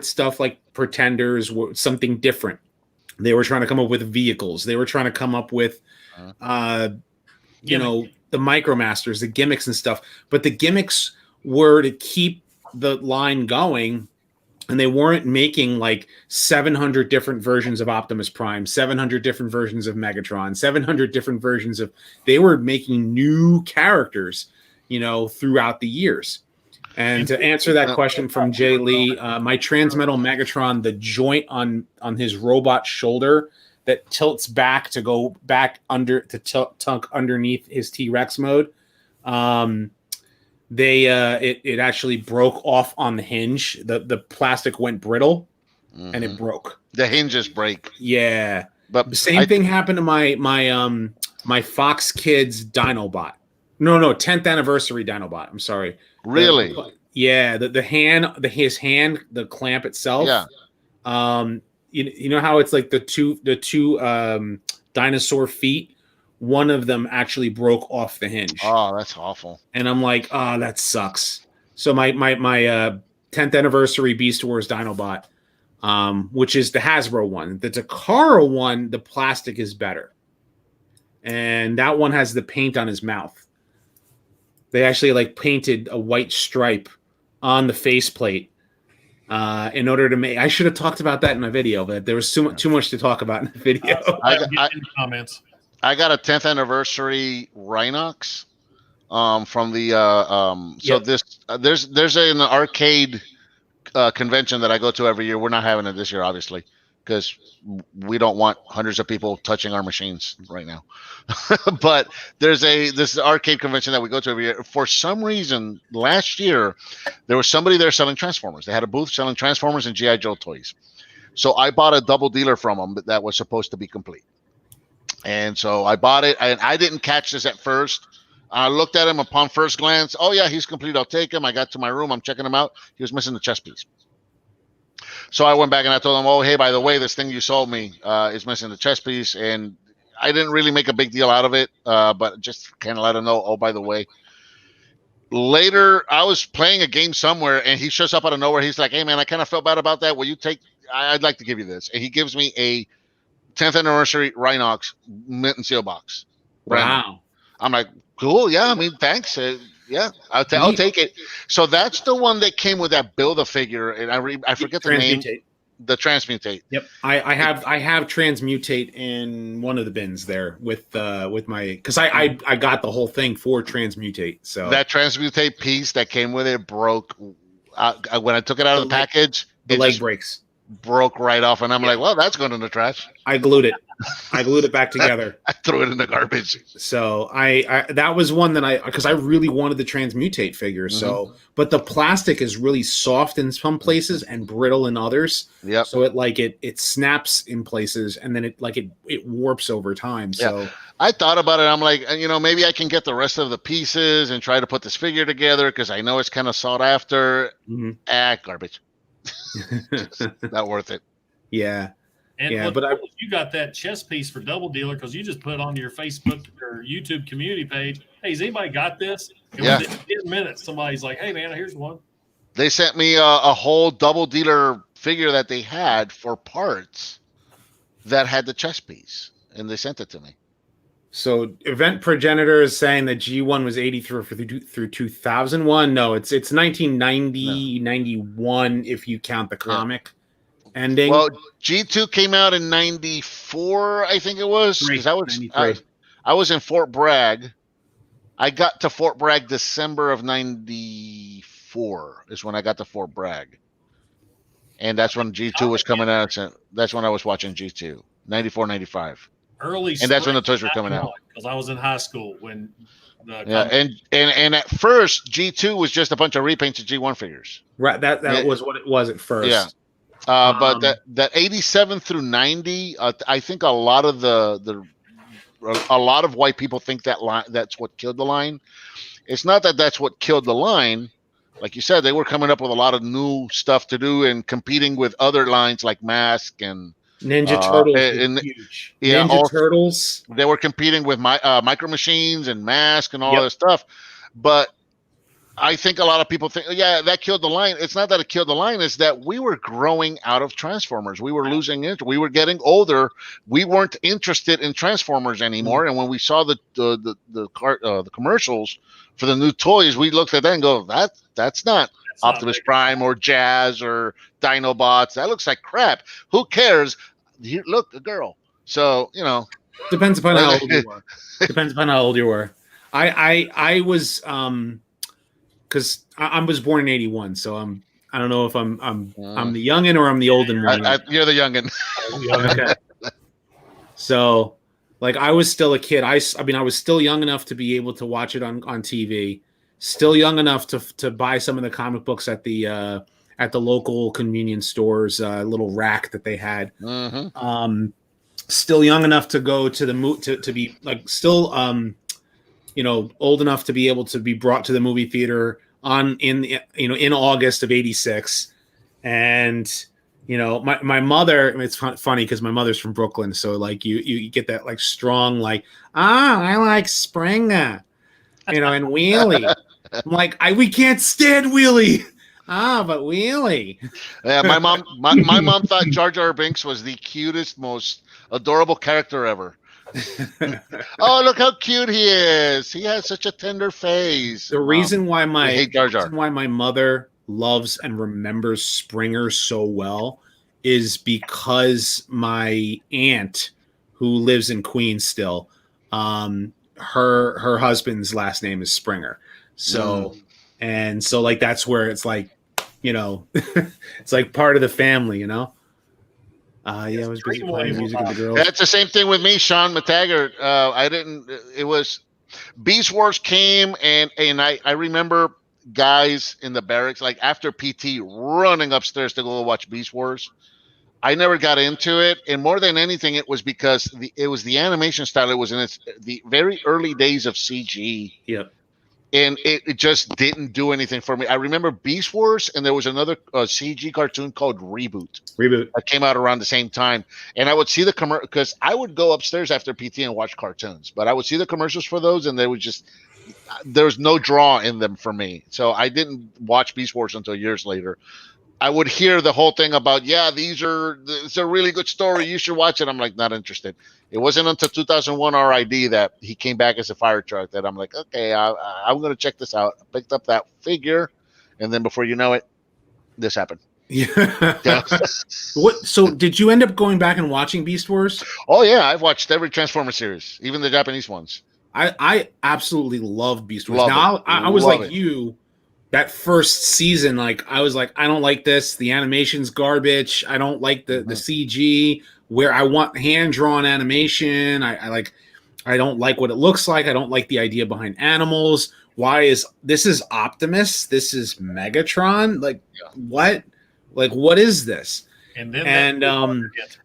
stuff like Pretenders, something different. They were trying to come up with vehicles. They were trying to come up with, the Micromasters, the gimmicks and stuff. But the gimmicks were to keep the line going, and they weren't making like 700 different versions of Optimus Prime, 700 different versions of Megatron, 700 different versions of. They were making new characters, throughout the years. And to answer that question from Jay Lee, my Transmetal Megatron, the joint on his robot shoulder that tilts back to go back under to tunk underneath his T-Rex mode, it actually broke off on the hinge. The plastic went brittle and it broke. The hinges break. Yeah, but the same thing happened to my Fox Kids Dinobot. No, 10th anniversary Dinobot. I'm sorry. Really? His hand, the clamp itself. Yeah. You know how it's like the two dinosaur feet. One of them actually broke off the hinge. Oh, that's awful. And I'm like, oh, that sucks. So my 10th anniversary Beast Wars Dinobot, which is the Hasbro one. The Takara one, the plastic is better, and that one has the paint on his mouth. They actually like painted a white stripe on the faceplate in order to make. I should have talked about that in my video, but there was too much to talk about in the video. Comments. I got a 10th anniversary Rhinox from the there's an arcade convention that I go to every year. We're not having it this year, obviously, because we don't want hundreds of people touching our machines right now. But this arcade convention that we go to every year. For some reason, last year there was somebody there selling Transformers. They had a booth selling Transformers and G.I. Joe toys. So I bought a double dealer from them that was supposed to be complete. And so I bought it, and I didn't catch this at first. I looked at him upon first glance. Oh yeah, he's complete. I'll take him. I got to my room. I'm checking him out. He was missing the chest piece. So I went back and I told him, oh, hey, by the way, this thing you sold me is missing the chest piece. And I didn't really make a big deal out of it, but just kind of let him know, oh, by the way. Later, I was playing a game somewhere, and he shows up out of nowhere. He's like, hey, man, I kind of felt bad about that. Will you take – I'd like to give you this. And he gives me a 10th anniversary Rhinox mint and seal box. Wow. I'm like, cool. Yeah, I mean, thanks. Yeah, I'll take it. So that's the one that came with that Build-A-Figure, and I forget the name. The Transmutate. Yep, I have Transmutate in one of the bins there with my, because I got the whole thing for Transmutate. So that Transmutate piece that came with it broke. When I took it out of the package, the leg breaks. broke right off, and I'm like, well, that's going in the trash. I glued it. I glued it back together. I threw it in the garbage. So I that was one that because I really wanted the Transmutate figure. So, but the plastic is really soft in some places and brittle in others. Yep. So it snaps in places, and then it warps over time. So I thought about it. I'm like, maybe I can get the rest of the pieces and try to put this figure together because I know it's kind of sought after. Garbage. Not worth it. Yeah. And yeah, but you got that chess piece for Double Dealer because you just put it on your Facebook or YouTube community page. Hey, has anybody got this? And within 10 minutes, somebody's like, hey, man, here's one. They sent me a whole Double Dealer figure that they had for parts that had the chess piece, and they sent it to me. So Event Progenitor is saying that G1 was 83 through 2001. No, it's 1990, 91 if you count the comic ending. Well, G2 came out in 94, I think it was. Because I was in Fort Bragg. I got to Fort Bragg December of 94 is when I got to Fort Bragg. And that's when G2 was coming out. That's when I was watching G2. 94, 95. Early, and that's when the toys were coming out. Because I was in high school when and at first G2 was just a bunch of repaints of G1 figures. Right, that was what it was at first. Yeah. But that 87 through 90, I think a lot of white people think that's what killed the line. It's not that that's what killed the line. Like you said, they were coming up with a lot of new stuff to do and competing with other lines like Mask and Ninja Turtles. Huge. Yeah, Ninja Turtles. They were competing with Micro Machines and Mask and all that stuff. But I think a lot of people think, that killed the line. It's not that it killed the line. It's that we were growing out of Transformers. We were losing it. We were getting older. We weren't interested in Transformers anymore. And when we saw the commercials for the new toys, we looked at that and go, that's not Optimus Prime or Jazz or Dinobots. That looks like crap. Who cares? Here, look, a girl. So, depends upon how old you were. Depends upon how old you were. I was because I was born in 81, so I don't know if I'm the youngin or I'm the olden one. You're the youngin. Okay. So, like, I was still a kid. I mean, I was still young enough to be able to watch it on TV. Still young enough to buy some of the comic books at the local convenience stores, little rack that they had. Still young enough to go to the to be like still old enough to be able to be brought to the movie theater in August of 86. And my mother, it's funny because my mother's from Brooklyn, so like you get that like strong like I like Springer, and Wheelie. I'm like, we can't stand Wheelie. But Wheelie. Yeah, my mom thought Jar Jar Binks was the cutest, most adorable character ever. Oh, look how cute he is. He has such a tender face. The reason why my mother loves and remembers Springer so well is because my aunt, who lives in Queens still, her husband's last name is Springer. So and so like that's where it's like, it's like part of the family, I was busy playing music with the girls. That's the same thing with me, Sean McTaggart. It was Beast Wars came and I remember guys in the barracks, like after PT, running upstairs to go watch Beast Wars. I never got into it, and more than anything, it was because it was the animation style. It was in the very early days of CG. Yep. And it just didn't do anything for me. I remember Beast Wars, and there was another CG cartoon called Reboot. That came out around the same time. And I would see the commercial because I would go upstairs after PT and watch cartoons. But I would see the commercials for those, and there was no draw in them for me. So I didn't watch Beast Wars until years later. I would hear the whole thing about, it's a really good story. You should watch it. I'm like, not interested. It wasn't until 2001 RID that he came back as a fire truck that I'm like, okay, I'm going to check this out. I picked up that figure, and then before you know it, this happened. Yeah. So did you end up going back and watching Beast Wars? Oh, yeah. I've watched every Transformer series, even the Japanese ones. I absolutely love Beast Wars. I was like you. that first season, like I was like, I don't like this. The animation's garbage. I don't like the CG. Where I want hand drawn animation. I don't like what it looks like. I don't like the idea behind animals. Why is this Optimus? This is Megatron? Like what? Like what is this? And then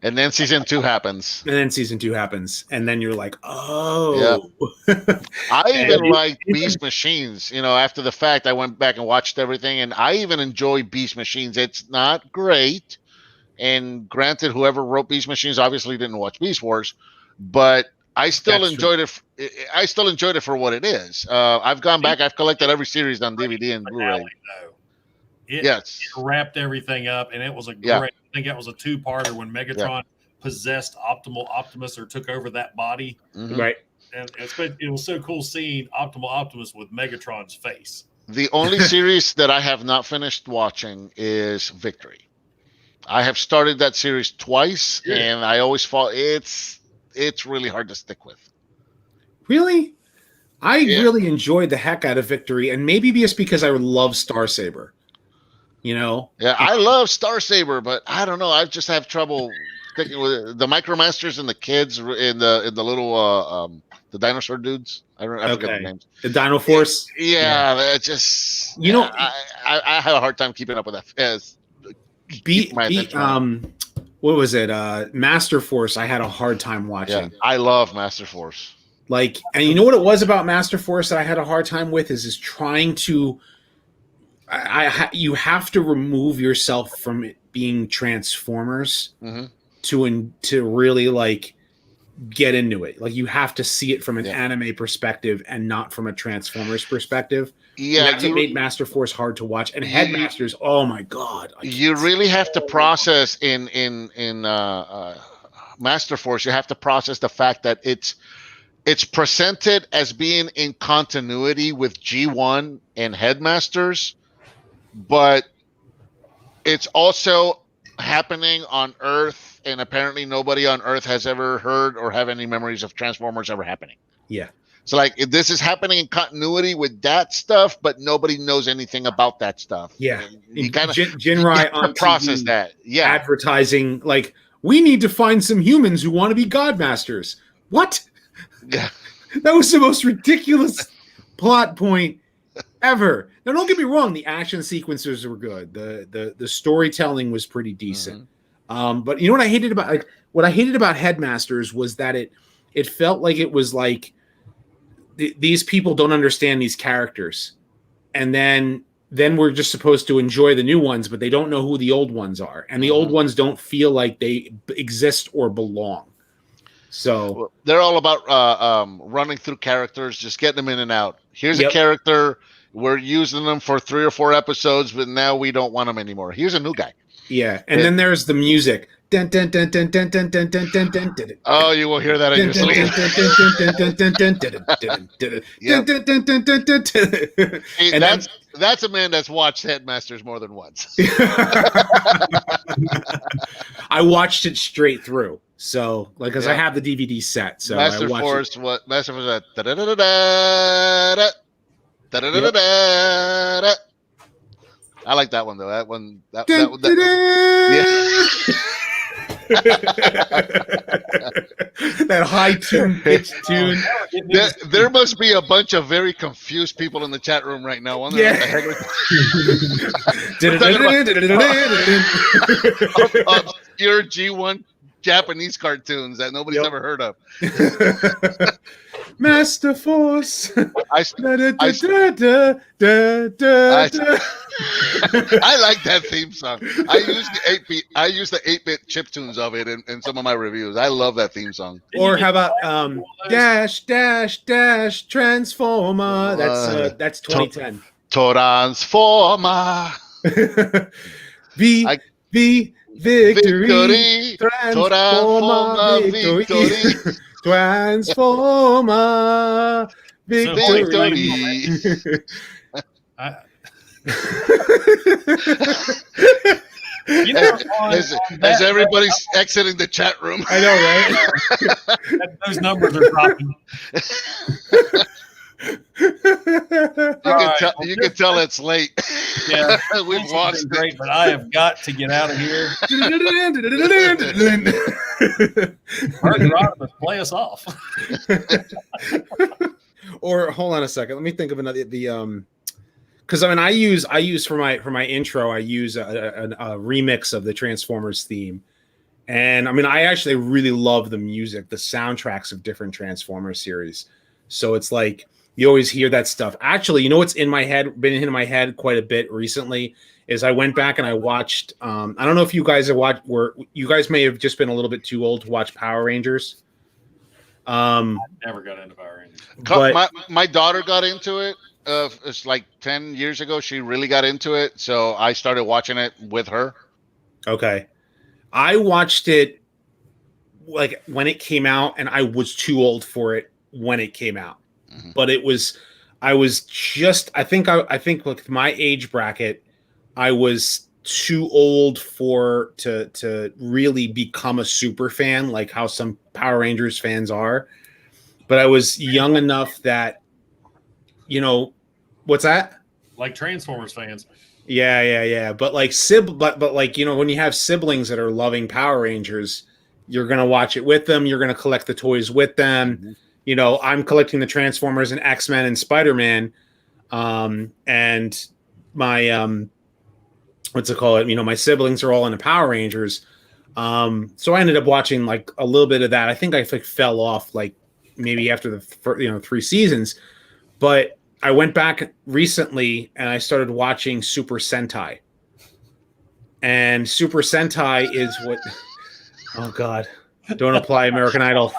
and then season 2 happens. And then you're like, oh. Yeah. I even like Beast Machines. You know, after the fact, I went back and watched everything, and I even enjoy Beast Machines. It's not great, and granted, whoever wrote Beast Machines obviously didn't watch Beast Wars, but I still enjoyed it. I still enjoyed it for what it is. I've gone back. I've collected every series on DVD and Blu-ray. It wrapped everything up, and it was a great. I think that was a 2-parter when Megatron possessed Optimus or took over that body. Mm-hmm. Right. And it was so cool seeing Optimus with Megatron's face. The only series that I have not finished watching is Victory. I have started that series twice, and I always fall. It's really hard to stick with. Really? I really enjoyed the heck out of Victory, and maybe just because I love Starsaber. You know? Yeah, I love Starsaber, but I don't know. I just have trouble sticking with it. The Micromasters and the kids in the little the dinosaur dudes. I forget their names. The Dino Force. It just I have a hard time keeping up with that. What was it? Master Force. I had a hard time watching. Yeah, I love Master Force. Like, and you know what it was about Master Force that I had a hard time with is trying to. You have to remove yourself from it being Transformers to really like get into it. Like you have to see it from an anime perspective and not from a Transformers perspective. Yeah, that's what made Master Force hard to watch. And Headmasters, oh my god! You really have to process in Master Force. You have to process the fact that it's presented as being in continuity with G1 and Headmasters, but it's also happening on Earth, and apparently nobody on Earth has ever heard or have any memories of Transformers ever happening. Yeah. So like this is happening in continuity with that stuff, but nobody knows anything about that stuff. Yeah. You kind of Jinrai on process TV that. Yeah. Advertising like we need to find some humans who want to be Godmasters. What? Yeah. That was the most ridiculous plot point ever. Now, don't get me wrong; the action sequences were good. The storytelling was pretty decent. But you know what I hated about Headmasters was that it felt like it was like these people don't understand these characters, and then we're just supposed to enjoy the new ones, but they don't know who the old ones are, and the old ones don't feel like they exist or belong. So they're all about running through characters, just getting them in and out. Here's a character. We're using them for 3 or 4 episodes, but now we don't want them anymore. Here's a new guy. Yeah, and then there's the music. Dun, dun, dun, dun, dun, dun, dun, dun, dun, dun, dun. Oh, you will hear that in your sleep. That's a man that's watched Headmasters more than once. I watched it straight through. So, like, because I have the DVD set, so Master I watched Force, it. what Master Force? Da-da-da-da-da. I like that one though. That one. That high tune, pitch tune. There must be a bunch of very confused people in the chat room right now. Yeah. Obscure G1 Japanese cartoons that nobody's ever heard of. Master Force. I like that theme song. I use the 8-bit chip tunes of it in some of my reviews. I love that theme song. Or how about dash dash dash transformer? That's 2010. Transformer. Victory. Transformer victory. Transformer victory. As everybody's exiting the chat room. I know, right? Those numbers are dropping. You can tell it's late. Yeah, We've this has lost been great, but I have got to get out of here. Hurry, Rodimus, play us off. Or hold on a second. Let me think of another. Because I mean, I use for my intro, I use a remix of the Transformers theme, and I mean, I actually really love the music, the soundtracks of different Transformers series. So it's like you always hear that stuff. Actually, you know what's in my head, been in my head quite a bit recently, is I went back and I watched. I don't know if you guys have watched. You guys may have just been a little bit too old to watch Power Rangers. I never got into Power Rangers. But My daughter got into it. It's like 10 years ago. She really got into it, so I started watching it with her. okay, I watched it like when it came out, and I was too old for it when it came out. Mhm. But I was just, I think with my age bracket, I was too old to really become a super fan, like how some Power Rangers fans are. But I was young enough that, you know, what's that? Like Transformers fans. Yeah. But like but like, you know, when you have siblings that are loving Power Rangers, you're gonna watch it with them. You're gonna collect the toys with them. Mhm. You know, I'm collecting the Transformers and X-Men and Spider-Man. And my what's it called? You know, my siblings are all into Power Rangers. So I ended up watching like a little bit of that. I think I like fell off like maybe after the 3 seasons, but I went back recently and I started watching Super Sentai. And Super Sentai is what oh god. Don't apply American Idol.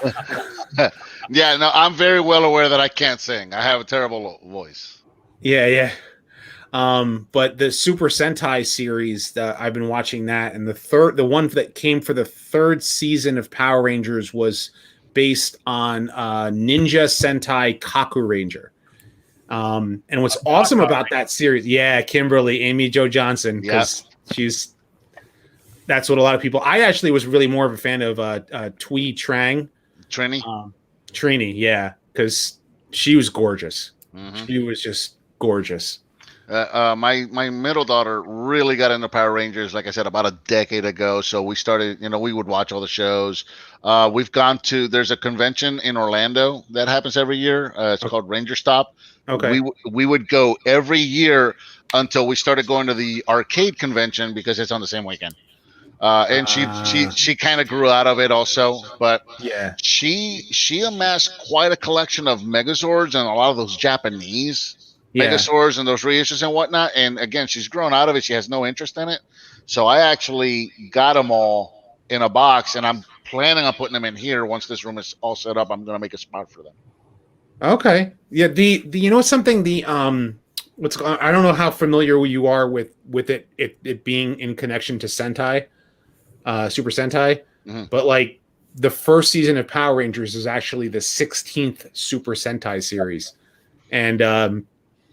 Yeah, no, I'm very well aware that I can't sing. I have a terrible voice. Yeah. But the Super Sentai series, I've been watching that, and the one that came for the 3rd season of Power Rangers was based on Ninja Sentai Kaku Ranger. And what's awesome about that series, yeah, Kimberly, Amy Jo Johnson, because that's what a lot of people. I actually was really more of a fan of Twee Trang. Trini, yeah, because she was gorgeous. Mm-hmm. She was just gorgeous. My middle daughter really got into Power Rangers, like I said, about a decade ago. So we started, we would watch all the shows. We've gone to, there's a convention in Orlando that happens every year. It's called Ranger Stop. Okay. We would go every year until we started going to the arcade convention because it's on the same weekend. And she kind of grew out of it also, but yeah, she amassed quite a collection of Megazords and a lot of those Japanese Megazords and those reissues and whatnot. And again, she's grown out of it. She has no interest in it. So I actually got them all in a box, and I'm planning on putting them in here once this room is all set up. I'm going to make a spot for them. Okay. Yeah. The you know something, I don't know how familiar you are with it being in connection to Sentai, Super Sentai, but like the first season of Power Rangers is actually the 16th Super Sentai series, and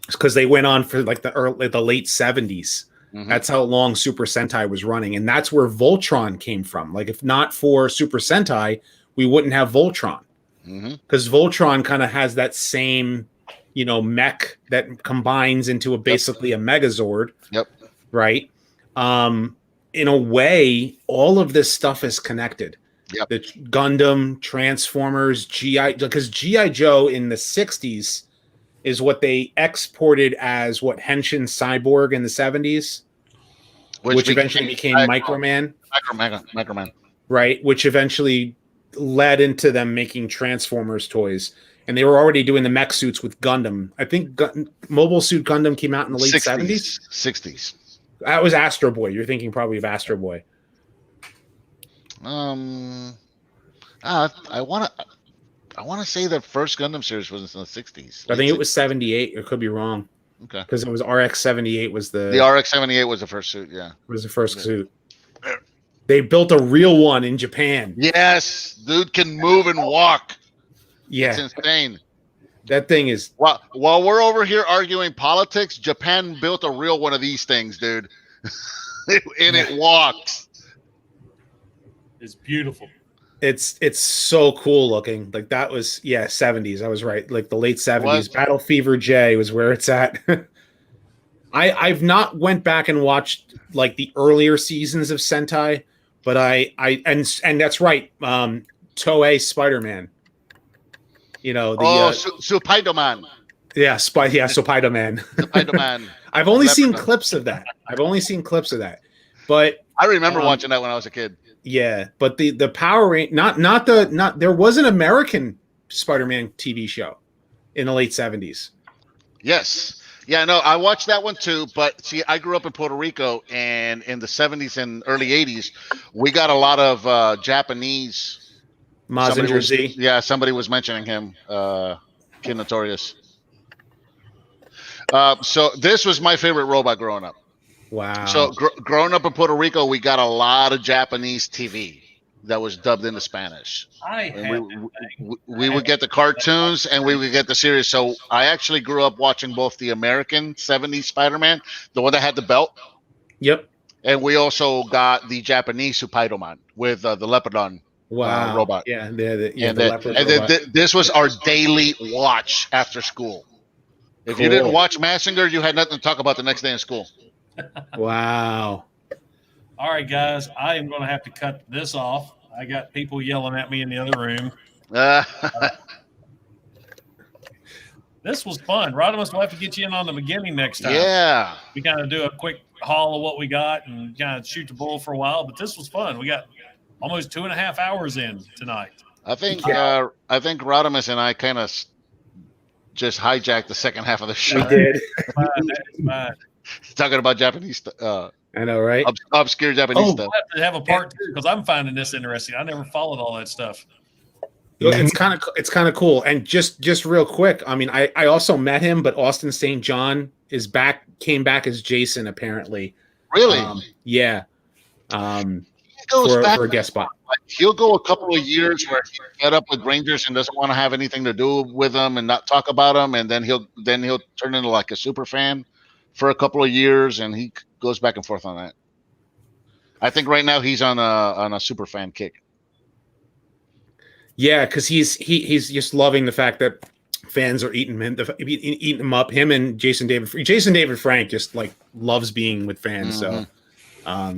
because they went on for like the late 70s. That's how long Super Sentai was running, and that's where Voltron came from. Like, if not for Super Sentai, we wouldn't have Voltron, because Voltron kind of has that same, mech that combines into basically a Megazord. Yep. Right. In a way, all of this stuff is connected. Yep. The Gundam, Transformers, because G.I. Joe in the 60s is what they exported as Henshin Cyborg in the 70s, which eventually became Microman. Microman. Right, which eventually led into them making Transformers toys. And they were already doing the mech suits with Gundam. I think Mobile Suit Gundam came out in the late 70s? 60s. That was Astro Boy. You're thinking probably of Astro Boy. I want to say the first Gundam series was in the 60s. I think it was 78. It could be wrong. Okay. Because it was RX-78 was the RX-78 was the first suit, yeah. Was the first suit. They built a real one in Japan. Yes, dude can move and walk. Yeah. It's insane. That thing is... While we're over here arguing politics, Japan built a real one of these things, dude. And it walks. It's beautiful. It's so cool looking. Like that was 70s. I was right. Like the late 70s. Battle Fever J was where it's at. I've not went back and watched like the earlier seasons of Sentai, but and that's right. Toei Spider-Man. You know, the Spider-Man. Spider-Man. Spider-Man. I've only seen clips of that. But I remember watching that when I was a kid. Yeah, but the Power Range not there was an American Spider-Man TV show in the late 70s. Yes. Yeah, no, I watched that one too, but see, I grew up in Puerto Rico, and in the 70s and early 80s, we got a lot of Japanese. Mazinger Z. Yeah, somebody was mentioning him, Kid Notorious. So this was my favorite robot growing up. Wow. So growing up in Puerto Rico, we got a lot of Japanese TV that was dubbed into Spanish. We would get the cartoons and we would get the series. So I actually grew up watching both the American 70s Spider-Man, the one that had the belt. Yep. And we also got the Japanese Spider-Man with the Leopardon robot. Yeah, this was our daily watch after school. If you didn't watch Massinger, you had nothing to talk about the next day in school. Wow. All right, guys, I am going to have to cut this off. I got people yelling at me in the other room. This was fun. Rodimus will have to get you in on the beginning next time. Yeah. We kind of do a quick haul of what we got and kind of shoot the bull for a while, but this was fun. We got almost 2.5 hours in tonight. I think Rodimus and I kind of just hijacked the second half of the show. We did. Fine. Talking about Japanese stuff. I know, right? Obscure Japanese stuff. We'll have to have a part 2 because I'm finding this interesting. I never followed all that stuff. It's kind of cool. And just real quick, I mean, I also met him, but Austin St. John came back as Jason apparently. Really? Yeah. He goes back for a guest spot. He'll go a couple of years where he's fed up with Rangers and doesn't want to have anything to do with them and not talk about them, and then he'll turn into like a super fan for a couple of years, and he goes back and forth on that. I think right now he's on a super fan kick. Yeah, because he's just loving the fact that fans are eating him up. Him and Jason David Frank just like loves being with fans. Mm-hmm. So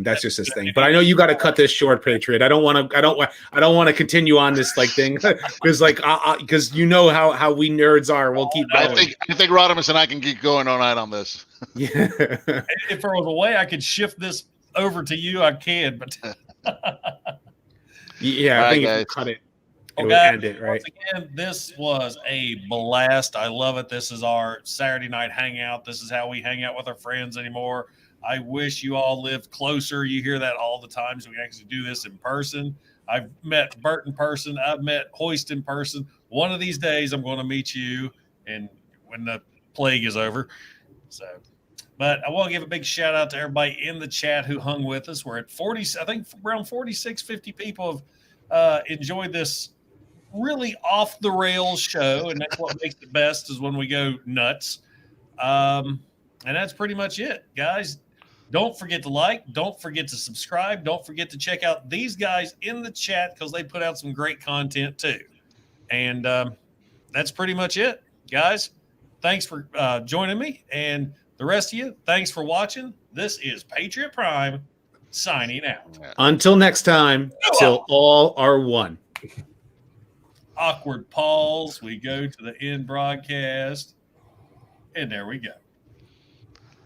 that's just his thing. But I know you got to cut this short, Patriot. I don't want to continue on this like thing because you know how we nerds are. We'll keep going. I think Rodimus and I can keep going all night on this. Yeah. If there was a way I could shift this over to you, I can. But yeah, I think if you cut it. Okay, end it, right? Once again, this was a blast. I love it. This is our Saturday night hangout. This is how we hang out with our friends anymore. I wish you all lived closer. You hear that all the time. So we can actually do this in person. I've met Bert in person. I've met Hoist in person. One of these days, I'm going to meet you, and when the plague is over. So, but I want to give a big shout out to everybody in the chat who hung with us. We're at 40. I think around 46, 50 people have enjoyed this really off the rails show, and that's what makes it best is when we go nuts. And that's pretty much it, guys. Don't forget to like, don't forget to subscribe, don't forget to check out these guys in the chat because they put out some great content too. And that's pretty much it, guys. Thanks for joining me, and the rest of you, thanks for watching. This is Patriot Prime signing out. Until next time, till all are one. Awkward pause. We go to the end broadcast, and there we go.